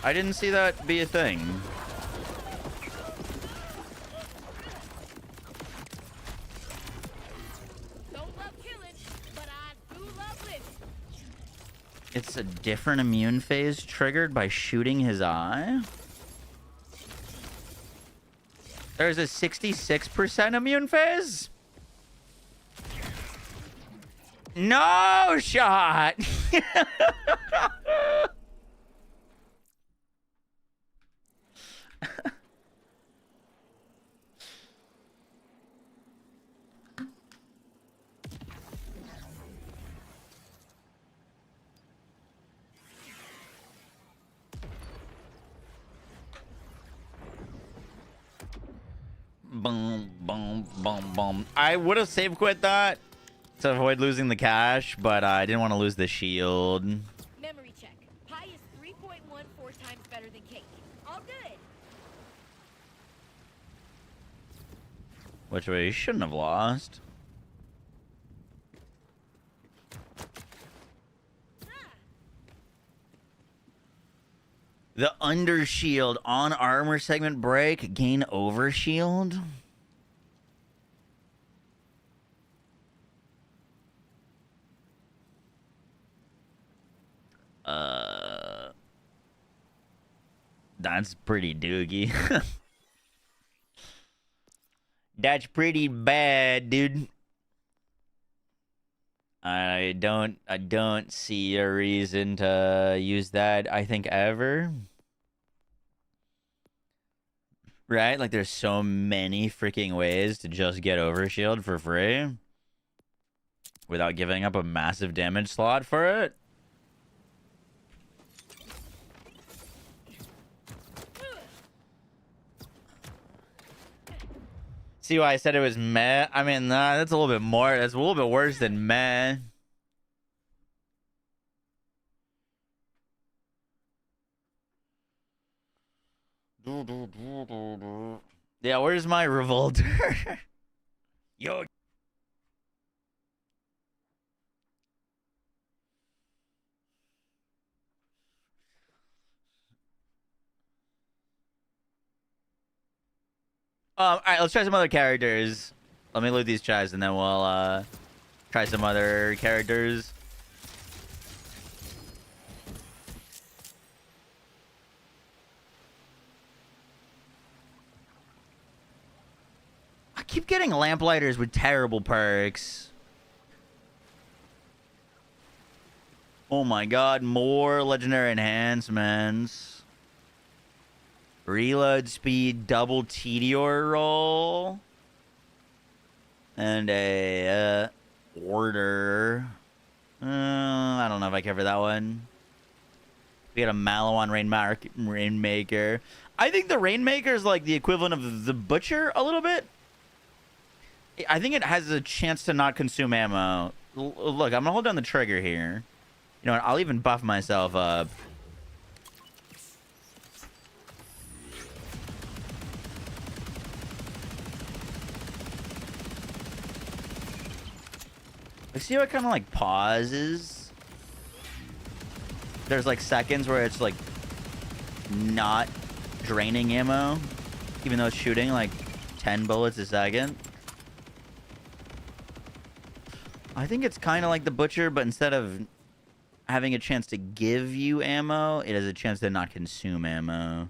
I didn't see that be a thing. Don't love killing, but I do love living. It's a different immune phase triggered by shooting his eye. There's a 66% immune phase? No shot! Boom, boom, boom, boom. I would have save quit that to avoid losing the cash, but I didn't want to lose the shield. Memory check. Pie is 3.14 times better than cake. All good. Which we shouldn't have lost. The undershield on armor segment break, gain overshield. That's pretty doogie. That's pretty bad, dude. I don't see a reason to use that, I think, ever. Right? Like, there's so many freaking ways to just get overshield for free without giving up a massive damage slot for it. See why I said it was meh? I mean, nah, that's a little bit more. That's a little bit worse than meh. Yeah, where's my revolter? Yo. All right, let's try some other characters. Let me loot these chests, and then we'll try some other characters. I keep getting lamplighters with terrible perks. Oh my god, more legendary enhancements. Reload speed, double Tedior roll. And a order. I don't know if I care for that one. We got a Malawan Rainmaker. I think the Rainmaker is like the equivalent of the Butcher a little bit. I think it has a chance to not consume ammo. Look, I'm gonna hold down the trigger here. You know what? I'll even buff myself up. I see how it kind of like pauses. There's like seconds where it's like not draining ammo, even though it's shooting like 10 bullets a second. I think it's kind of like the Butcher, but instead of having a chance to give you ammo, it has a chance to not consume ammo.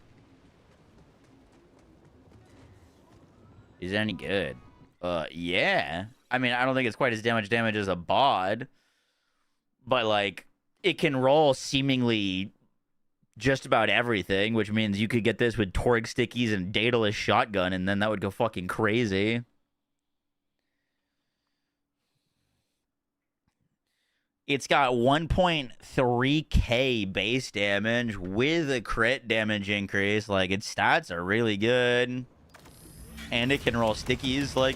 Is it any good? Yeah. I mean, I don't think it's quite as damage as a bod, but like it can roll seemingly just about everything, which means you could get this with Torg stickies and Daedalus shotgun, and then that would go fucking crazy. It's got 1.3k base damage with a crit damage increase. Like, its stats are really good. And it can roll stickies, like...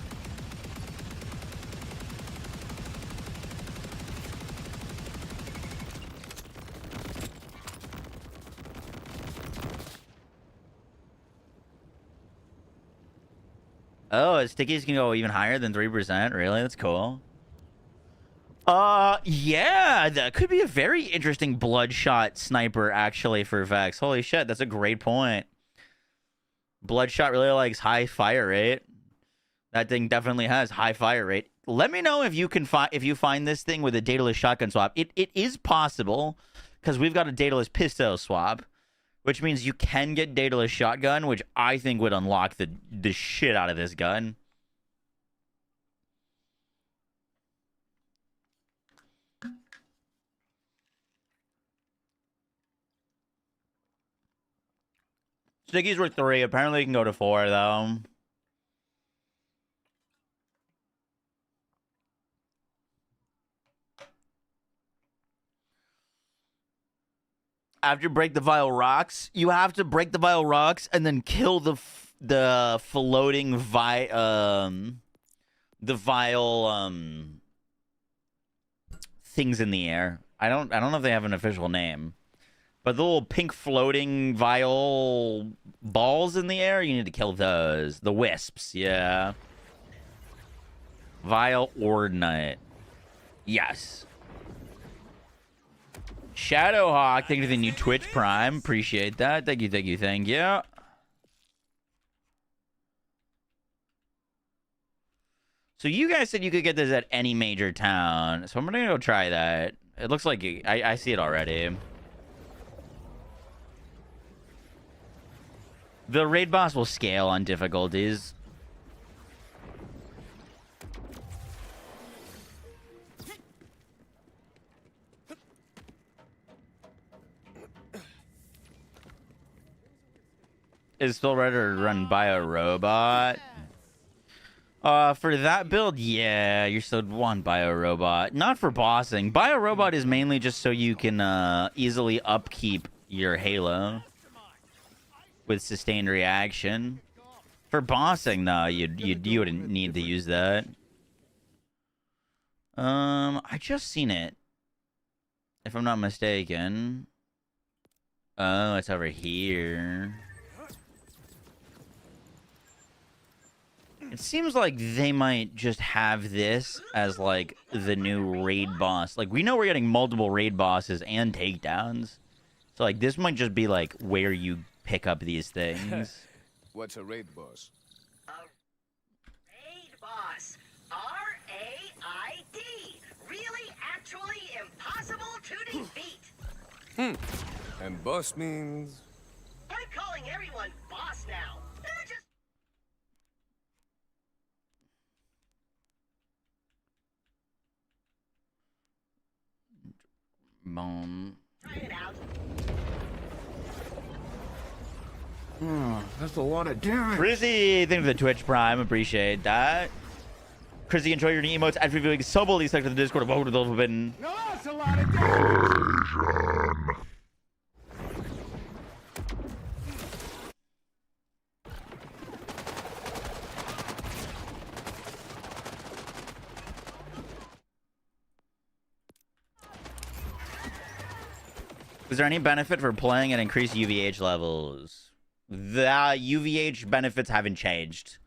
Oh, stickies can go even higher than 3%. Really? That's cool. Yeah, that could be a very interesting bloodshot sniper, actually, for Vex. Holy shit, that's a great point. Bloodshot really likes high fire rate. That thing definitely has high fire rate. Let me know if you can find this thing with a dataless shotgun swap. It is possible because we've got a dataless pistol swap, which means you can get dataless shotgun, which I think would unlock the shit out of this gun. Stickies were 3. Apparently, you can go to 4 though. After you break the vile rocks, you have to break the vile rocks and then kill the floating vile things in the air. I don't know if they have an official name, but the little pink floating vile balls in the air, you need to kill those. The wisps, yeah. Vile Ordnite. Yes. Shadowhawk, thank you for the new Twitch Prime. Appreciate that. Thank you, thank you, thank you. So you guys said you could get this at any major town. So I'm going to go try that. It looks like I see it already. The raid boss will scale on difficulties. Is still ready to run by a robot? For that build, yeah, you're still one bio robot. Not for bossing. Bio robot is mainly just so you can easily upkeep your Halo with sustained reaction. For bossing, though, you wouldn't need to use that. I just seen it, if I'm not mistaken. Oh, it's over here. It seems like they might just have this as, like, the new raid boss. Like, we know we're getting multiple raid bosses and takedowns. So, like, this might just be, like, where you pick up these things. What's a raid boss? Raid boss. R-A-I-D. Really, actually impossible to defeat. And boss means... I'm calling everyone boss now. They're just... trying it out. That's a lot of damage. Chrissy, thank you for the Twitch Prime. Appreciate that. Chrissy, enjoy your new emotes. After viewing Sobel, these sections of the Discord. Welcome to the Forbidden. No, that's a lot of damage. Is there any benefit for playing at increased UVH levels? The UVH benefits haven't changed.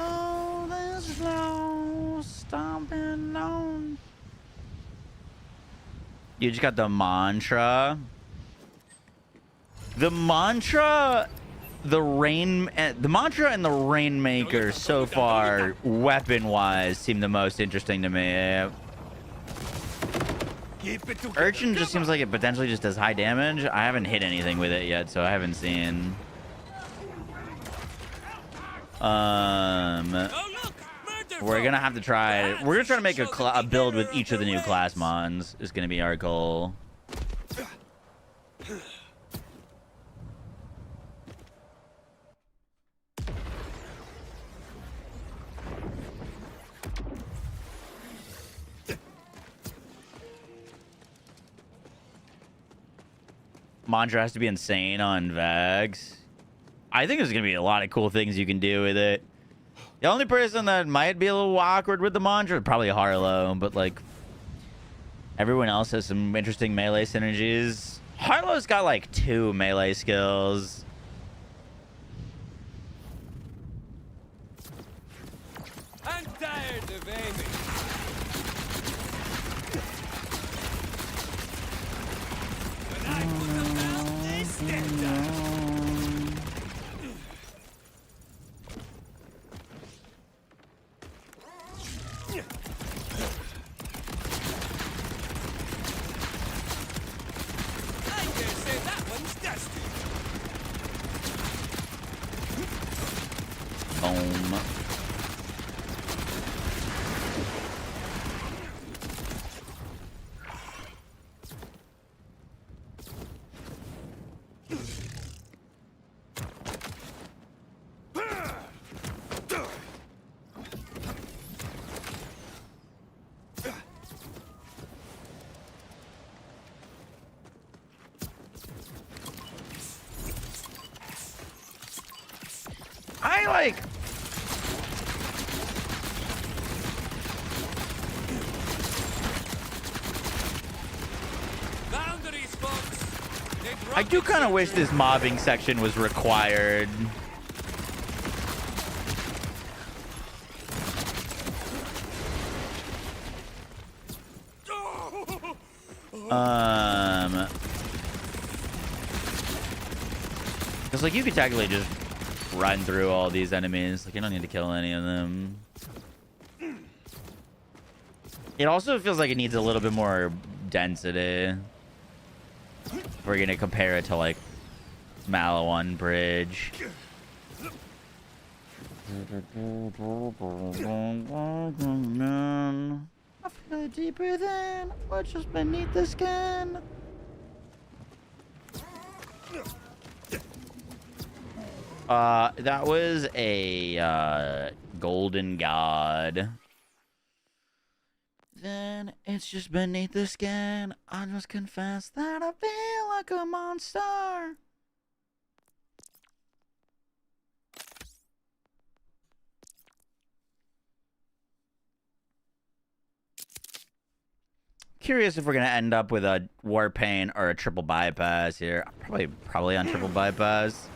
Oh, this slow stomping on. You just got the mantra. The mantra, the mantra and the Rainmaker so far, weapon-wise, seem the most interesting to me. Urchin just seems like it potentially just does high damage. I haven't hit anything with it yet, so I haven't seen. We're gonna have to try. We're gonna try to make a build with each of the new class mons. Is gonna be our goal. Mantra has to be insane on Vags. I think there's going to be a lot of cool things you can do with it. The only person that might be a little awkward with the mantra is probably Harlow, but like Everyone else has some interesting melee synergies. Harlow's got like 2 melee skills. I'm tired of aiming. When I put them down, they stand down. I dare say that one's dusty. Boom. I like. Boundaries, folks. They drop I do it kind of so wish this mobbing section was required. Because like you could technically just run through all these enemies. Like you don't need to kill any of them. It also feels like it needs a little bit more density. If we're gonna compare it to like Malawan Bridge. I feel it deeper than what's just beneath the skin. That was a golden god. Then it's just beneath the skin. I just confess that I feel like a monster. Curious if we're gonna end up with a Warpaint or a triple bypass here. Probably on triple bypass.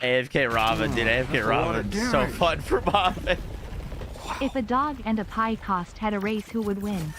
AFK Rava, dude. AFK Rava is so fun for Bobbin. If a dog and a pie cost had a race, who would win?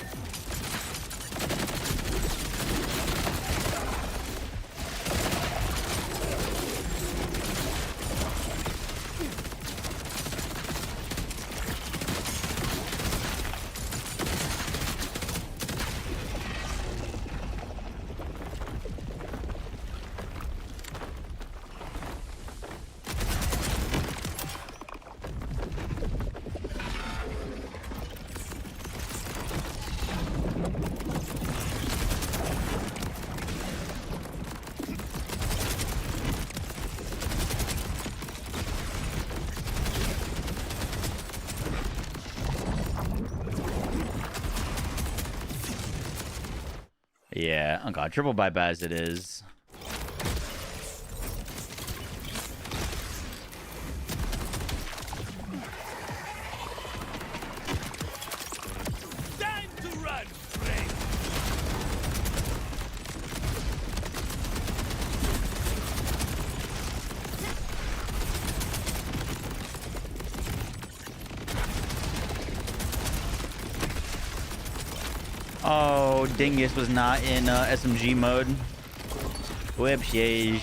Yeah, oh god, triple bypass it is. time to run, friend. Oh, Dingus was not in SMG mode. Whoops, yay.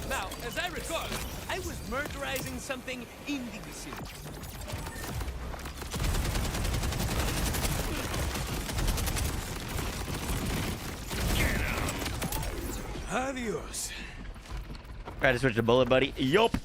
Now, as I recall, I was murderizing something in the vicinity. Adios. Try to switch the bullet, buddy. Yup.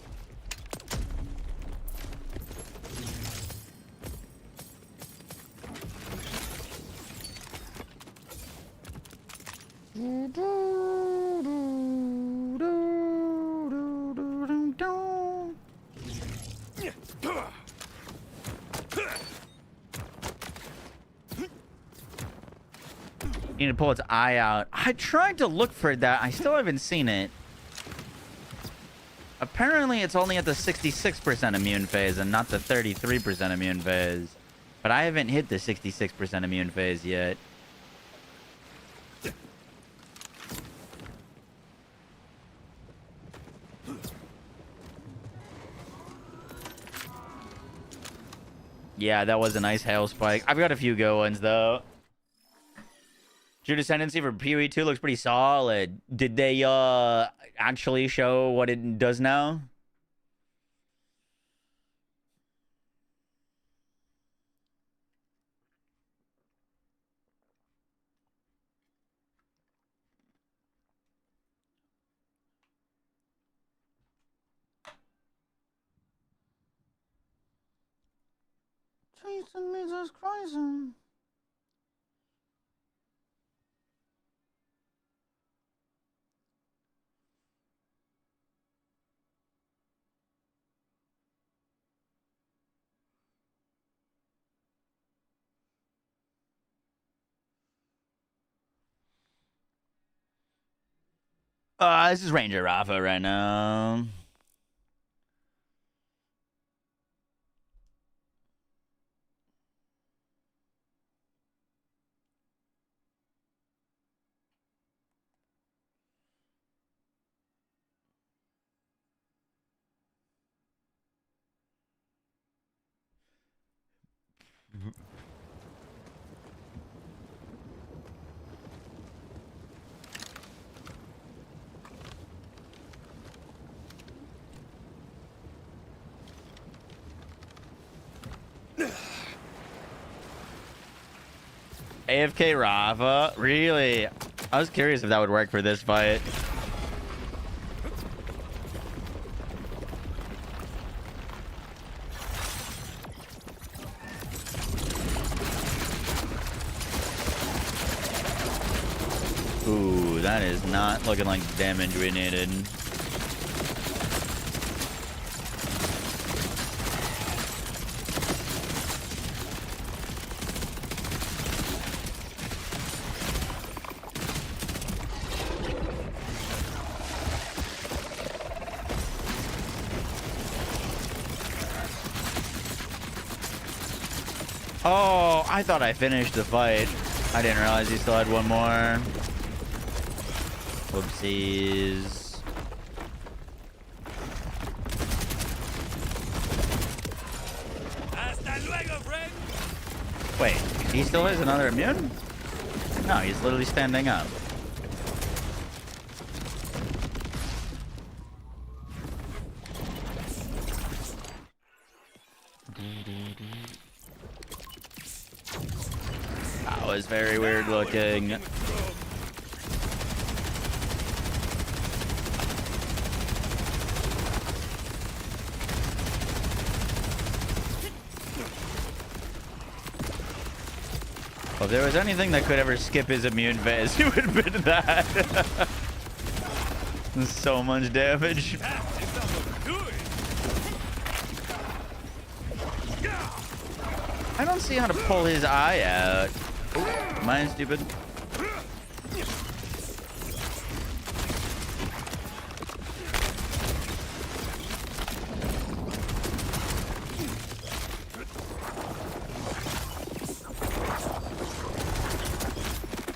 You need to pull its eye out. I tried to look for that. I still haven't seen it. Apparently, it's only at the 66% immune phase and not the 33% immune phase. But I haven't hit the 66% immune phase yet. Yeah, that was a nice hail spike. I've got a few good ones, though. True Descendancy for PoE 2 looks pretty solid. Did they actually show what it does now? Jesus Christ. This is Ranger Rafa right now. AFK Rafa? Really? I was curious if that would work for this fight. Ooh, that is not looking like the damage we needed. Oh, I thought I finished the fight. I didn't realize he still had one more. Whoopsies. Hasta luego, friend. Wait, he still has another immune? No, he's literally standing up. That was very weird looking. Well, if there was anything that could ever skip his immune phase, it would have been that. So much damage. I don't see how to pull his eye out. Ooh, am I stupid?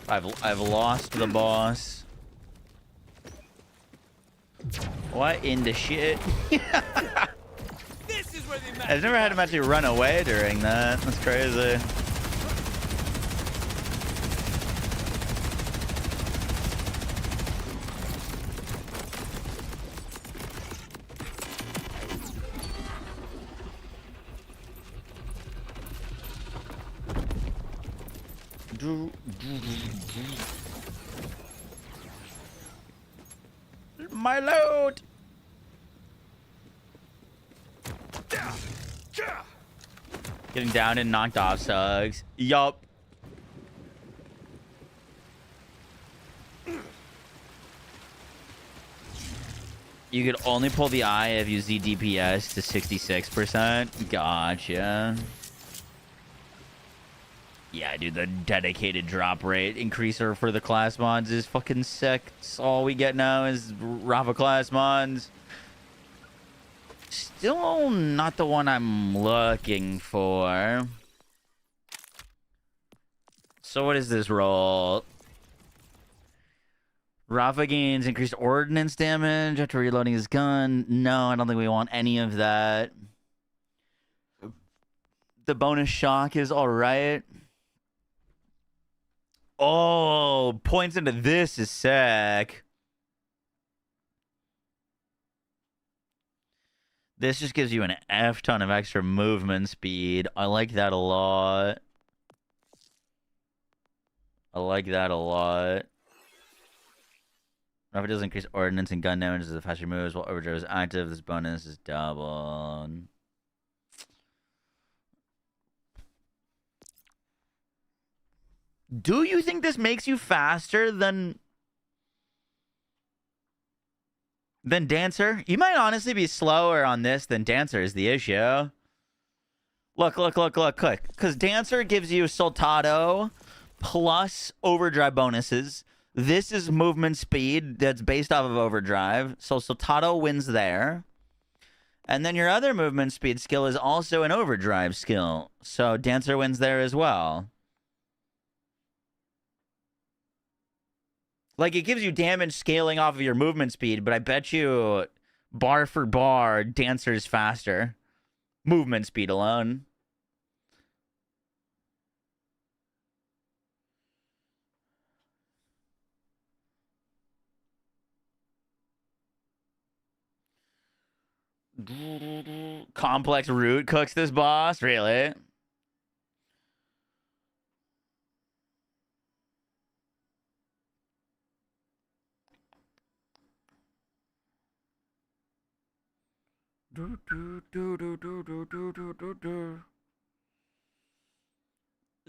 I've lost the boss. What in the shit? This is where they I've never had him actually run away during that. That's crazy. My load. Getting down and knocked off sucks. Yup. You could only pull the eye if you Z DPS to 66%. Gotcha. Yeah, dude, the dedicated drop rate increaser for the class mods is fucking sick. It's all we get now is Rafa class mods. Still not the one I'm looking for. So what is this roll? Rafa gains increased ordnance damage after reloading his gun. No, I don't think we want any of that. The bonus shock is alright. Oh, points into this is sick. This just gives you an F ton of extra movement speed. I like that a lot. I like that a lot. Rafa does increase ordnance and gun damage as the faster moves while overdrive is active. This bonus is doubled. Do you think this makes you faster than Dancer? You might honestly be slower on this than Dancer is the issue. Look, quick. Because Dancer gives you Soltado plus overdrive bonuses. This is movement speed that's based off of overdrive. So Soltado wins there. And then your other movement speed skill is also an overdrive skill. So Dancer wins there as well. Like, it gives you damage scaling off of your movement speed, but I bet you bar for bar, Dancer's faster. Movement speed alone. Complex root cooks this boss? Really?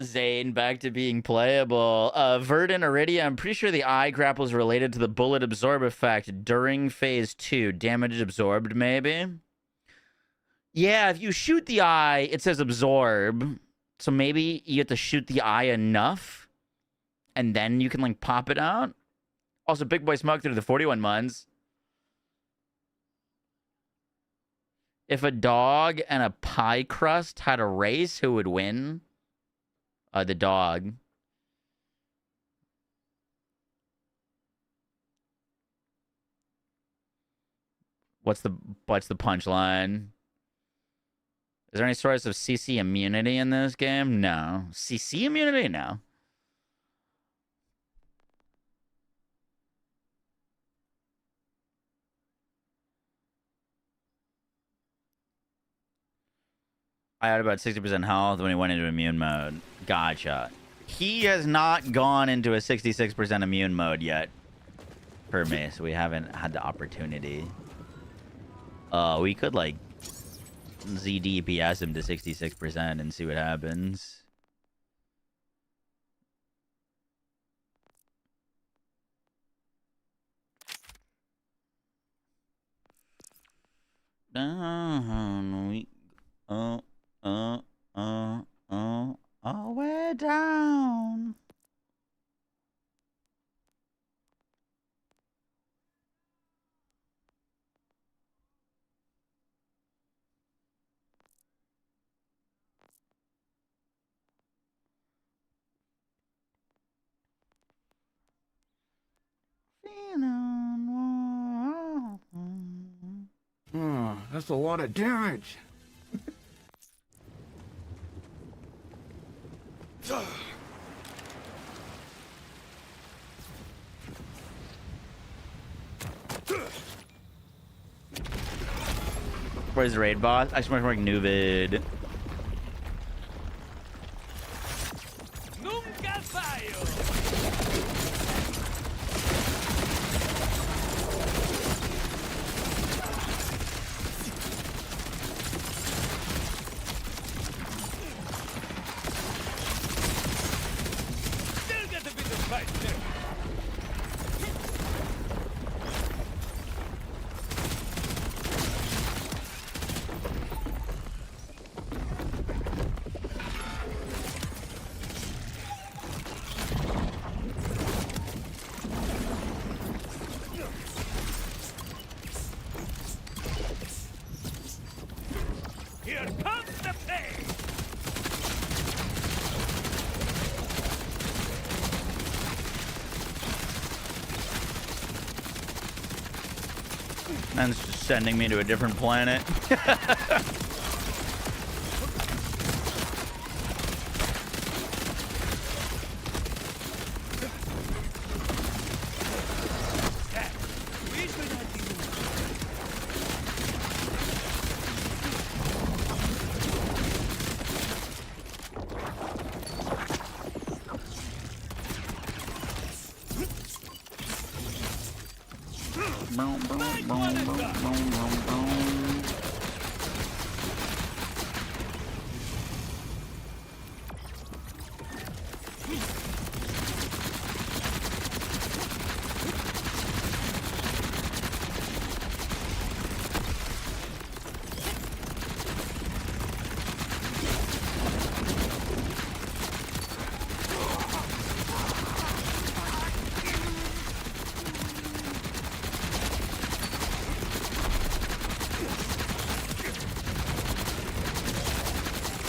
Zane back to being playable. Verdant Iridia, I'm pretty sure the eye grapple is related to the bullet absorb effect during phase 2. Damage absorbed, maybe? Yeah, if you shoot the eye, it says absorb. So maybe you have to shoot the eye enough, and then you can, like, pop it out. Also, Big Boy Smoke through the 41 months. If a dog and a pie crust had a race, who would win? The dog. What's the punchline? Is there any source of CC immunity in this game? No. CC immunity? No. I had about 60% health when he went into immune mode. Gotcha. He has not gone into a 66% immune mode yet for me, so we haven't had the opportunity. We could, like, ZDPS him to 66% and see what happens. Down we all the way down. Oh, that's a lot of damage. Where's the raid boss? Exclamation mark Nuvid. Nunca fallo. Still got a bit of fight there. And it's just sending me to a different planet.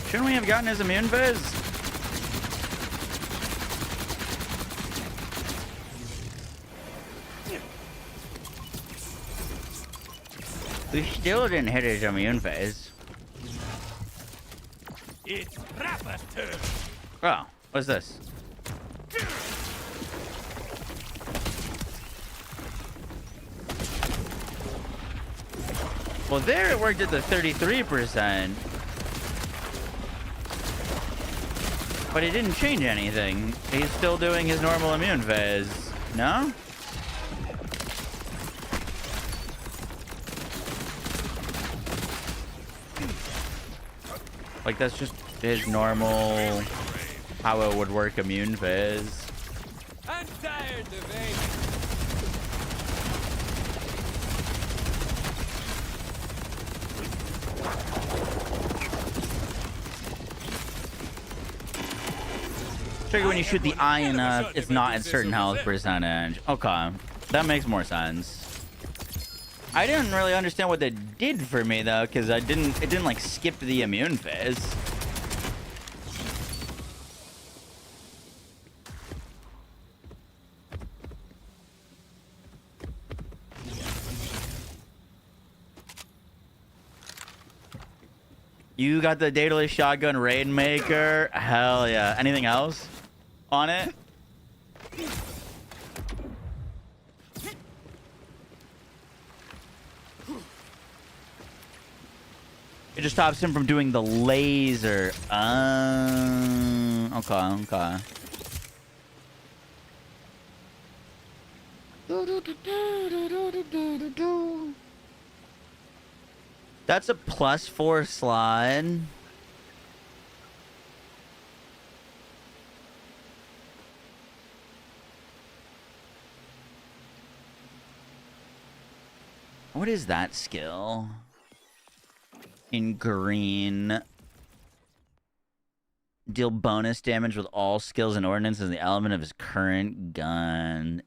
Shouldn't we have gotten his immune viz? We still didn't hit his immune phase. It's Rapper's turn. Oh, what's this? Well, there it worked at the 33%. But it didn't change anything. He's still doing his normal immune phase. No? Like, that's just his normal, how it would work immune phase. I'm tired of aiming. Trigger when you shoot the eye enough, it's not at certain health percentage. Okay, that makes more sense. I didn't really understand what that did for me though, because it didn't like skip the immune phase. You got the Daedalus shotgun Rainmaker. Hell yeah. Anything else on it? It just stops him from doing the laser. Okay. That's a +4 slide. What is that skill? In green. Deal bonus damage with all skills and ordnance as the element of his current gun.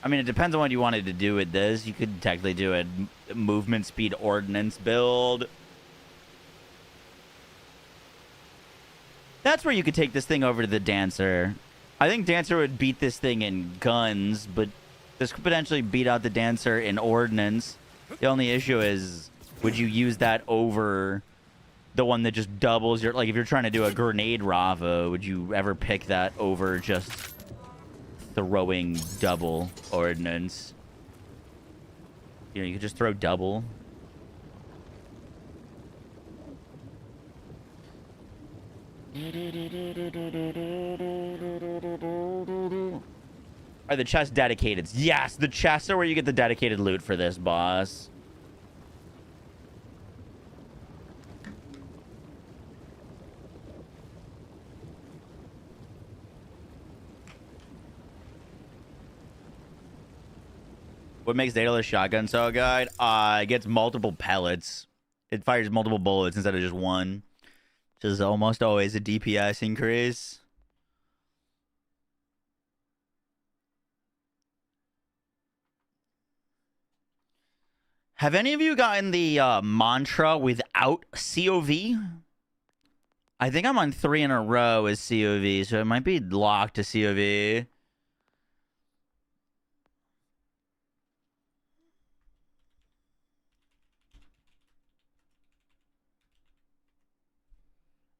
I mean, it depends on what you wanted to do with this. You could technically do a movement speed ordnance build. That's where you could take this thing over to the Dancer. I think Dancer would beat this thing in guns, but this could potentially beat out the Dancer in ordnance. The only issue is, would you use that over the one that just doubles your... Like, if you're trying to do a grenade Rava, would you ever pick that over just throwing double ordnance? You know, you could just throw double. Are the chests dedicated? Yes, the chests are where you get the dedicated loot for this boss. What makes Daedalus shotgun so good? It gets multiple pellets. It fires multiple bullets instead of just one, which is almost always a DPS increase. Have any of you gotten the mantra without COV? I think I'm on 3 in a row as COV, so it might be locked to COV. What makes Daedalus shotgun so good? It gets multiple pellets. It fires multiple bullets instead of just one, which is almost always a DPS increase. Have any of you gotten the mantra without COV? I think I'm on 3 in a row as COV, so it might be locked to COV.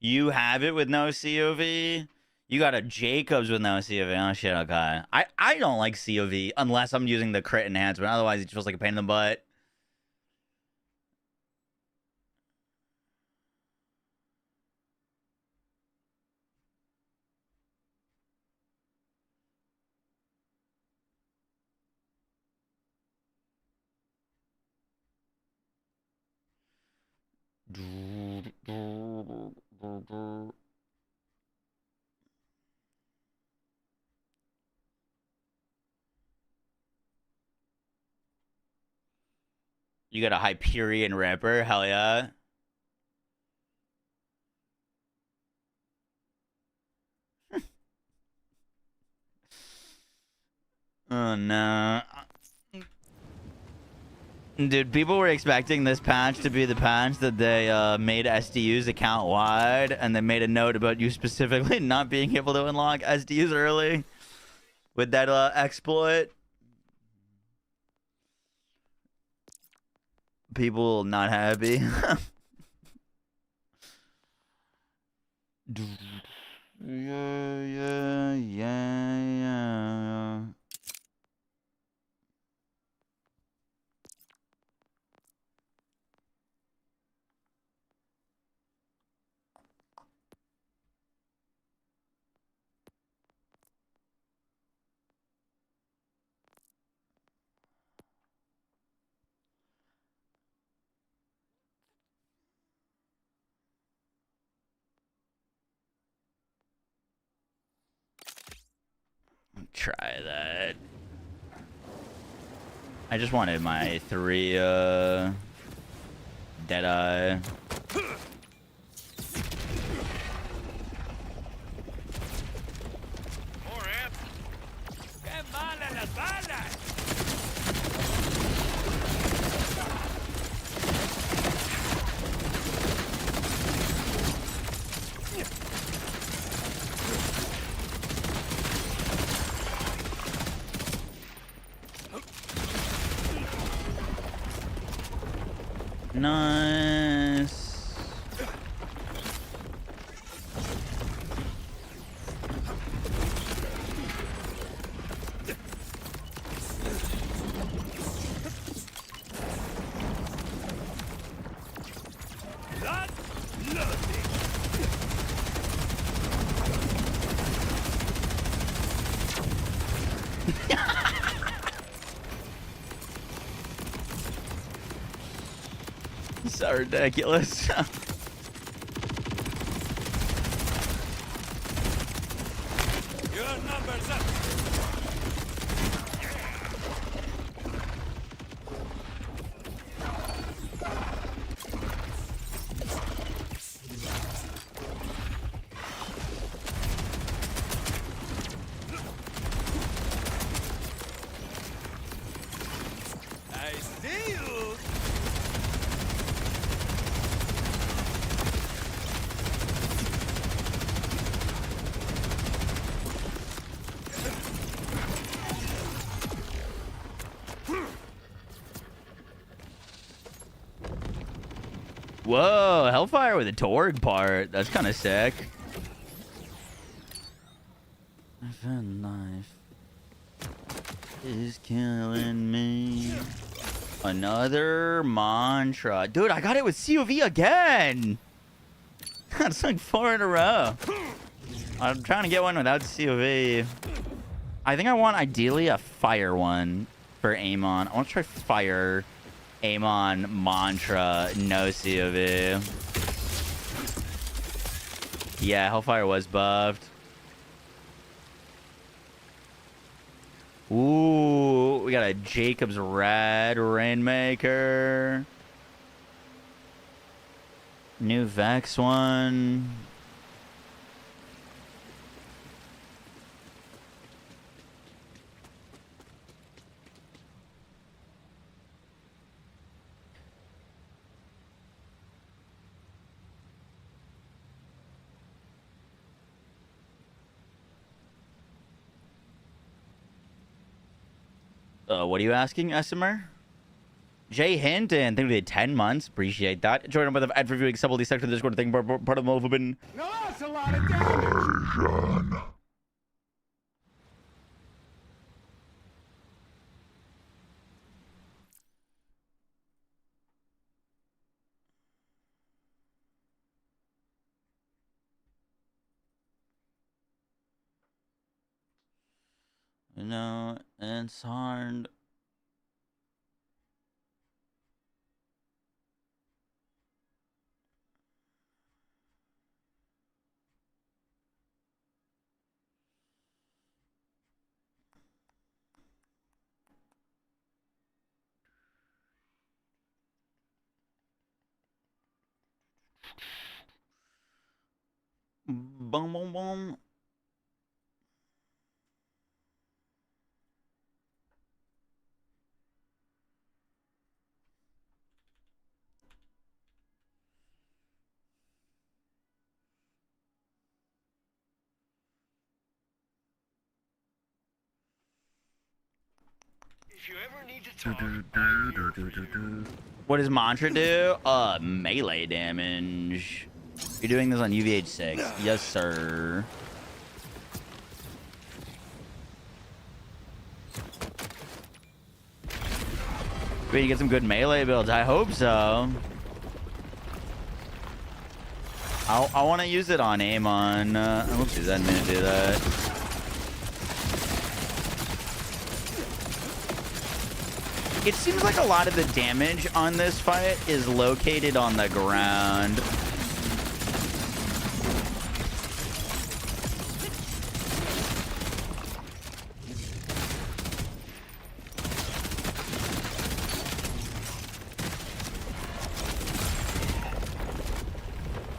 You have it with no COV? You got a Jacobs with no COV. Oh, shit, okay. I don't like COV unless I'm using the crit enhancement. Otherwise, it feels like a pain in the butt. You got a Hyperion Ripper? Hell yeah. Oh, no. Dude, people were expecting this patch to be the patch that they made SDUs account wide, and they made a note about you specifically not being able to unlock SDUs early with that exploit. People not happy. Yeah. Try that. I just wanted my 3 Deadeye. ¡Qué malas las balas! Nice. Blood loading. So ridiculous. Your number's up. I see you. Whoa, Hellfire with a Torg part. That's kind of sick. Life is killing me. Another mantra. Dude, I got it with COV again. That's like 4 in a row. I'm trying to get one without COV. I think I want ideally a fire one for Amon. I want to try fire. Amon, mantra, no COV. Yeah, Hellfire was buffed. Ooh, we got a Jacob's Rad Rainmaker. New Vex one. What are you asking, SMR? Jay Hinton, thank you for the 10 months. Appreciate that. Join him with ad reviewing some of these sections of the Discord. Thank you for part of the movement. Now that's a lot of damage. No, it's hard. Boom, boom, boom. If you ever need to talk, I'm here for you. What does Mantra do? Melee damage. You're doing this on UVH6. Yes, sir. Ready to get some good melee builds? I hope so. I want to use it on Amon. Oopsies, I didn't mean to do that. It seems like a lot of the damage on this fight is located on the ground.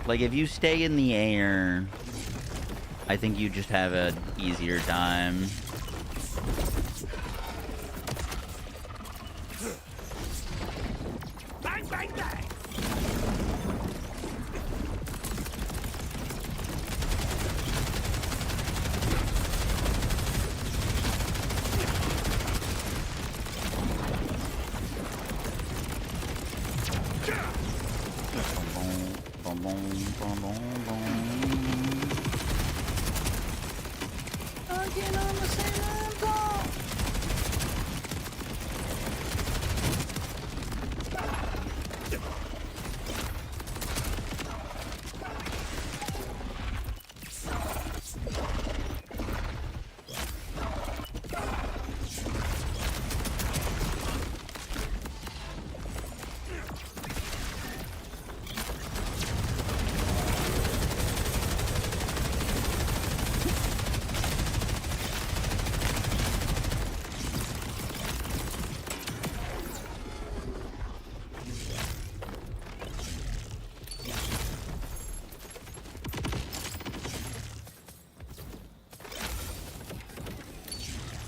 Like, if you stay in the air, I think you just have an easier time. Bang, bang, bang.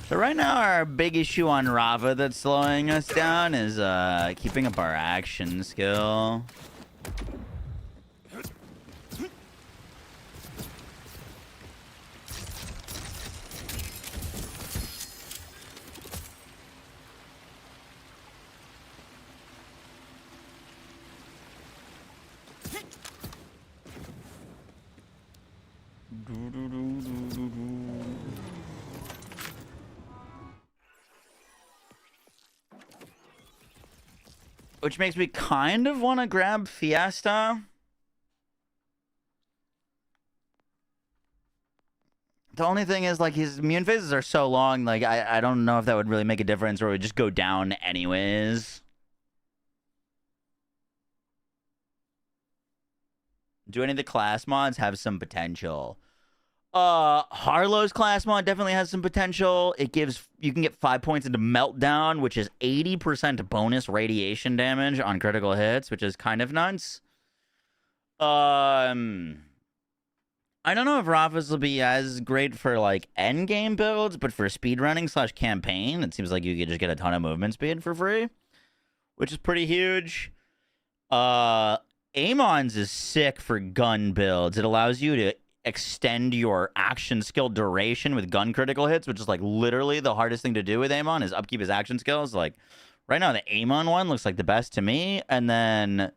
So right now, our big issue on Rava that's slowing us down is keeping up our action skill. Which makes me kind of want to grab Fiesta. The only thing is, like, his immune phases are so long, like, I don't know if that would really make a difference or it would just go down anyways. Do any of the class mods have some potential? Harlow's class mod definitely has some potential. It gives, you can get 5 points into Meltdown, which is 80% bonus radiation damage on critical hits, which is kind of nuts. I don't know if Rafa's will be as great for, like, end game builds, but for speedrunning / campaign, it seems like you could just get a ton of movement speed for free, which is pretty huge. Amon's is sick for gun builds. It allows you to extend your action skill duration with gun critical hits, which is, like, literally the hardest thing to do with Amon is upkeep his action skills. Like, Right now, the Amon one looks like the best to me. And then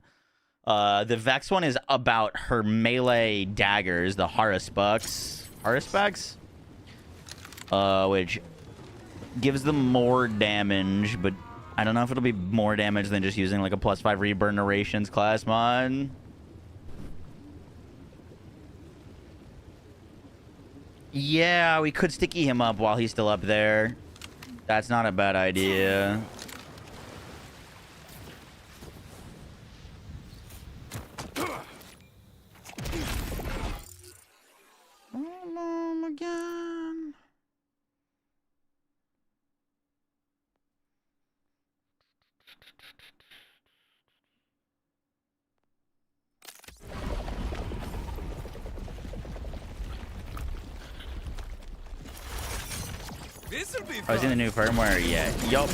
the Vex one is about her melee daggers, the Haruspex, which gives them more damage, but I don't know if it'll be more damage than just using like a +5 reburn narrations class mod. Yeah, we could sticky him up while he's still up there. That's not a bad idea. Again. This'll be I was in the new firmware yet. Yup.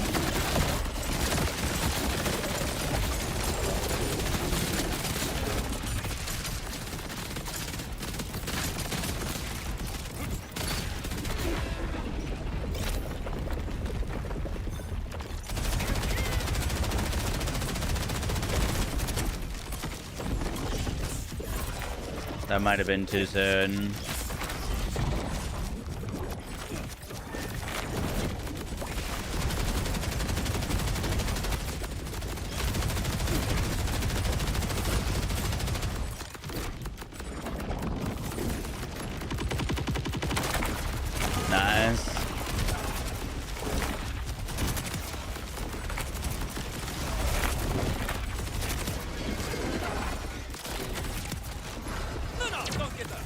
That might have been too soon. Nice. No, don't get that.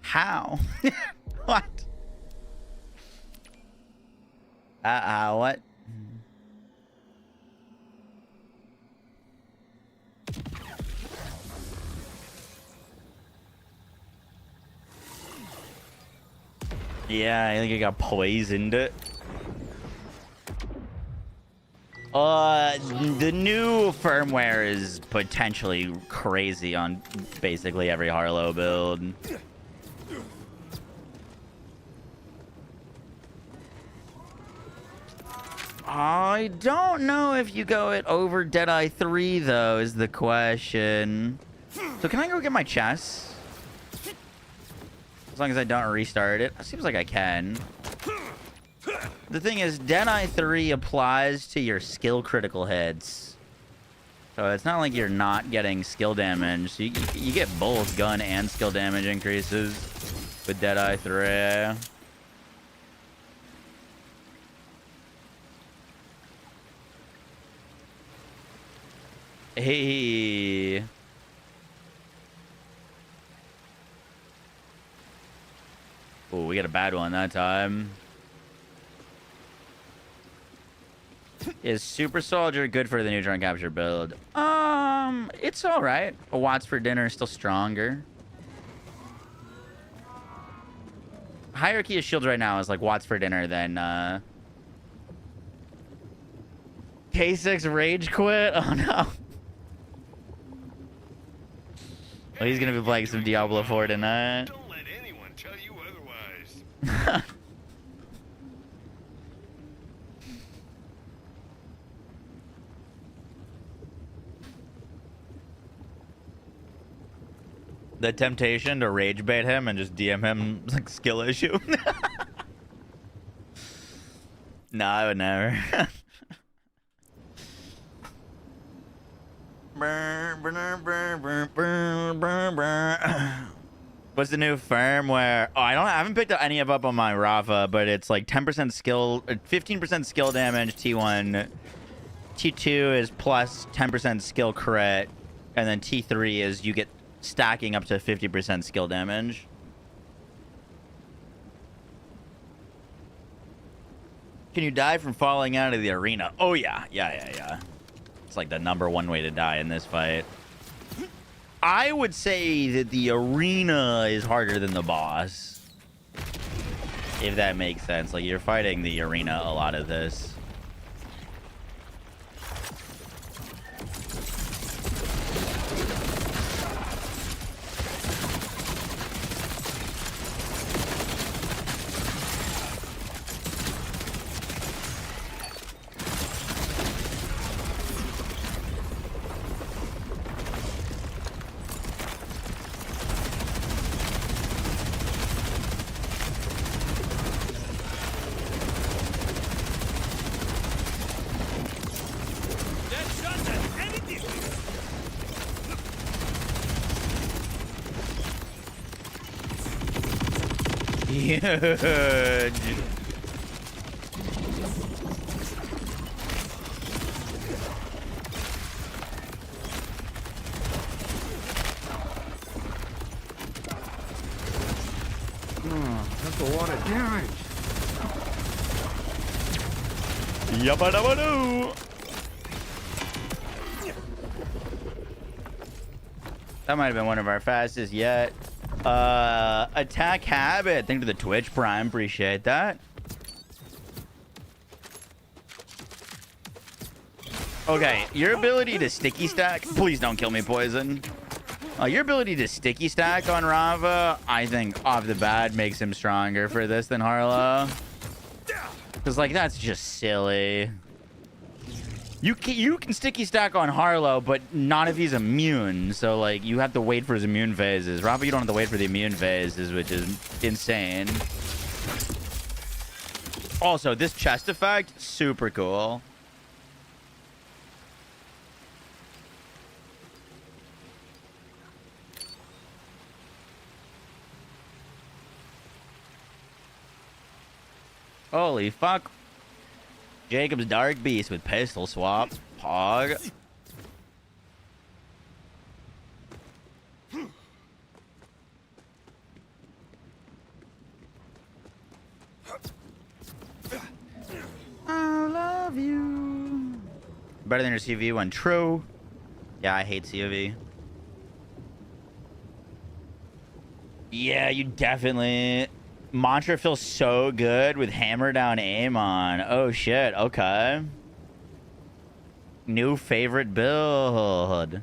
How? What? What? Yeah, I think I got poisoned. The new firmware is potentially crazy on basically every Harlow build. I don't know if you go it over Deadeye 3, though, is the question. So can I go get my chest? As long as I don't restart it. It seems like I can. The thing is, Deadeye 3 applies to your skill critical hits. So it's not like you're not getting skill damage. So you get both gun and skill damage increases with Deadeye 3. Hey. Oh, we got a bad one that time. Is Super Soldier good for the neutron capture build? It's all right. A Watts for dinner is still stronger. Hierarchy of shields right now is like Watts for dinner than K6 rage quit. Oh no. Well, he's gonna be playing some Diablo 4 tonight. Don't let anyone tell you otherwise. The temptation to rage bait him and just DM him like skill issue. No, I would never. What's the new firmware? Oh, I haven't picked any of up on my Rafa, but it's like 10% skill, 15% skill damage T1. T2 is plus 10% skill crit, and then T3 is you get stacking up to 50% skill damage. Can you die from falling out of the arena? Oh yeah, yeah. It's like the #1 way to die in this fight. I would say that the arena is harder than the boss. If that makes sense. Like, you're fighting the arena a lot of this. That shot at any distance. Huge. That's a lot of damage. Yabba dabba doo. That might have been one of our fastest yet. Attack habit. Thank you to the Twitch Prime. Appreciate that. Okay, your ability to sticky stack. Please don't kill me, Poison. Your ability to sticky stack on Rava, I think off the bat makes him stronger for this than Harlow. Because, like, that's just silly. You can sticky stack on Harlow, but not if he's immune. So, like, you have to wait for his immune phases. Rava, you don't have to wait for the immune phases, which is insane. Also, this chest effect, super cool. Holy fuck. Jacob's Dark Beast with pistol swap. Pog. I love you. Better than your CV one. True. Yeah, I hate CV. Yeah, you definitely... Mantra feels so good with hammer down aim on. Oh shit, okay. New favorite build.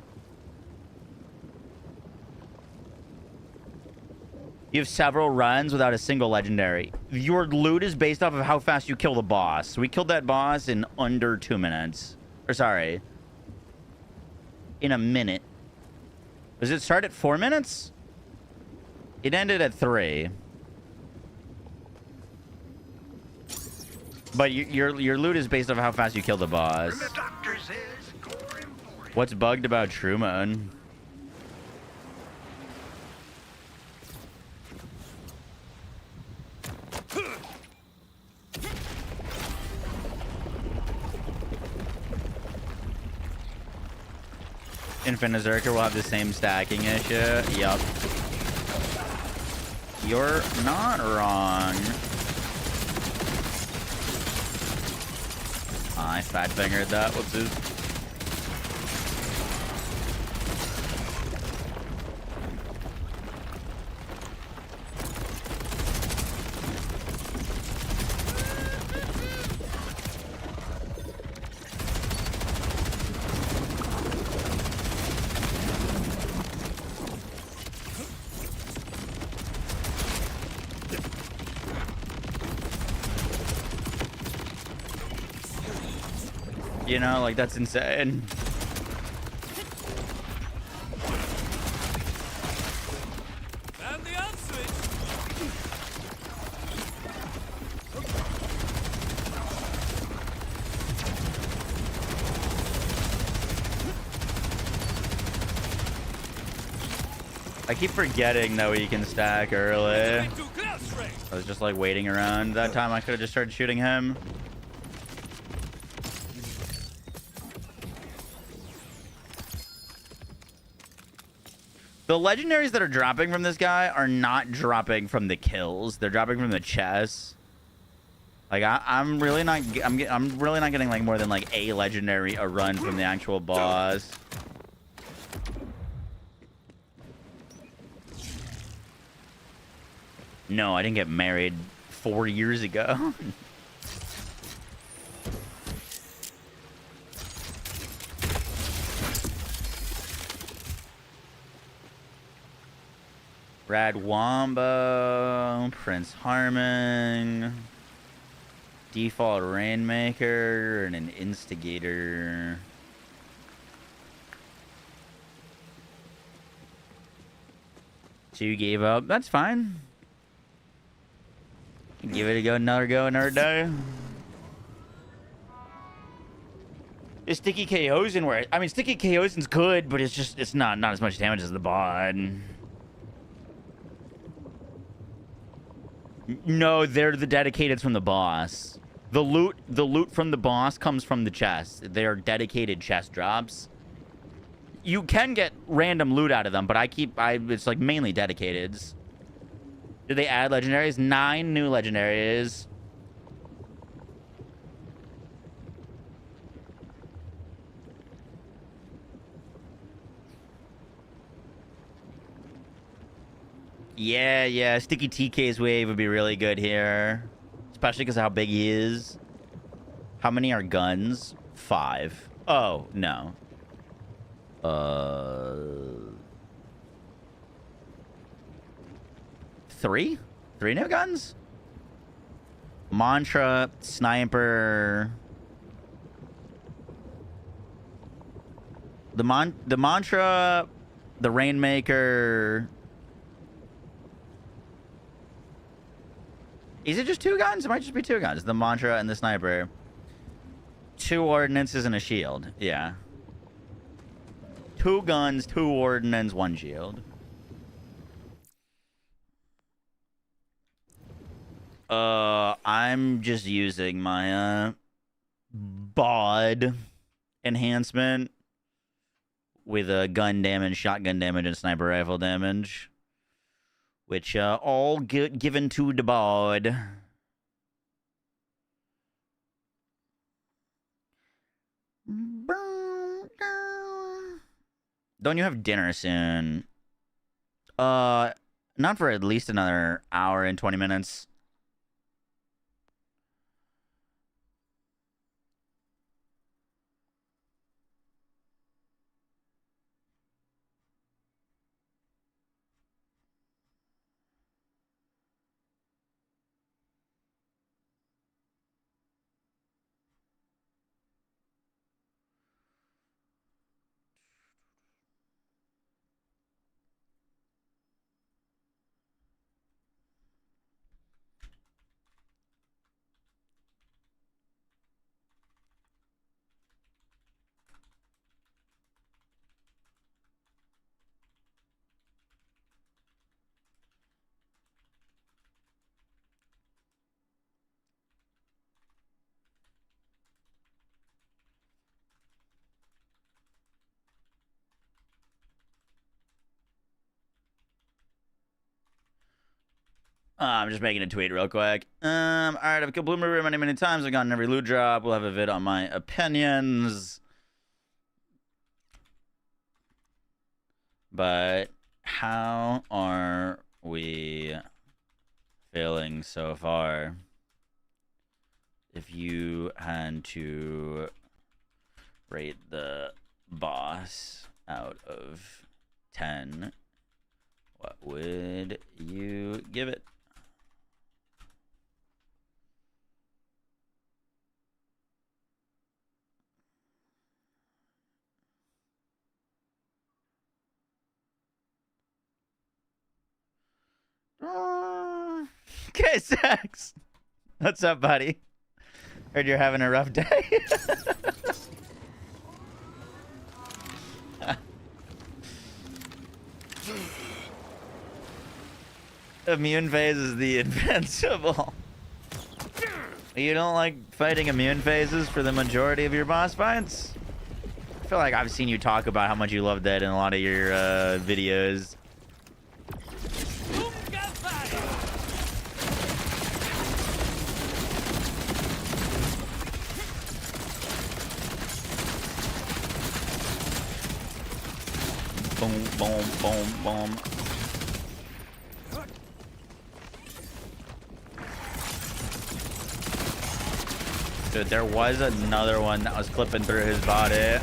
You have several runs without a single legendary. Your loot is based off of how fast you kill the boss. We killed that boss in under 2 minutes. Or sorry. In a minute. Does it start at 4 minutes? It ended at 3. But your loot is based off how fast you kill the boss. What's bugged about Truman? Infinite Zerker will have the same stacking issue. Yup. You're not wrong. I fat fingered that. Whoopsies. You know, like, that's insane. Found the out switch. I keep forgetting that we can stack early. Too close, Ray. I was just like waiting around. That time I could have just started shooting him. The legendaries that are dropping from this guy are not dropping from the kills. They're dropping from the chests. Like I'm really not getting like more than like a legendary a run from the actual boss. No, I didn't get married 4 years ago. Rad Wombo, Prince Harmon, Default Rainmaker, and an Instigator. Two gave up. That's fine. Give it a go, another day. Is Sticky K-Hosen where? I mean, Sticky K-Hosen's good, but it's not as much damage as the bot. No, they're the dedicateds from the boss. The loot from the boss comes from the chest. They're dedicated chest drops. You can get random loot out of them, but it's like mainly dedicateds. Did they add legendaries? 9 new legendaries. Yeah. Sticky TK's wave would be really good here. Especially because of how big he is. How many are guns? 5. Oh, no. 3? 3 new guns? Mantra, Sniper. The Mantra, the Rainmaker. Is it just 2 guns? It might just be 2 guns. The Mantra and the Sniper. 2 ordnances and a shield. Yeah. 2 guns, 2 ordnance, 1 shield. I'm just using my bod enhancement with a gun damage, shotgun damage, and sniper rifle damage, which all given to the bod. Don't you have dinner soon? Not for at least another hour and 20 minutes. I'm just making a tweet real quick. Alright, I've killed Bloomer many times. I've gotten every loot drop. We'll have a vid on my opinions. But how are we feeling so far? If you had to rate the boss out of 10, what would you give it? Okay, Sax. What's up, buddy? Heard you're having a rough day. Immune phase is the invincible. You don't like fighting immune phases for the majority of your boss fights? I feel like I've seen you talk about how much you love that in a lot of your videos. Boom, boom, boom, boom. Dude, there was another one that was clipping through his body.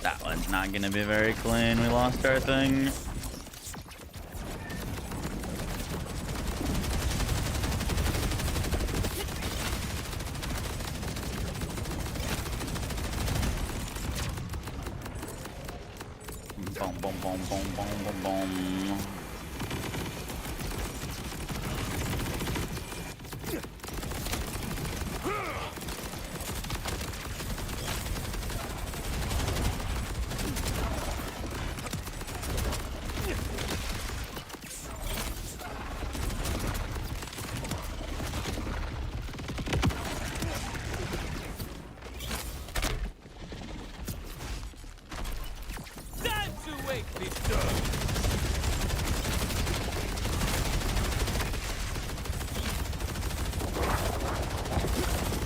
That one's not gonna be very clean. We lost our thing. Boom, boom, boom, boom, boom, boom, boom.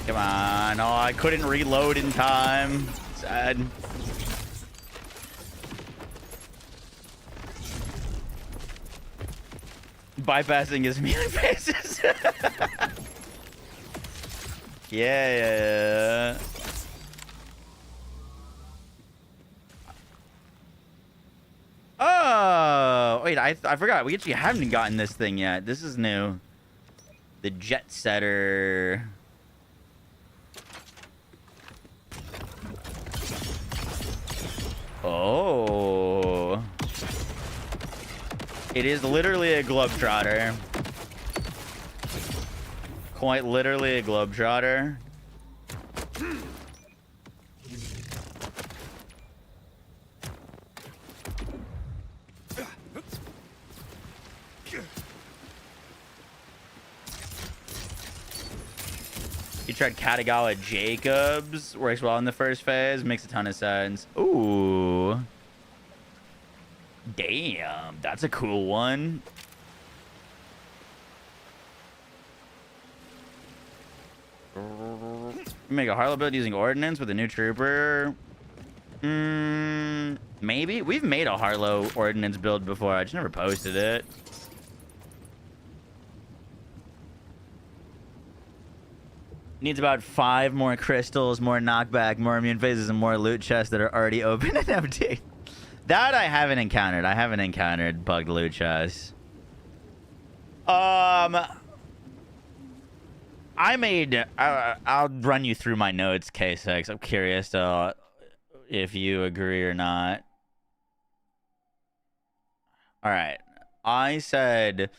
Come on. Oh, I couldn't reload in time. Sad. Bypassing his mute faces. Yeah. Oh, wait, I forgot. We actually haven't gotten this thing yet. This is new. The Jet Setter. Oh. It is literally a globetrotter. Quite literally a globetrotter. You tried Katagawa Jacobs. Works well in the first phase. Makes a ton of sense. Ooh. Damn. That's a cool one. Make a Harlow build using Ordnance with a new trooper. Maybe. We've made a Harlow Ordnance build before. I just never posted it. Needs about 5 more crystals, more knockback, more immune phases, and more loot chests that are already open and empty. That I haven't encountered. I haven't encountered bugged loot chests. I'll run you through my notes, K6. I'm curious if you agree or not. All right. I said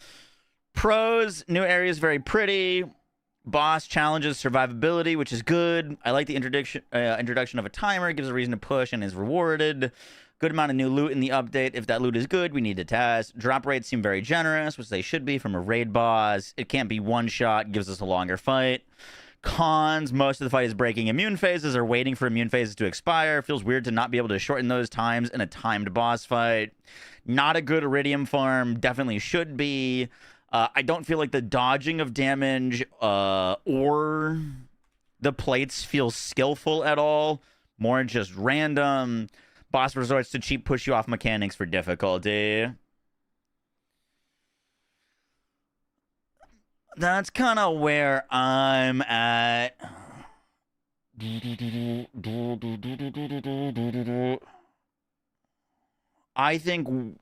pros, new areas very pretty. Boss challenges survivability, which is good. I like the introduction of a timer. It gives a reason to push and is rewarded. Good amount of new loot in the update. If that loot is good, we need to test. Drop rates seem very generous, which they should be from a raid boss. It can't be one shot. Gives us a longer fight. Cons, most of the fight is breaking immune phases or waiting for immune phases to expire. Feels weird to not be able to shorten those times in a timed boss fight. Not a good iridium farm. Definitely should be. I don't feel like the dodging of damage or the plates feels skillful at all. More just random. Boss resorts to cheap push you off mechanics for difficulty. That's kind of where I'm at. I think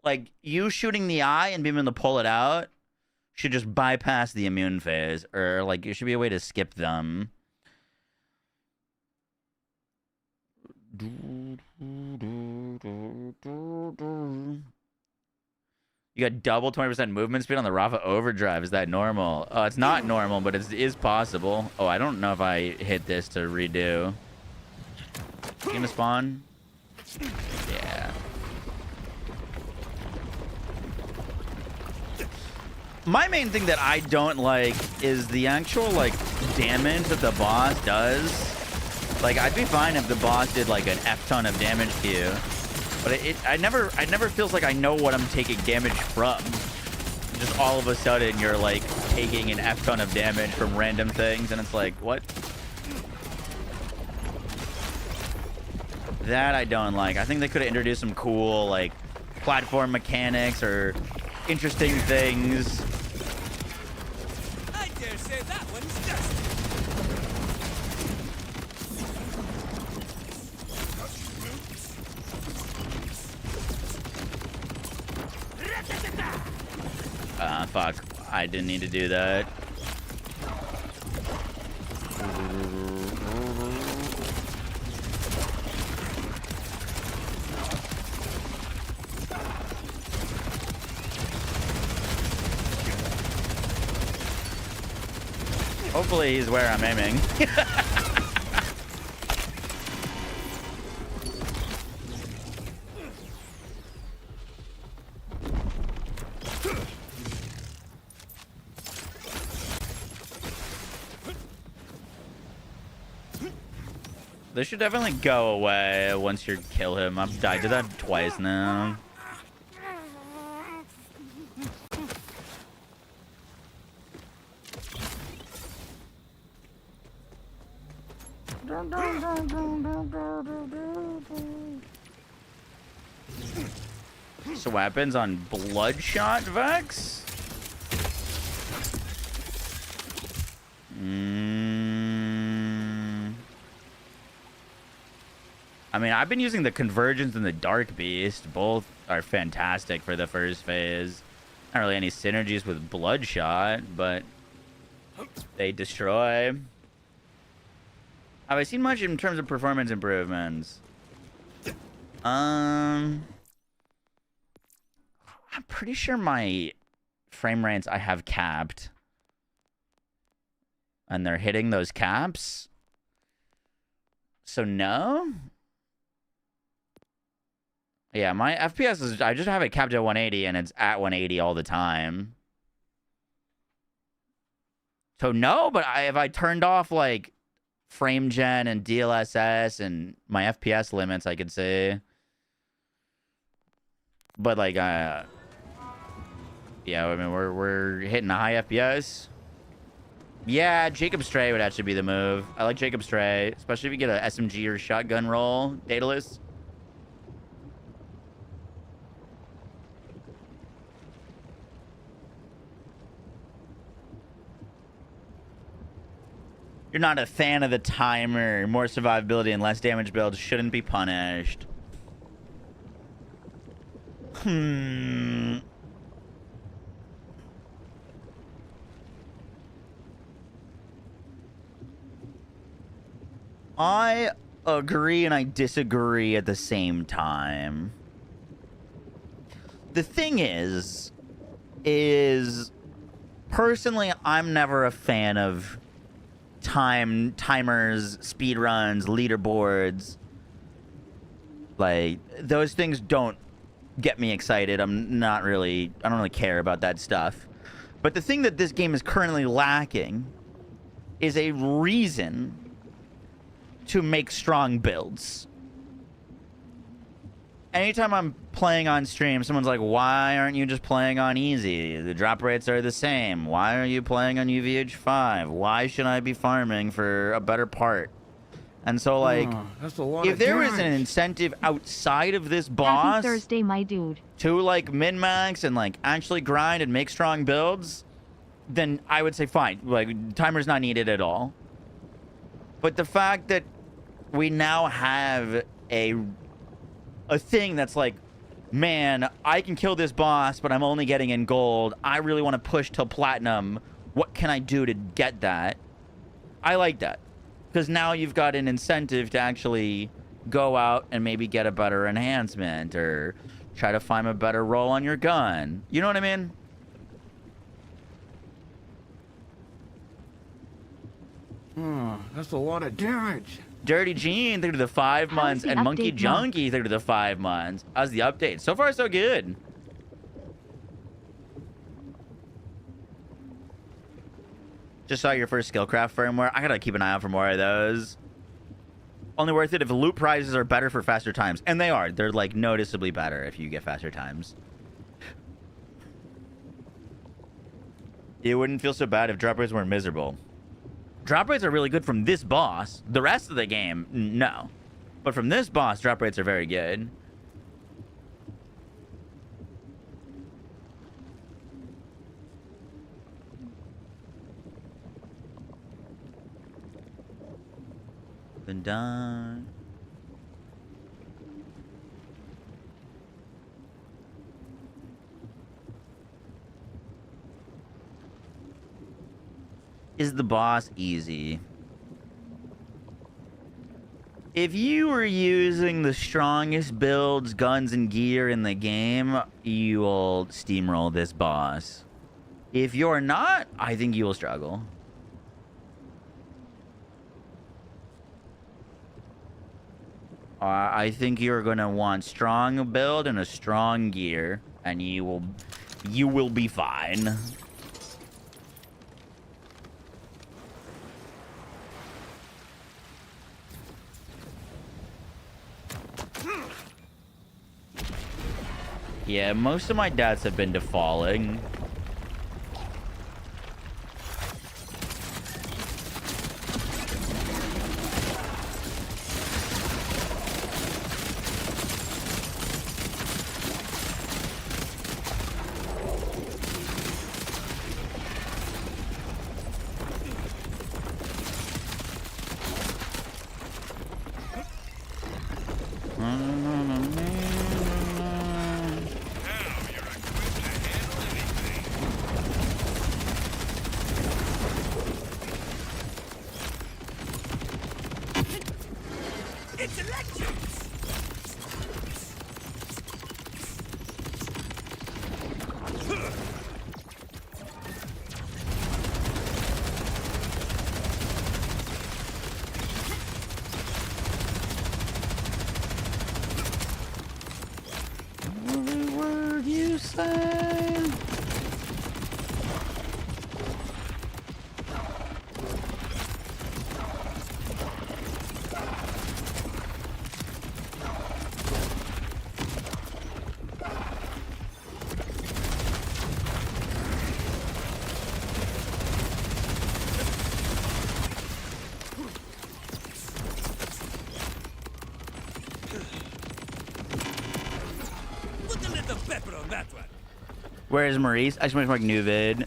like you shooting the eye and being able to pull it out should just bypass the immune phase, or like it should be a way to skip them. You got double 20% movement speed on the Rafa Overdrive. Is that normal? It's not normal, but it is possible. Oh, I don't know if I hit this to redo. You gonna spawn? Yeah. My main thing that I don't like is the actual like damage that the boss does. Like, I'd be fine if the boss did like an F ton of damage to you, but it never feels like I know what I'm taking damage from. Just all of a sudden you're like taking an F ton of damage from random things, and it's like, what? That I don't like. I think they could have introduced some cool, like, platform mechanics or interesting things. I dare say that one's dusty. Fuck. I didn't need to do that. Hopefully he's where I'm aiming. This should definitely go away once you kill him. I did that twice now. So weapons on Bloodshot Vex? I mean, I've been using the Convergence and the Dark Beast. Both are fantastic for the first phase. Not really any synergies with Bloodshot, but they destroy. Have I seen much in terms of performance improvements? I'm pretty sure my frame rates I have capped. And they're hitting those caps. So no? Yeah, my FPS is... I just have it capped at 180 and it's at 180 all the time. So no, but if I turned off like frame gen and DLSS and my FPS limits, I could say. But like, yeah, I mean, we're hitting a high FPS. Yeah, Jacob Stray would actually be the move. I like Jacob Stray, especially if you get a SMG or shotgun roll, Daedalus. You're not a fan of the timer. More survivability and less damage builds shouldn't be punished. I agree and I disagree at the same time. The thing is personally, I'm never a fan of timers, speedruns, leaderboards. Like, those things don't get me excited. I don't really care about that stuff. But the thing that this game is currently lacking is a reason to make strong builds. Anytime I'm playing on stream, someone's like, why aren't you just playing on easy? The drop rates are the same. Why are you playing on UVH5? Why should I be farming for a better part? And so, like, if there was an incentive outside of this boss... Happy Thursday, my dude. ...to, like, min-max and, like, actually grind and make strong builds, then I would say fine. Like, timer's not needed at all. But the fact that we now have a thing that's like, man, I can kill this boss, but I'm only getting in gold. I really want to push till platinum. What can I do to get that? I like that. Because now you've got an incentive to actually go out and maybe get a better enhancement or try to find a better roll on your gun. You know what I mean? That's a lot of damage. Dirty Gene, thank you to the 5 months. And Monkey Junkie, thank you to the 5 months. How's the update? So far, so good. Just saw your first Skillcraft firmware. I gotta keep an eye out for more of those. Only worth it if loot prizes are better for faster times. And they are. They're, like, noticeably better if you get faster times. It wouldn't feel so bad if drop rates weren't miserable. Drop rates are really good from this boss. The rest of the game, no. But from this boss, drop rates are very good. Then done. Is the boss easy? If you were using the strongest builds, guns, and gear in the game, you will steamroll this boss. If you're not, I think you will struggle. I think you're gonna want strong build and a strong gear, and you will be fine. Yeah, most of my deaths have been to falling. It's electric! Every word you say. Put a little pepper on that one. Where is Maurice? I just want to make new vid.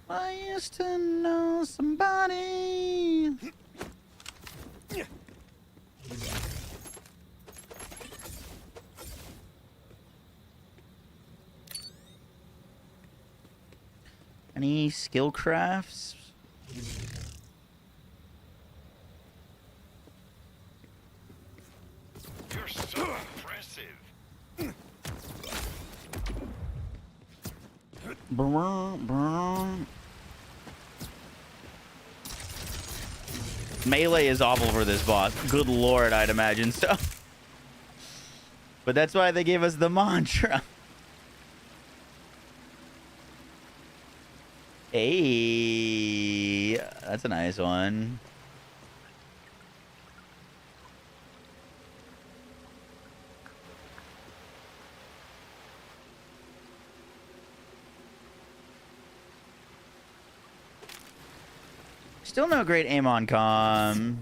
I used to know somebody. Any skill crafts? You're so impressive. Melee is awful for this boss. Good lord, I'd imagine so. But that's why they gave us the mantra. Hey, that's a nice one. Still no great aim on comm.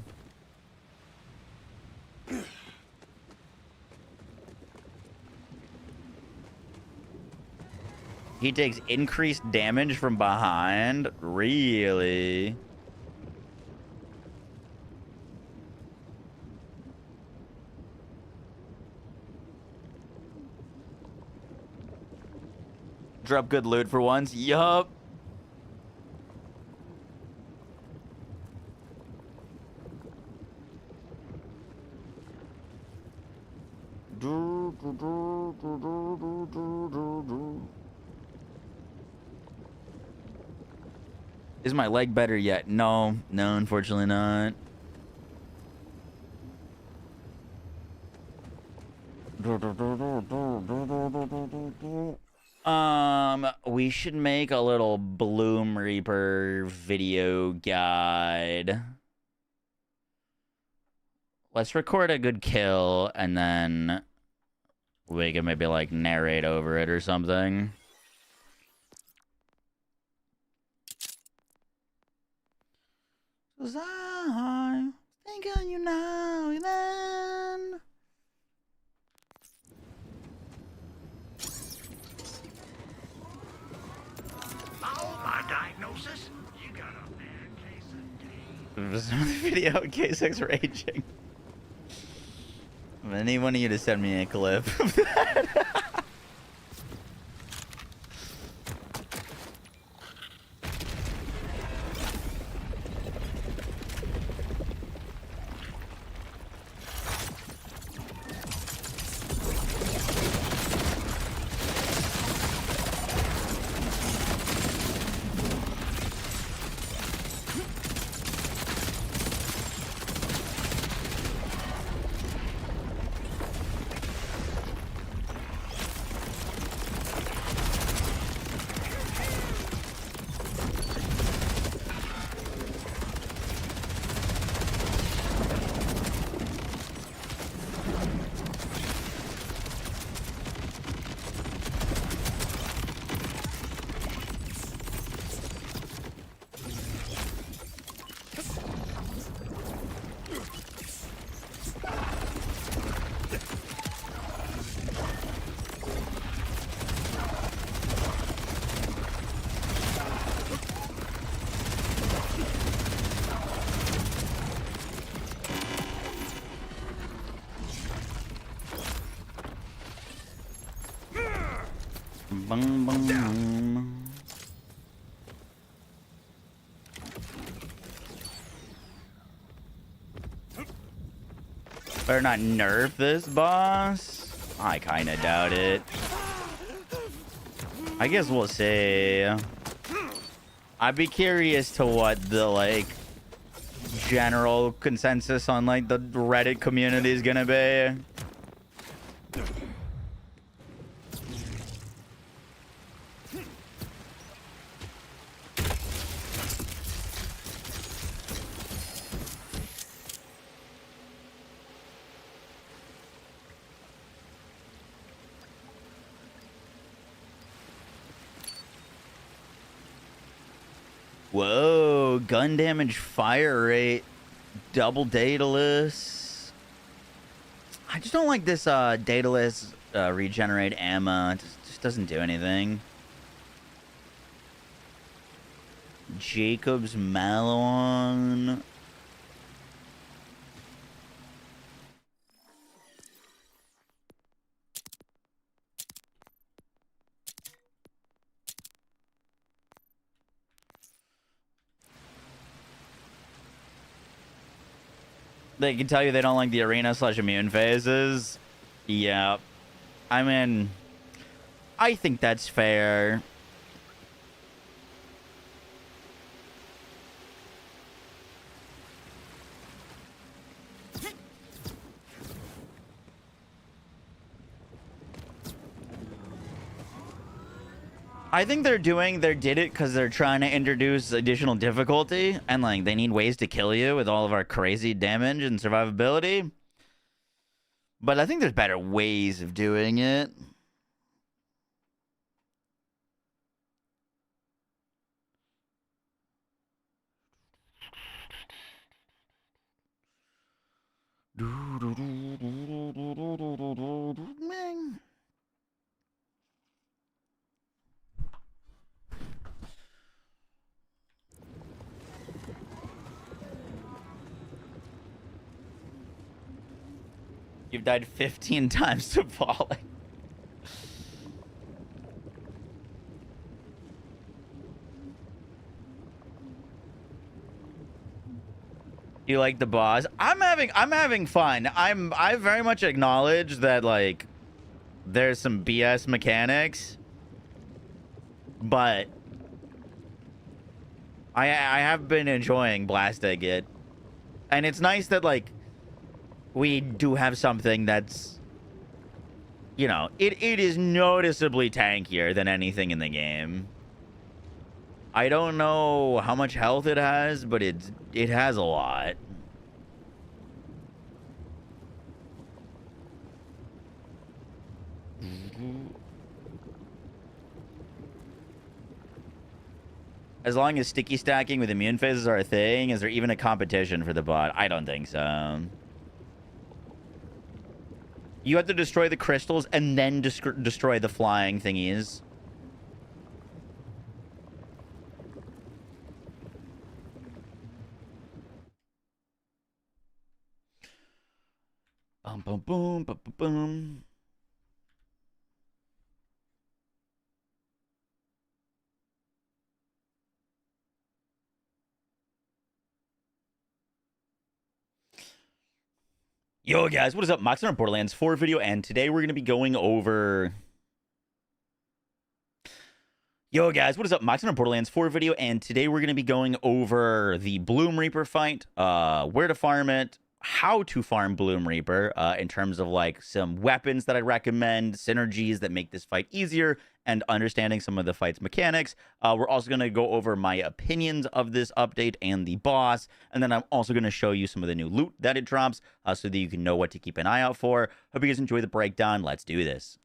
He takes increased damage from behind? Really? Drop good loot for once? Yup. Is my leg better yet? No, unfortunately not. We should make a little Bloom Reaper video guide. Let's record a good kill, and then we can maybe, like, narrate over it or something. I think on you now and then. Oh, my diagnosis? You got a bad case of Some video K6 raging. I need one of you to send me a clip of that. Bung, bung, bung. Better not nerf this boss. I kind of doubt it. I guess we'll see. I'd be curious to what the, like, general consensus on, like, the Reddit community is gonna be. Whoa, gun damage, fire rate, double dataless. I just don't like this dataless regenerate ammo. It just doesn't do anything. Jacob's Malon. They can tell you they don't like the arena/immune phases. Yeah. I mean, I think that's fair. I think they did it because they're trying to introduce additional difficulty, and like they need ways to kill you with all of our crazy damage and survivability. But I think there's better ways of doing it. You've died 15 times to falling. You like the boss? I'm having fun. I very much acknowledge that like there's some BS mechanics, but I have been enjoying blasting it. And it's nice that like we do have something that's, you know, it is noticeably tankier than anything in the game. I don't know how much health it has, but it has a lot. As long as sticky stacking with immune phases are a thing, is there even a competition for the bot? I don't think so. You have to destroy the crystals and then destroy the flying thingies. Boom, boom, boom, boom, boom, boom. Yo, guys, what is up? Mox on our Borderlands 4 video, and today we're going to be going over... Yo, guys, what is up? Mox on our Borderlands 4 video, and today we're going to be going over the Bloom Reaper fight, where to farm it, how to farm Bloom Reaper, in terms of, like, some weapons that I recommend, synergies that make this fight easier, and understanding some of the fight's mechanics. We're also going to go over my opinions of this update and the boss, and then I'm also going to show you some of the new loot that it drops, so that you can know what to keep an eye out for. Hope you guys enjoy the breakdown. Let's do this.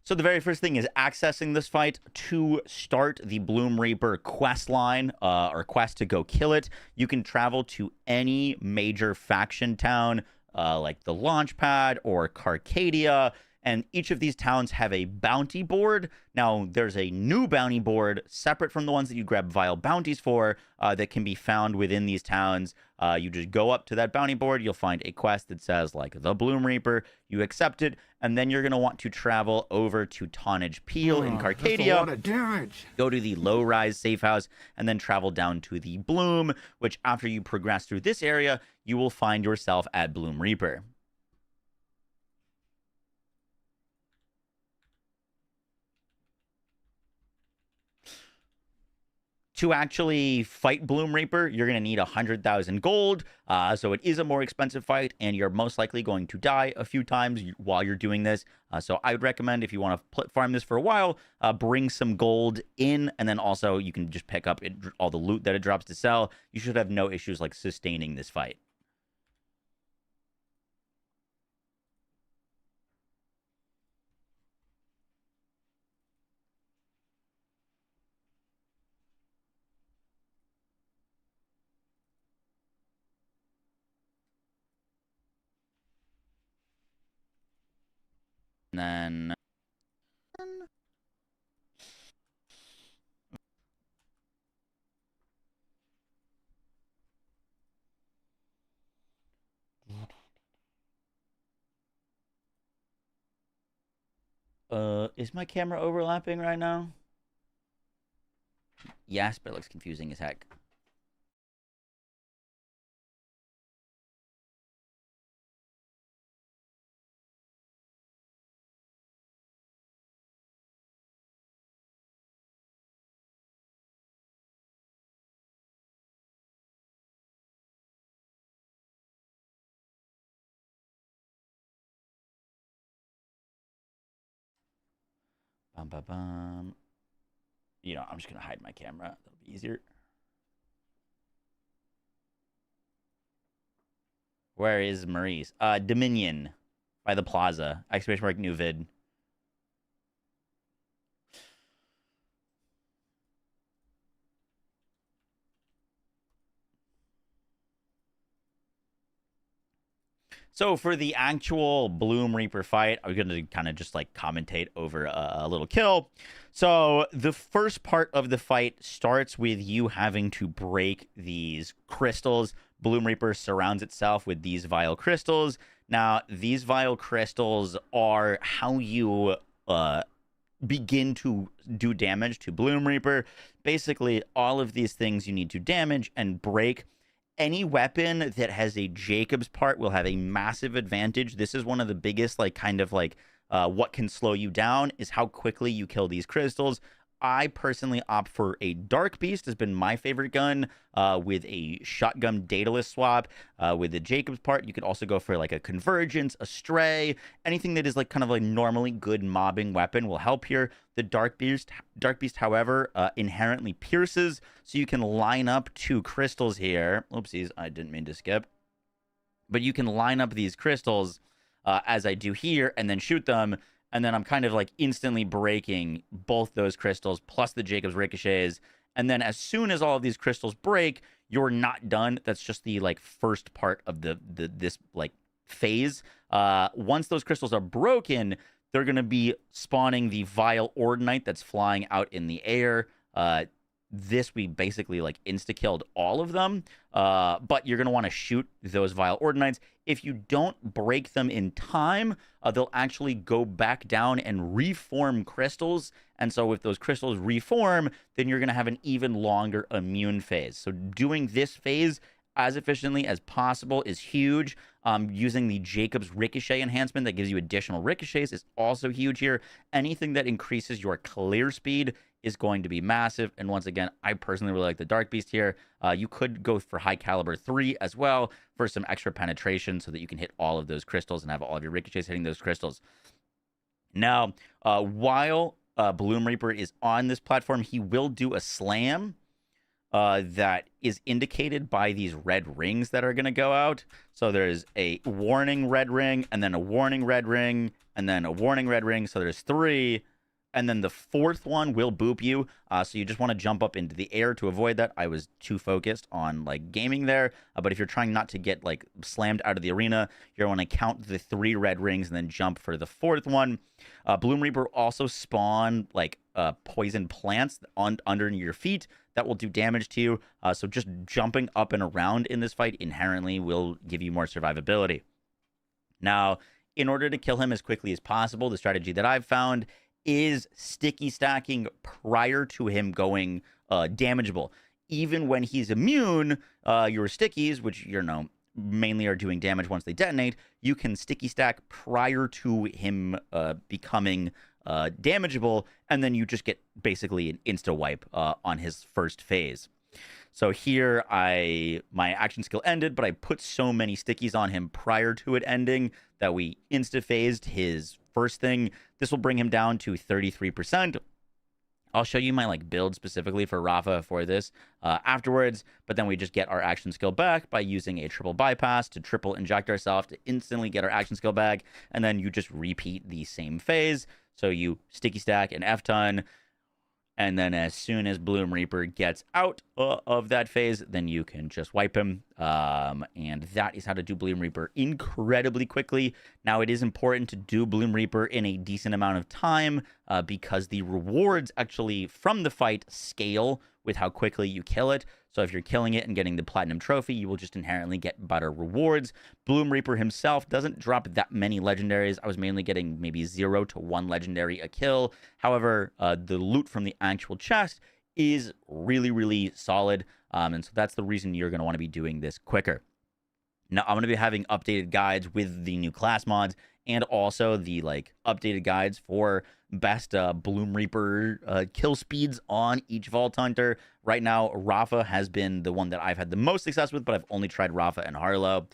So the very first thing is accessing this fight. To start the Bloom Reaper quest line, or quest to go kill it, you can travel to any major faction town, like the Launchpad or Carcadia, and each of these towns have a bounty board. Now, there's a new bounty board separate from the ones that you grab vile bounties for, that can be found within these towns. You just go up to that bounty board, you'll find a quest that says, like, the Bloom Reaper. You accept it, and then you're going to want to travel over to Tonnage Peel in Carcadia. That's a lot of damage. Go to the low-rise safe house, and then travel down to the Bloom, which after you progress through this area, you will find yourself at Bloom Reaper. To actually fight Bloom Reaper, you're going to need 100,000 gold. So it is a more expensive fight, and you're most likely going to die a few times while you're doing this. So I would recommend, if you want to farm this for a while, bring some gold in, and then also you can just pick up all the loot that it drops to sell. You should have no issues like sustaining this fight. And then is my camera overlapping right now? Yes, but it looks confusing as heck. Bum, bum, bum. You know, I'm just going to hide my camera. That'll be easier. Where is Maurice? Dominion by the plaza. Exclamation mark new vid. So for the actual Bloom Reaper fight, I'm going to kind of just like commentate over a little kill. So the first part of the fight starts with you having to break these crystals. Bloom Reaper surrounds itself with these vile crystals. Now, these vile crystals are how you begin to do damage to Bloom Reaper. Basically, all of these things you need to damage and break. Any weapon that has a Jacob's part will have a massive advantage. This is one of the biggest, like, kind of like what can slow you down is how quickly you kill these crystals. I personally opt for a Dark Beast, has been my favorite gun, with a shotgun dataless swap. With the Jacobs part, you could also go for like a Convergence, a Stray, anything that is like kind of a normally good mobbing weapon will help here. The Dark Beast, however, inherently pierces, so you can line up 2 crystals here. Oopsies, I didn't mean to skip. But you can line up these crystals as I do here and then shoot them. And then I'm kind of like instantly breaking both those crystals plus the Jacobs ricochets. And then as soon as all of these crystals break, you're not done. That's just the like first part of this like phase. Once those crystals are broken, they're going to be spawning the Vile Ordinite that's flying out in the air. This we basically like insta-killed all of them, but you're going to want to shoot those Vile Ordinites. If you don't break them in time, they'll actually go back down and reform crystals, and so if those crystals reform, then you're going to have an even longer immune phase. So doing this phase as efficiently as possible is huge. Using the Jacobs Ricochet enhancement that gives you additional ricochets is also huge here. Anything that increases your clear speed is going to be massive. And once again, I personally really like the Dark Beast here. You could go for high caliber 3 as well for some extra penetration so that you can hit all of those crystals and have all of your ricochets hitting those crystals. Now, while Bloom Reaper is on this platform, he will do a slam that is indicated by these red rings that are going to go out. So there's a warning red ring, and then a warning red ring, and then a warning red ring. So there's 3. And then the 4th one will boop you. So you just want to jump up into the air to avoid that. I was too focused on like gaming there. But if you're trying not to get like slammed out of the arena, you're going to count the 3 red rings and then jump for the 4th one. Bloom Reaper also spawn like poison plants under your feet that will do damage to you. So just jumping up and around in this fight inherently will give you more survivability. Now, in order to kill him as quickly as possible, the strategy that I've found is sticky stacking prior to him going damageable. Even when he's immune, your stickies, which you know mainly are doing damage once they detonate, you can sticky stack prior to him becoming damageable, and then you just get basically an insta wipe on his first phase. So here my action skill ended, but I put so many stickies on him prior to it ending that we insta phased his first thing. This will bring him down to 33%. I'll show you my like build specifically for Rafa for this afterwards, but then we just get our action skill back by using a triple bypass to triple inject ourselves to instantly get our action skill back, and then you just repeat the same phase. So you sticky stack an F-ton, and then as soon as Bloom Reaper gets out of that phase, then you can just wipe him. And that is how to do Bloom Reaper incredibly quickly. Now, it is important to do Bloom Reaper in a decent amount of time because the rewards actually from the fight scale with how quickly you kill it. So if you're killing it and getting the platinum trophy, you will just inherently get better rewards. Bloom Reaper himself doesn't drop that many legendaries. I was mainly getting maybe 0 to 1 legendary a kill. However, the loot from the actual chest is really, really solid. And so that's the reason you're going to want to be doing this quicker. Now, I'm going to be having updated guides with the new class mods and also the like updated guides for best Bloom Reaper kill speeds on each Vault Hunter. Right now, Rafa has been the one that I've had the most success with, but I've only tried Rafa and Harlow.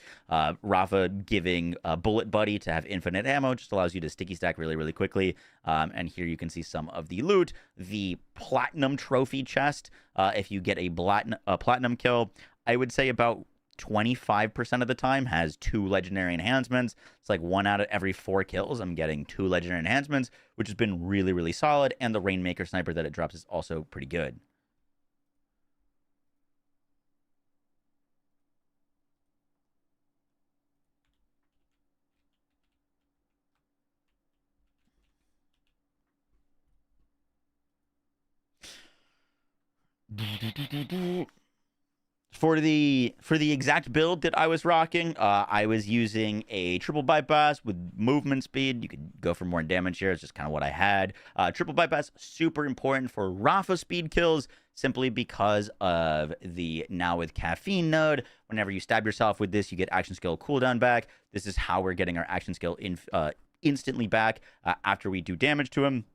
Rafa giving Bullet Buddy to have infinite ammo just allows you to sticky stack really, really quickly. And here you can see some of the loot. The Platinum Trophy chest, if you get a platinum kill, I would say about 25% of the time has 2 legendary enhancements. It's like 1 out of every 4 kills I'm getting 2 legendary enhancements, which has been really, really solid. And the Rainmaker sniper that it drops is also pretty good. For the exact build that I was rocking, I was using a triple bypass with movement speed. You could go for more damage here. It's just kind of what I had. Triple bypass, super important for Rafa speed kills, simply because of the now with caffeine node. Whenever you stab yourself with this, you get action skill cooldown back. This is how we're getting our action skill instantly back after we do damage to him.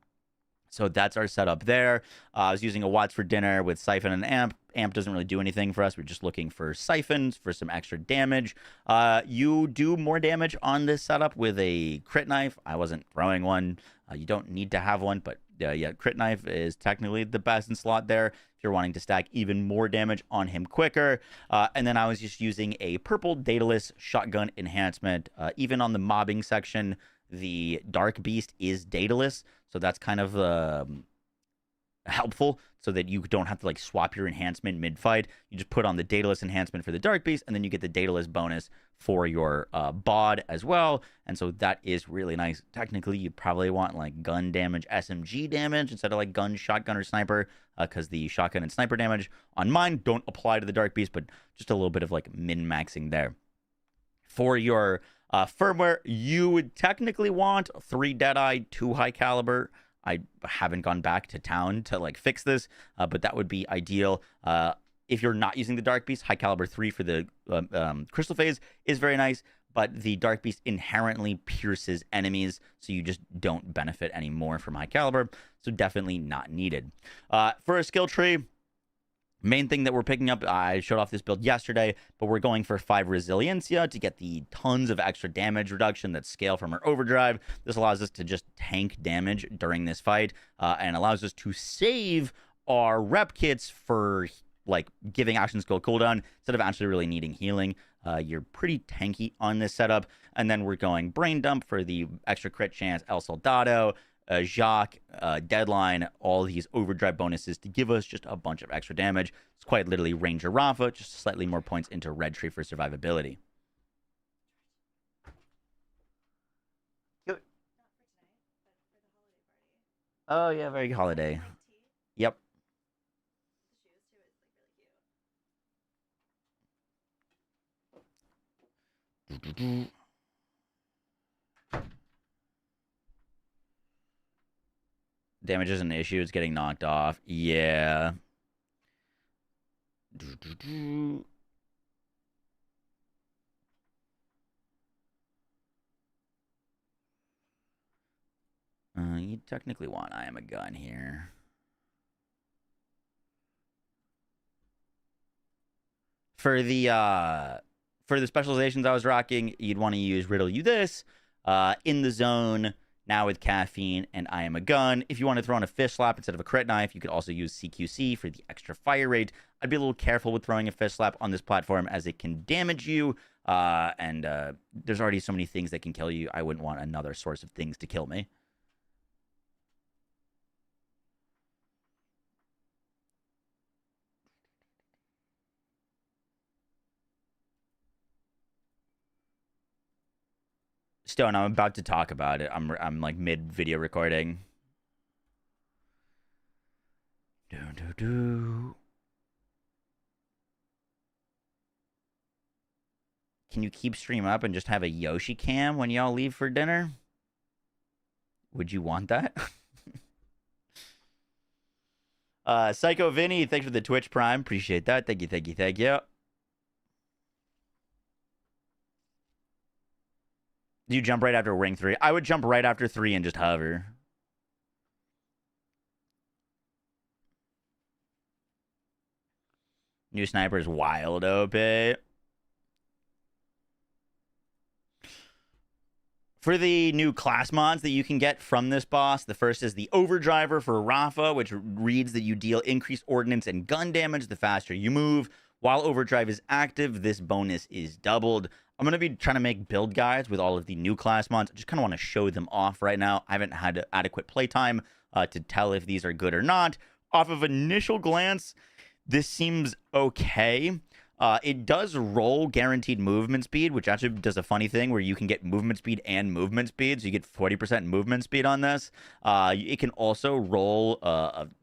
So that's our setup there. I was using a Watts for dinner with Siphon and Amp. Amp doesn't really do anything for us. We're just looking for Siphons for some extra damage. You do more damage on this setup with a crit knife. I wasn't throwing one. You don't need to have one, but yeah, crit knife is technically the best in slot there if you're wanting to stack even more damage on him quicker. And then I was just using a purple Daedalus shotgun enhancement. Even on the mobbing section, the Dark Beast is Daedalus, so that's kind of helpful so that you don't have to like swap your enhancement mid-fight. You just put on the Daedalus enhancement for the Dark Beast, and then you get the Daedalus bonus for your bod as well. And so that is really nice. Technically, you probably want like gun damage, SMG damage instead of like gun, shotgun, or sniper, because the shotgun and sniper damage on mine don't apply to the Dark Beast, but just a little bit of like min-maxing there. For your firmware, you would technically want 3 Deadeye, 2 high caliber. I haven't gone back to town to like fix this, but that would be ideal. If you're not using the Dark Beast, high caliber 3 for the crystal phase is very nice, but the Dark Beast inherently pierces enemies, so you just don't benefit anymore from high caliber, so definitely not needed. For a skill tree, main thing that we're picking up, I showed off this build yesterday, but we're going for 5 Resiliencia to get the tons of extra damage reduction that scale from our overdrive. This allows us to just tank damage during this fight, and allows us to save our rep kits for like giving action skill cooldown instead of actually really needing healing. You're pretty tanky on this setup. And then we're going Brain Dump for the extra crit chance, El Soldado, Jacques, Deadline, all these overdrive bonuses to give us just a bunch of extra damage. It's quite literally Ranger Rafa, just slightly more points into Red Tree for survivability. Oh, yeah, very holiday. Yep. Damage is an issue. It's getting knocked off. Yeah. You technically want I am a gun here. For the specializations I was rocking, you'd want to use Riddle You This, In the Zone, Now with Caffeine, and I Am a Gun. If you want to throw in a Fish Slap instead of a crit knife, you could also use CQC for the extra fire rate. I'd be a little careful with throwing a Fish Slap on this platform as it can damage you, and there's already so many things that can kill you. I wouldn't want another source of things to kill me. Stone, I'm about to talk about it. I'm like mid video recording. Can you keep stream up and just have a Yoshi cam when y'all leave for dinner? Would you want that? Psycho Vinny, thanks for the Twitch Prime. Appreciate that. Thank you, thank you, thank you. Do you jump right after Ring 3? I would jump right after 3 and just hover. New sniper is wild, OP. For the new class mods that you can get from this boss, the first is the Overdriver for Rafa, which reads that you deal increased ordnance and gun damage the faster you move. While Overdrive is active, this bonus is doubled. I'm going to be trying to make build guides with all of the new class mods. I just kind of want to show them off right now. I haven't had adequate playtime to tell if these are good or not. Off of initial glance, this seems okay. It does roll guaranteed movement speed, which actually does a funny thing where you can get movement speed and movement speed. So you get 40% movement speed on this. It can also roll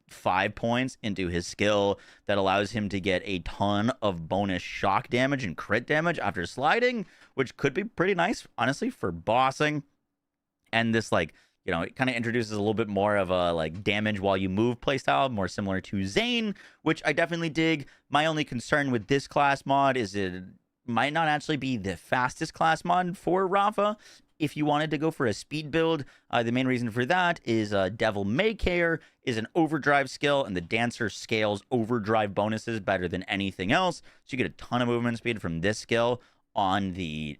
5 points into his skill that allows him to get a ton of bonus shock damage and crit damage after sliding, which could be pretty nice, honestly, for bossing. And this, like, you know, it kind of introduces a little bit more of a, like, damage while you move playstyle, more similar to Zane, which I definitely dig. My only concern with this class mod is it might not actually be the fastest class mod for Rafa. If you wanted to go for a speed build, the main reason for that is Devil May Care is an overdrive skill, and the Dancer scales overdrive bonuses better than anything else. So you get a ton of movement speed from this skill on the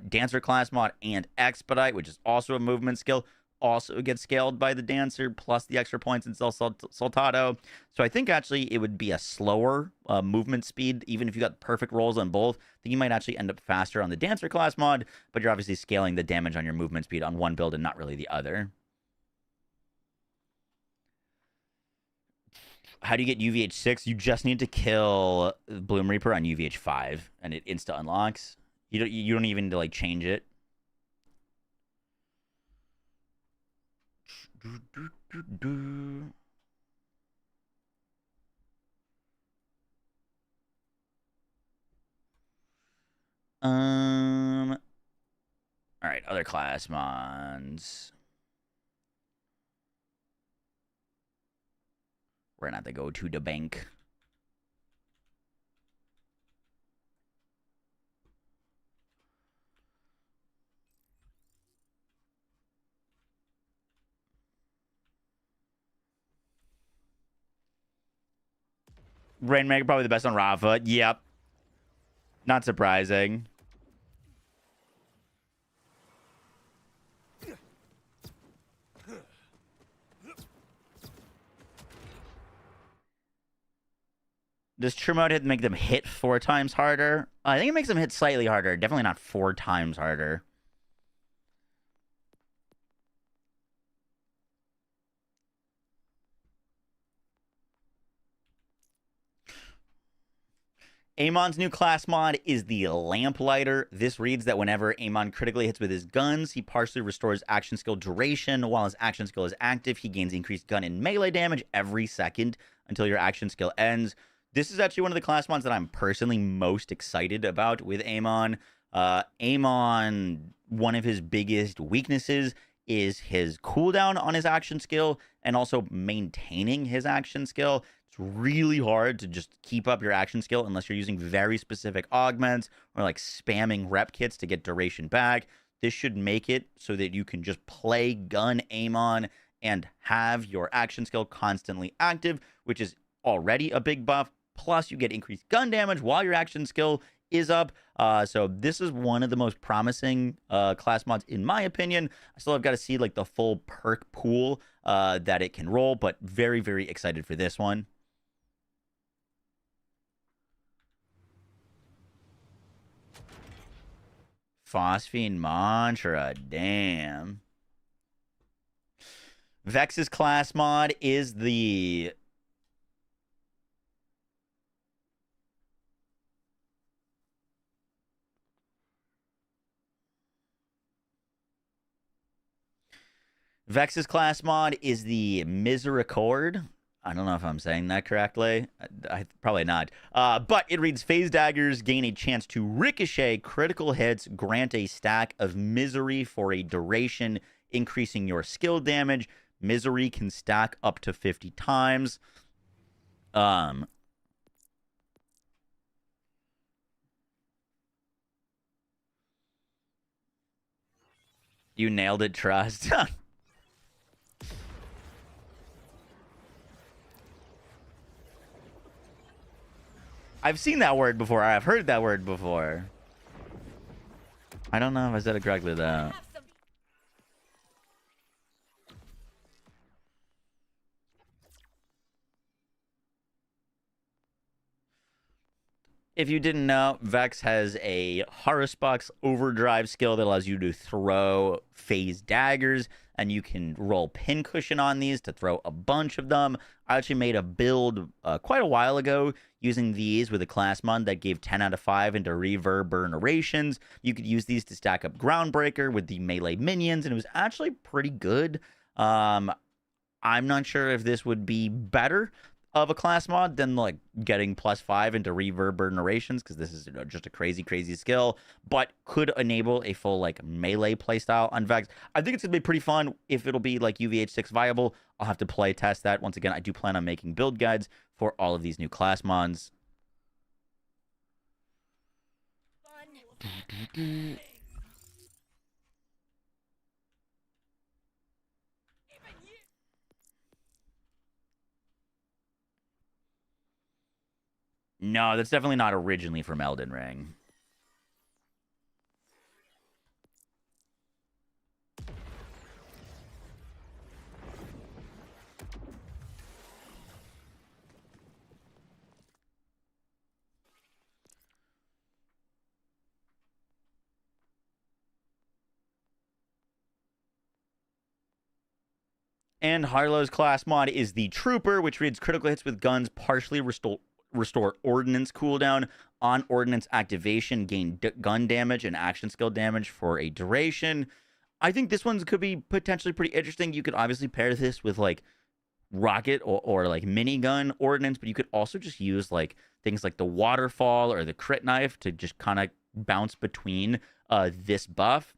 Dancer class mod, and Expedite, which is also a movement skill, also gets scaled by the Dancer, plus the extra points in Soltado. So I think actually it would be a slower movement speed, even if you got perfect rolls on both. I think you might actually end up faster on the Dancer class mod, but you're obviously scaling the damage on your movement speed on one build and not really the other. How do you get UVH6? You just need to kill Bloom Reaper on UVH5, and it insta unlocks. You don't even need to like change it. All right, other class mods. We're gonna have to go to the bank. Rainmaker probably the best on Rafa. Yep. Not surprising. Does True Mode make them hit 4 times harder? I think it makes them hit slightly harder. Definitely not 4 times harder. Amon's new class mod is the Lamplighter. This reads that whenever Amon critically hits with his guns, he partially restores action skill duration. While his action skill is active, he gains increased gun and melee damage every second until your action skill ends. This is actually one of the class mods that I'm personally most excited about with Amon. Amon, one of his biggest weaknesses is his cooldown on his action skill and also maintaining his action skill. It's really hard to just keep up your action skill unless you're using very specific augments or like spamming rep kits to get duration back. This should make it so that you can just play gun Amon and have your action skill constantly active, which is already a big buff. Plus, you get increased gun damage while your action skill is up. So this is one of the most promising class mods, in my opinion. I still have got to see like the full perk pool that it can roll, but very, very excited for this one. Phosphine Mantra, damn. Vex's class mod is the... Vex's class mod is the Misericord. I don't know if I'm saying that correctly. Probably not. But it reads, phase daggers gain a chance to ricochet critical hits, grant a stack of misery for a duration, increasing your skill damage. Misery can stack up to 50 times. You nailed it, Trust. I've seen that word before. I've heard that word before. I don't know if I said it correctly, though. If you didn't know, Vex has a Horusbox overdrive skill that allows you to throw phase daggers, and you can roll pincushion on these to throw a bunch of them. I actually made a build quite a while ago using these with a class mod that gave 10 out of 5 into reverberations. You could use these to stack up Groundbreaker with the melee minions, and it was actually pretty good. I'm not sure if this would be better of a class mod than like getting +5 into reverberations, because this is just a crazy skill, but could enable a full like melee playstyle on Vex. I think it's gonna be pretty fun. If it'll be like UVH6 viable, I'll have to play test that. Once again, I do plan on making build guides for all of these new class mods. No, that's definitely not originally from Elden Ring. And Harlow's class mod is the Trooper, which reads critical hits with guns partially restore ordnance cooldown. On ordnance activation, gain gun damage and action skill damage for a duration. I think this one could be potentially pretty interesting. You could obviously pair this with like rocket or like minigun ordnance, but you could also just use like things like the waterfall or the crit knife to just kind of bounce between this buff.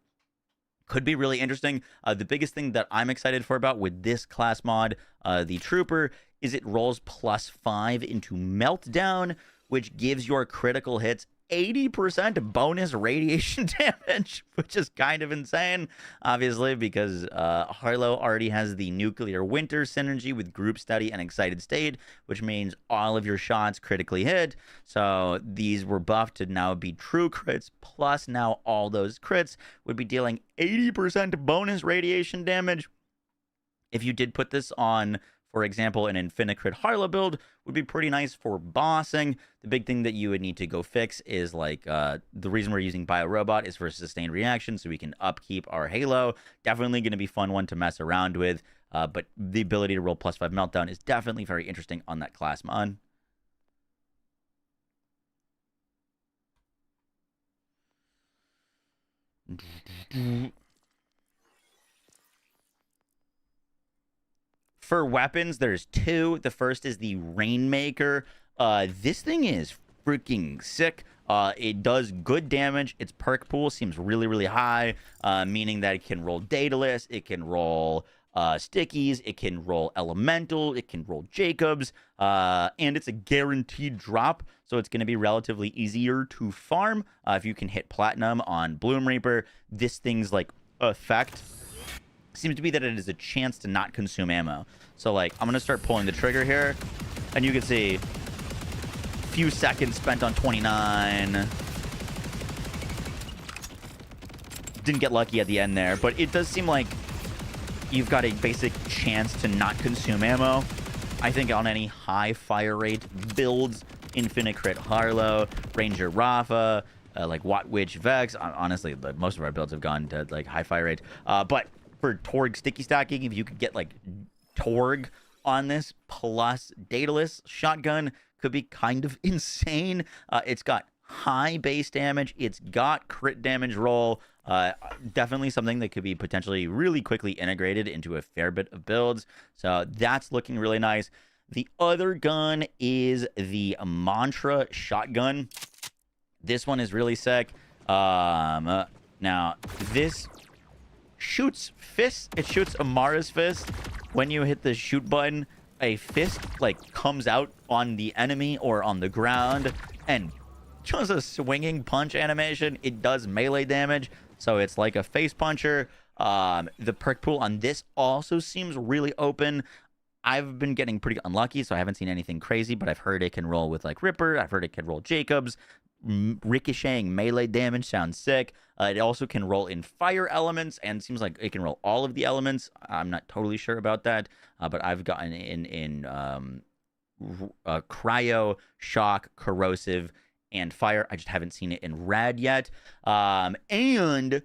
Could be really interesting. The biggest thing that I'm excited for about with this class mod, the Trooper, is it rolls +5 into Meltdown, which gives your critical hits 80% bonus radiation damage, which is kind of insane, obviously, because Harlow already has the Nuclear Winter synergy with Group Study and Excited State, which means all of your shots critically hit. So these were buffed to now be true crits, plus now all those crits would be dealing 80% bonus radiation damage. If you did put this on, for example, an Infinicrit Harlow build, would be pretty nice for bossing. The big thing that you would need to go fix is like the reason we're using Biorobot is for sustained reaction, so we can upkeep our Halo. Definitely going to be fun one to mess around with, but the ability to roll +5 Meltdown is definitely very interesting on that class mod. For weapons, there's two. The first is the Rainmaker. This thing is freaking sick. It does good damage. Its perk pool seems really, really high, meaning that it can roll Daedalus, it can roll Stickies, it can roll Elemental, it can roll Jacobs, and it's a guaranteed drop, so it's going to be relatively easier to farm. If you can hit Platinum on Bloom Reaper, this thing's like effect seems to be that it is a chance to not consume ammo. So like I'm gonna start pulling the trigger here, and you can see few seconds spent on 29. Didn't get lucky at the end there, but it does seem like you've got a basic chance to not consume ammo. I think on any high fire rate builds, Infinicrit Harlow, Ranger Rafa, like Watt Witch Vex, honestly most of our builds have gone to like high fire rate, but for Torg sticky stacking, if you could get like Torg on this plus Daedalus shotgun, could be kind of insane. It's got high base damage, it's got crit damage roll, definitely something that could be potentially really quickly integrated into a fair bit of builds. So that's looking really nice. The other gun is the Mantra shotgun. This one is really sick. Now this shoots fists. It shoots Amara's fist. When you hit the shoot button, a fist like comes out on the enemy or on the ground, and just a swinging punch animation. It does melee damage, so it's like a face puncher. The perk pool on this also seems really open. I've been getting pretty unlucky, so I haven't seen anything crazy, but I've heard it can roll with like Ripper. I've heard it can roll Jacobs. Ricocheting melee damage sounds sick. It also can roll in fire elements, and seems like it can roll all of the elements. I'm not totally sure about that, but I've gotten in cryo, shock, corrosive, and fire. I just haven't seen it in rad yet. And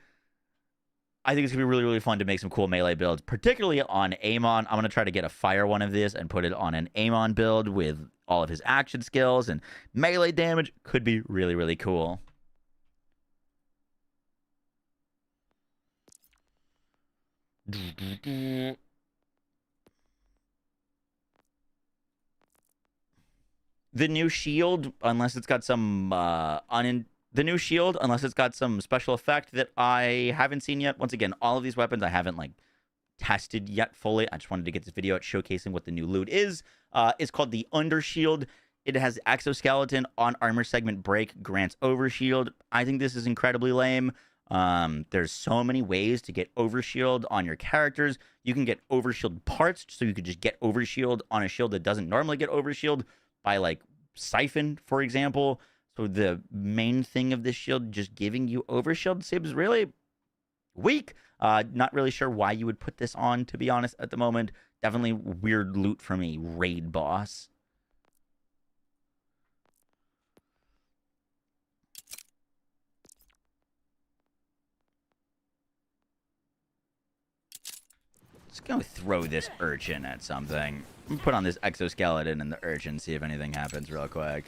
I think it's gonna be really, really fun to make some cool melee builds, particularly on Amon. I'm gonna try to get a fire one of this and put it on an Amon build with all of his action skills and melee damage. Could be really, really cool. The new shield, unless it's got some the new shield, unless it's got some special effect that I haven't seen yet. Once again, all of these weapons I haven't like tested yet fully. I just wanted to get this video out showcasing what the new loot is. It's called the Undershield. It has exoskeleton on armor segment break, grants overshield. I think this is incredibly lame. There's so many ways to get overshield on your characters. You can get overshield parts, so you could just get overshield on a shield that doesn't normally get overshield by like Siphon, for example. So the main thing of this shield just giving you overshield seems really weak. Not really sure why you would put this on, to be honest, at the moment. Definitely weird loot from a raid boss. Let's go throw this urchin at something. I'm gonna put on this exoskeleton and the urchin, see if anything happens real quick.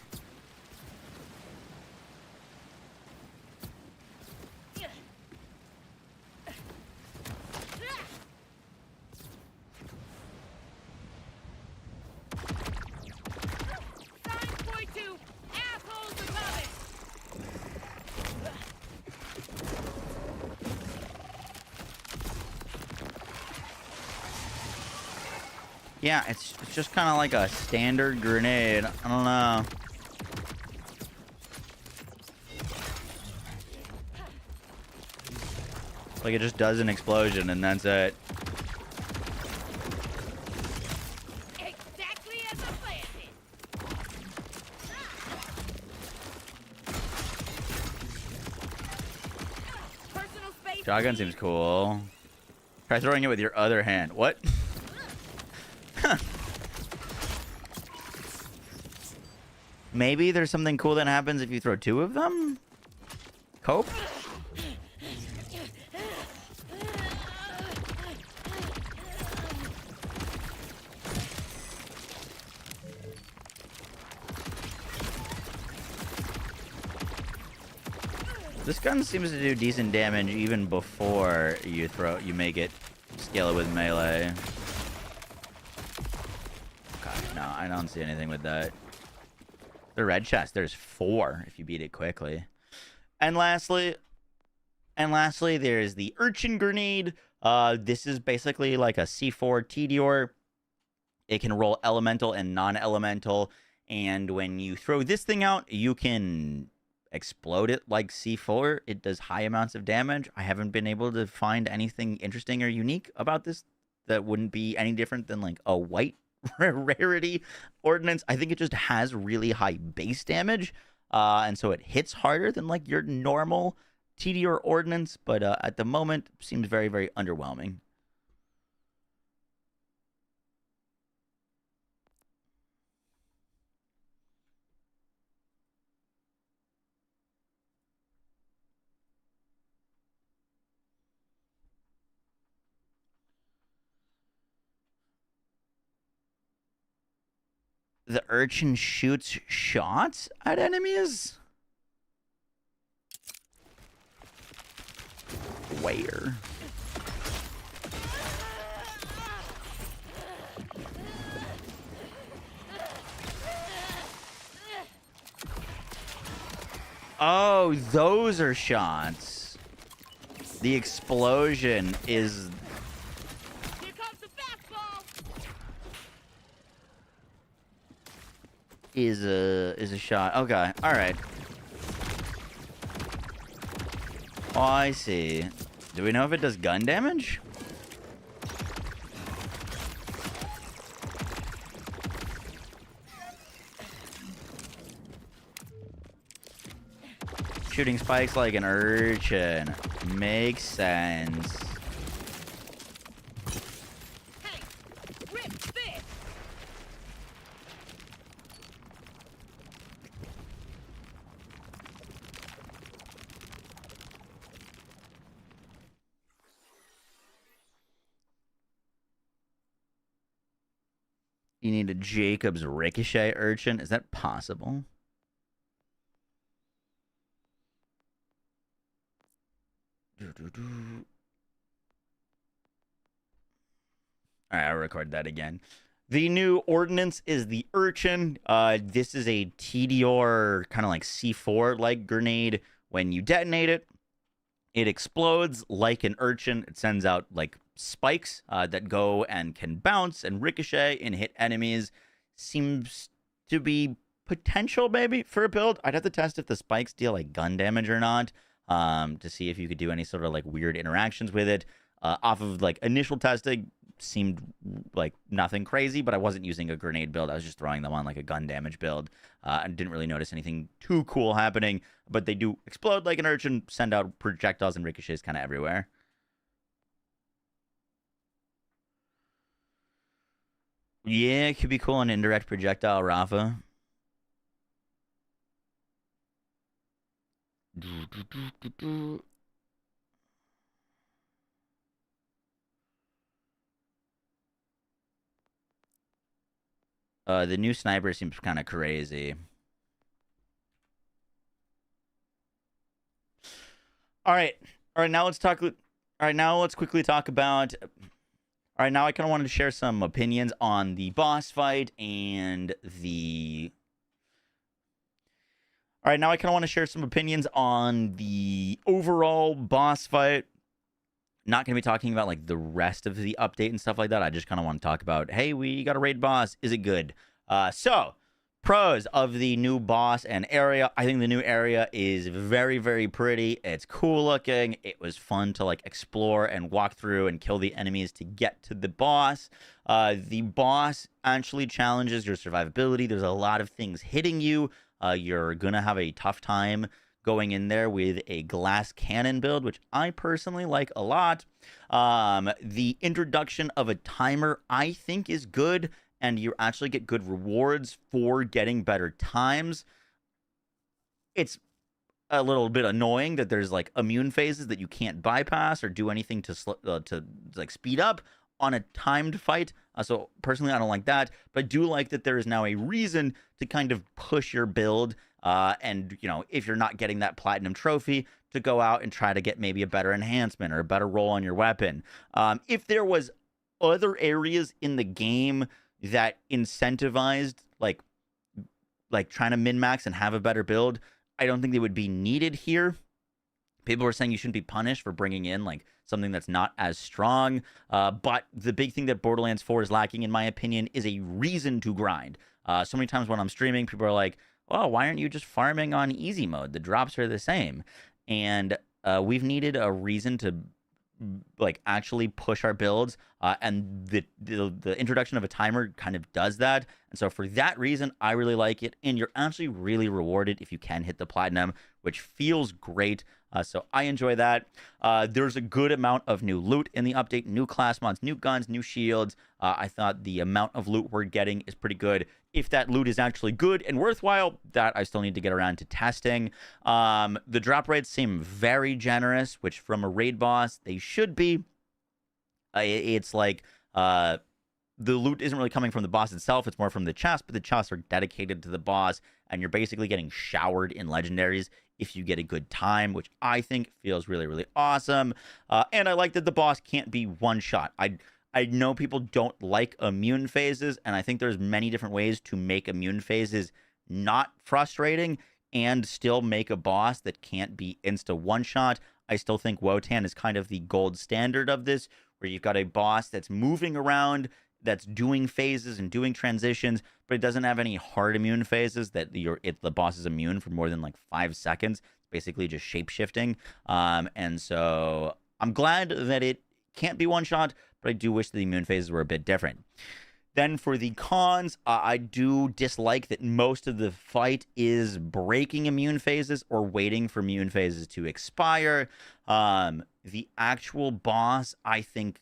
Yeah, it's just kind of like a standard grenade. I don't know. Like it just does an explosion and that's it. Exactly as I planned it. Personal space. Shotgun seems cool. Try throwing it with your other hand. What? Maybe there's something cool that happens if you throw two of them? Cope? This gun seems to do decent damage even before you make it scale it with melee. God, no, I don't see anything with that. The red chest, there's 4 if you beat it quickly. And lastly, there's the Urchin Grenade. This is basically like a C4 Tedior. It can roll elemental and non-elemental. And when you throw this thing out, you can explode it like C4. It does high amounts of damage. I haven't been able to find anything interesting or unique about this that wouldn't be any different than like a white rarity ordnance. I think it just has really high base damage, and so it hits harder than like your normal TDR ordnance, but at the moment seems very, very underwhelming. The urchin shoots shots at enemies? Where? Oh, those are shots. The explosion is... Here comes the fastball. is a shot. Okay, all right. Oh, I see. Do we know if it does gun damage? Shooting spikes like an urchin. Makes sense. Hey, rip this. You need a Jacob's Ricochet urchin? Is that possible? All right, I'll record that again. The new ordnance is the urchin. This is a TDR kind of like C4-like grenade. When you detonate it, it explodes like an urchin. It sends out like spikes that go and can bounce and ricochet and hit enemies. Seems to be potential maybe for a build. I'd have to test if the spikes deal like gun damage or not, to see if you could do any sort of like weird interactions with it. Off of like initial testing, seemed like nothing crazy, but I wasn't using a grenade build. I was just throwing them on like a gun damage build. I didn't really notice anything too cool happening, but they do explode like an urchin, send out projectiles and ricochets kind of everywhere. Yeah, it could be cool, an indirect projectile, Rafa. The new sniper seems kind of crazy. All right, now let's talk. All right, now let's quickly talk about. All right, now I kind of wanted to share some opinions on the boss fight and the. All right, now I kind of want to share some opinions on the overall boss fight. Not going to be talking about like the rest of the update and stuff like that. I just kind of want to talk about, hey, we got a raid boss. Is it good? So, pros of the new boss and area. I think the new area is very, very pretty. It's cool looking. It was fun to like explore and walk through and kill the enemies to get to the boss. The boss actually challenges your survivability. There's a lot of things hitting you. You're going to have a tough time going in there with a glass cannon build, which I personally like a lot. The introduction of a timer, I think, is good, and you actually get good rewards for getting better times. It's a little bit annoying that there's like immune phases that you can't bypass or do anything to like speed up on a timed fight. So personally, I don't like that, but I do like that there is now a reason to kind of push your build. And, you know, if you're not getting that platinum trophy, to go out and try to get maybe a better enhancement or a better roll on your weapon. If there was other areas in the game that incentivized, like trying to min-max and have a better build, I don't think they would be needed here. People are saying you shouldn't be punished for bringing in, like, something that's not as strong. But the big thing that Borderlands 4 is lacking, in my opinion, is a reason to grind. So many times when I'm streaming, people are like, oh, why aren't you just farming on easy mode? The drops are the same. And we've needed a reason to like actually push our builds, and the introduction of a timer kind of does that. And so for that reason, I really like it. And you're actually really rewarded if you can hit the platinum, which feels great. So I enjoy that. There's a good amount of new loot in the update, new class mods, new guns, new shields. I thought the amount of loot we're getting is pretty good. If that loot is actually good and worthwhile, that I still need to get around to testing. The drop rates seem very generous, which from a raid boss, they should be. It's like the loot isn't really coming from the boss itself. It's more from the chests, but the chests are dedicated to the boss, and you're basically getting showered in legendaries if you get a good time, which I think feels really, really awesome. And I like that the boss can't be one shot. I know people don't like immune phases, and I think there's many different ways to make immune phases not frustrating and still make a boss that can't be insta one shot. I still think Wotan is kind of the gold standard of this, where you've got a boss that's moving around, that's doing phases and doing transitions, but it doesn't have any hard immune phases that the boss is immune for more than like 5 seconds. It's basically just shape-shifting. And so I'm glad that it can't be one shot, but I do wish the immune phases were a bit different. Then for the cons, I do dislike that most of the fight is breaking immune phases or waiting for immune phases to expire. The actual boss, I think,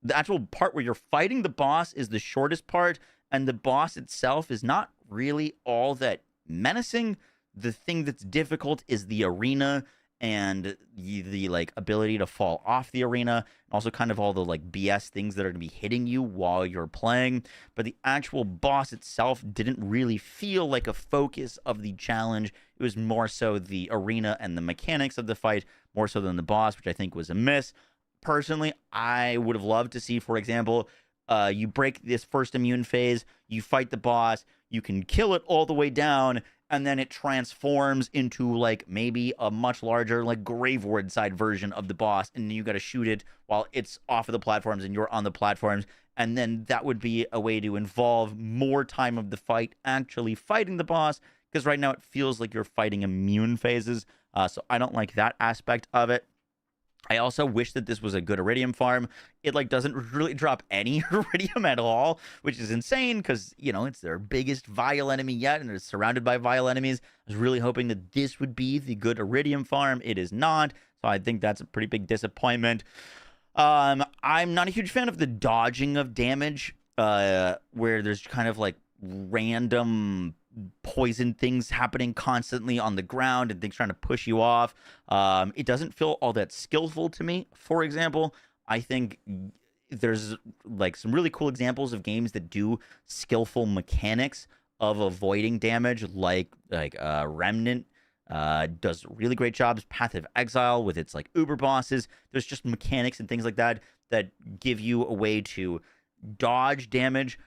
the actual part where you're fighting the boss is the shortest part, and the boss itself is not really all that menacing. The thing that's difficult is the arena and the like ability to fall off the arena, also kind of all the like BS things that are going to be hitting you while you're playing. But the actual boss itself didn't really feel like a focus of the challenge. It was more so the arena and the mechanics of the fight, more so than the boss, which I think was a miss. Personally, I would have loved to see, for example, you break this first immune phase, you fight the boss, you can kill it all the way down, and then it transforms into like maybe a much larger like graveward side version of the boss, and you got to shoot it while it's off of the platforms and you're on the platforms, and then that would be a way to involve more time of the fight actually fighting the boss, because right now it feels like you're fighting immune phases. So I don't like that aspect of it. I also wish that this was a good iridium farm. It like doesn't really drop any iridium at all, which is insane because, you know, it's their biggest vile enemy yet and it's surrounded by vile enemies. I was really hoping that this would be the good iridium farm. It is not. So I think that's a pretty big disappointment. I'm not a huge fan of the dodging of damage, where there's kind of like random poison things happening constantly on the ground and things trying to push you off. It doesn't feel all that skillful to me. For example, I think there's like some really cool examples of games that do skillful mechanics of avoiding damage, like Remnant does really great jobs. Path of Exile with its like uber bosses. There's just mechanics and things like that that give you a way to dodge damage,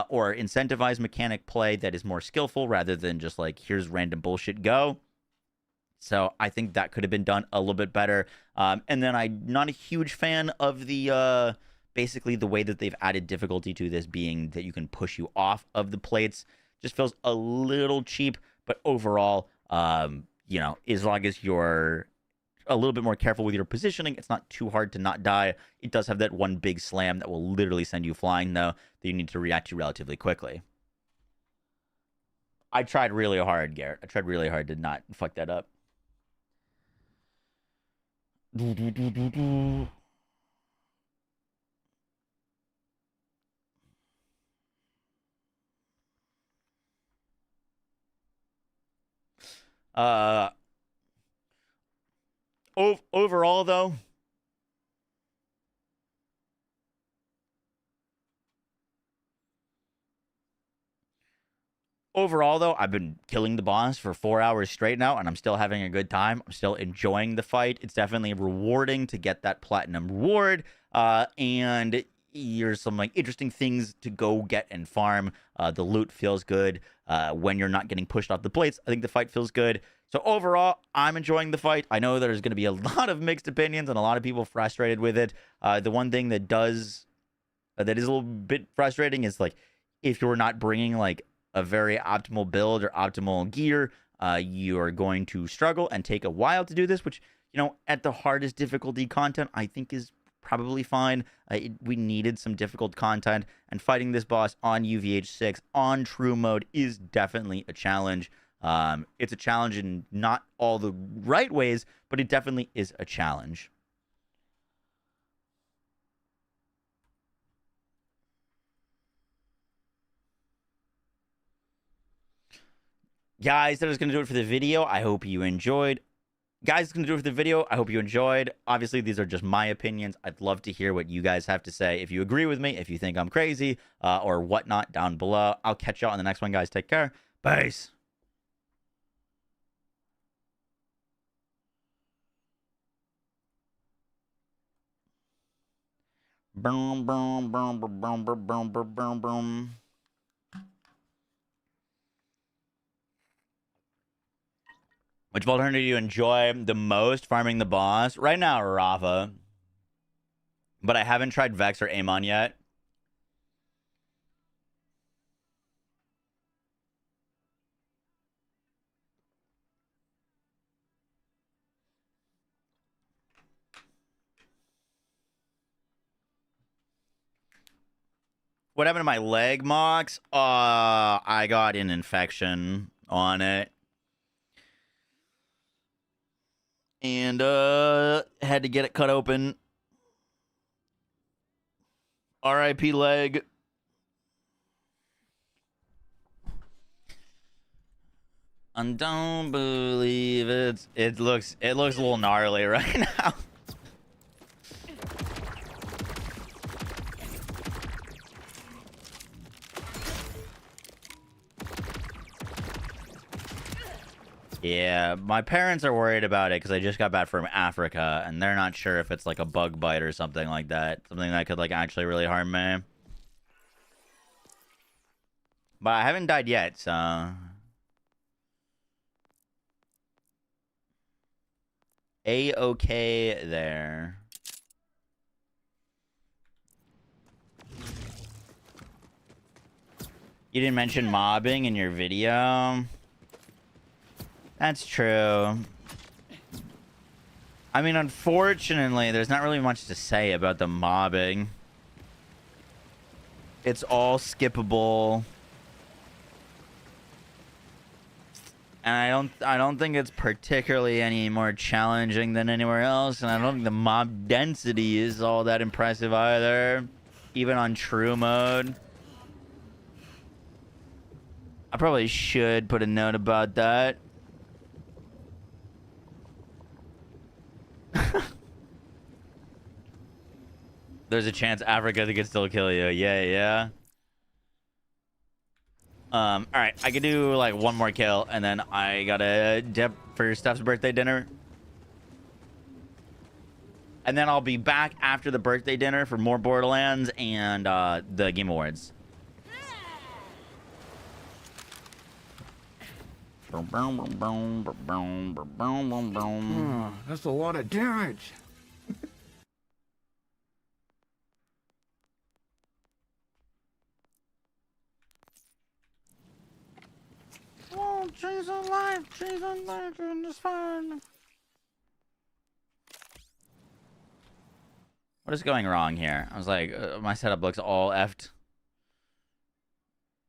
or incentivize mechanic play that is more skillful rather than just like, here's random bullshit, go. So I think that could have been done a little bit better. And then I'm not a huge fan of the basically the way that they've added difficulty to this, being that you can push you off of the plates. Just feels a little cheap, but overall, you know, as long as you're a little bit more careful with your positioning, it's not too hard to not die. It does have that one big slam that will literally send you flying, though, that you need to react to relatively quickly. I tried really hard, Garrett. I tried really hard to not fuck that up. Overall, though, I've been killing the boss for 4 hours straight now, and I'm still having a good time. I'm still enjoying the fight. It's definitely rewarding to get that platinum reward, and there's some like interesting things to go get and farm. The loot feels good when you're not getting pushed off the plates. I think the fight feels good. So overall, I'm enjoying the fight. I know there's going to be a lot of mixed opinions and a lot of people frustrated with it. The one thing that is a little bit frustrating is like, if you're not bringing like a very optimal build or optimal gear, you are going to struggle and take a while to do this, which, you know, at the hardest difficulty content, I think is probably fine. We needed some difficult content, and fighting this boss on UVH6 on true mode is definitely a challenge. It's a challenge in not all the right ways, but it definitely is a challenge. Guys, that is going to do it for the video. I hope you enjoyed. Guys, it's going to do it for the video. I hope you enjoyed. Obviously, these are just my opinions. I'd love to hear what you guys have to say. If you agree with me, if you think I'm crazy, or whatnot, down below. I'll catch y'all on the next one, guys. Take care. Peace. Boom, boom, boom, boom, boom, boom, boom, boom, boom. Which Volturn do you enjoy the most farming the boss? Right now, Rafa. But I haven't tried Vex or Amon yet. What happened to my leg, Mox? I got an infection on it. And had to get it cut open. R.I.P. leg. I don't believe it. It looks a little gnarly right now. Yeah, my parents are worried about it because I just got back from Africa, and they're not sure if it's like a bug bite or something like that. Something that could like actually really harm me. But I haven't died yet, so... A-okay there. You didn't mention mobbing in your video. That's true. I mean, unfortunately, there's not really much to say about the mobbing. It's all skippable. And I don't think it's particularly any more challenging than anywhere else, and I don't think the mob density is all that impressive either, even on true mode. I probably should put a note about that. There's a chance Africa could still kill you. Yeah. All right, I could do like one more kill, and then I gotta dip for Steph's birthday dinner. And then I'll be back after the birthday dinner for more Borderlands and the Game Awards. That's a lot of damage. Oh, trees on life, and it's fine. What is going wrong here? I was like, my setup looks all effed.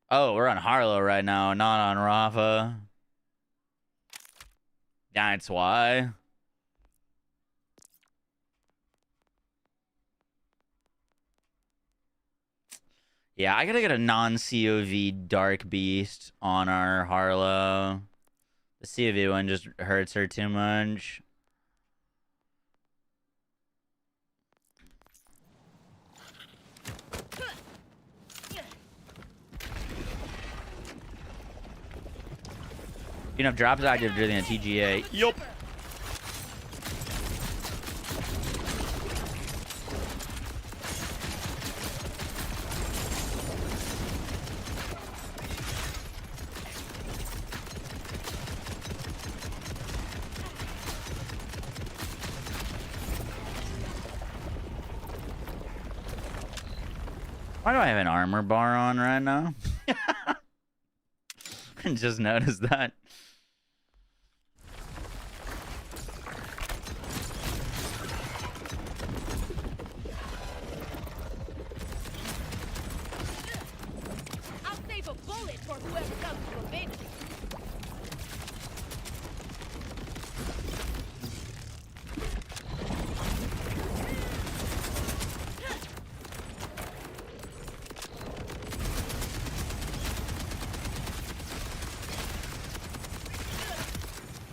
Oh, we're on Harlow right now, not on Rafa. That's why. Yeah, I gotta get a non-COV Dark Beast on our Harlow. The COV one just hurts her too much. You know, drops active during the TGA. Yup. Why do I have an armor bar on right now? I just noticed that. I'll save a bullet for whoever comes to avenge me.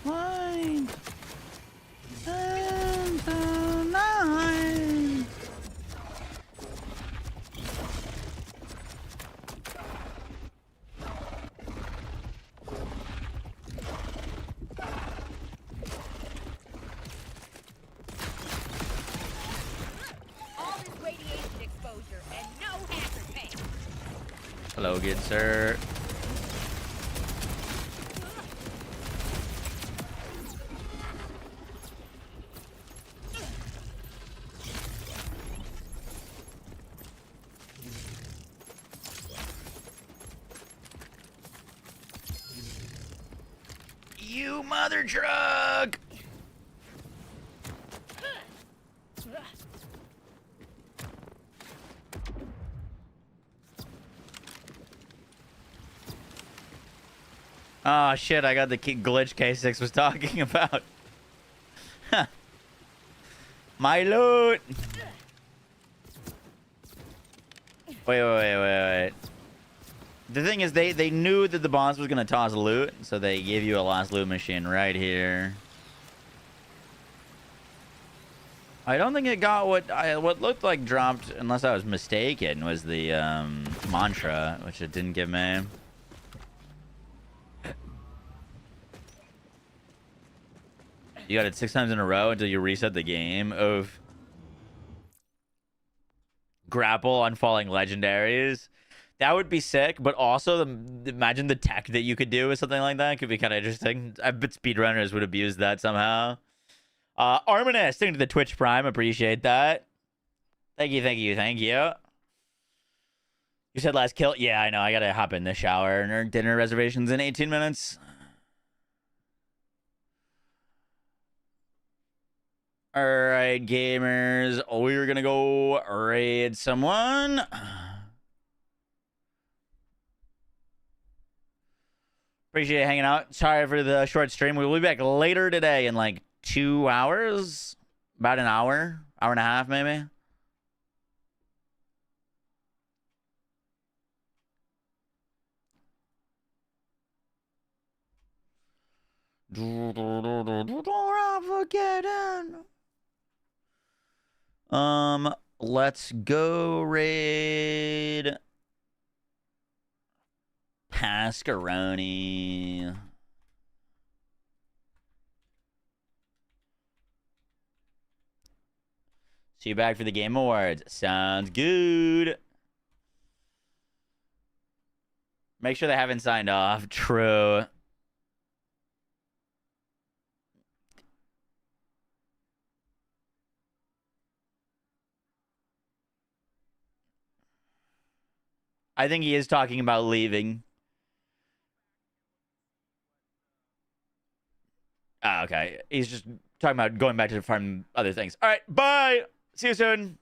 Fine. Nine. All this radiation exposure and no hazard pay. Hello, good sir. You mother truck! Oh shit, I got the glitch K6 was talking about. My loot! Wait. The thing is, they knew that the boss was going to toss loot, so they gave you a last loot machine right here. I don't think it got what looked like dropped, unless I was mistaken, was the mantra, which it didn't give me. You got it 6 times in a row until you reset the game. Of grapple on falling legendaries. That would be sick, but also imagine the tech that you could do with something like that. Could be kind of interesting. I bet speedrunners would abuse that somehow. Arminus, thank you to the Twitch Prime. Appreciate that. Thank you, thank you, thank you. You said last kill? Yeah, I know. I gotta hop in the shower and our dinner reservations in 18 minutes. All right, gamers. We're gonna go raid someone. Appreciate you hanging out. Sorry for the short stream. We will be back later today in like 2 hours. About an hour. Hour and a half, maybe. Let's go raid Pascaroni. See you back for the Game Awards. Sounds good. Make sure they haven't signed off. True. I think he is talking about leaving. Ah, okay. He's just talking about going back to farm other things. All right, bye. See you soon.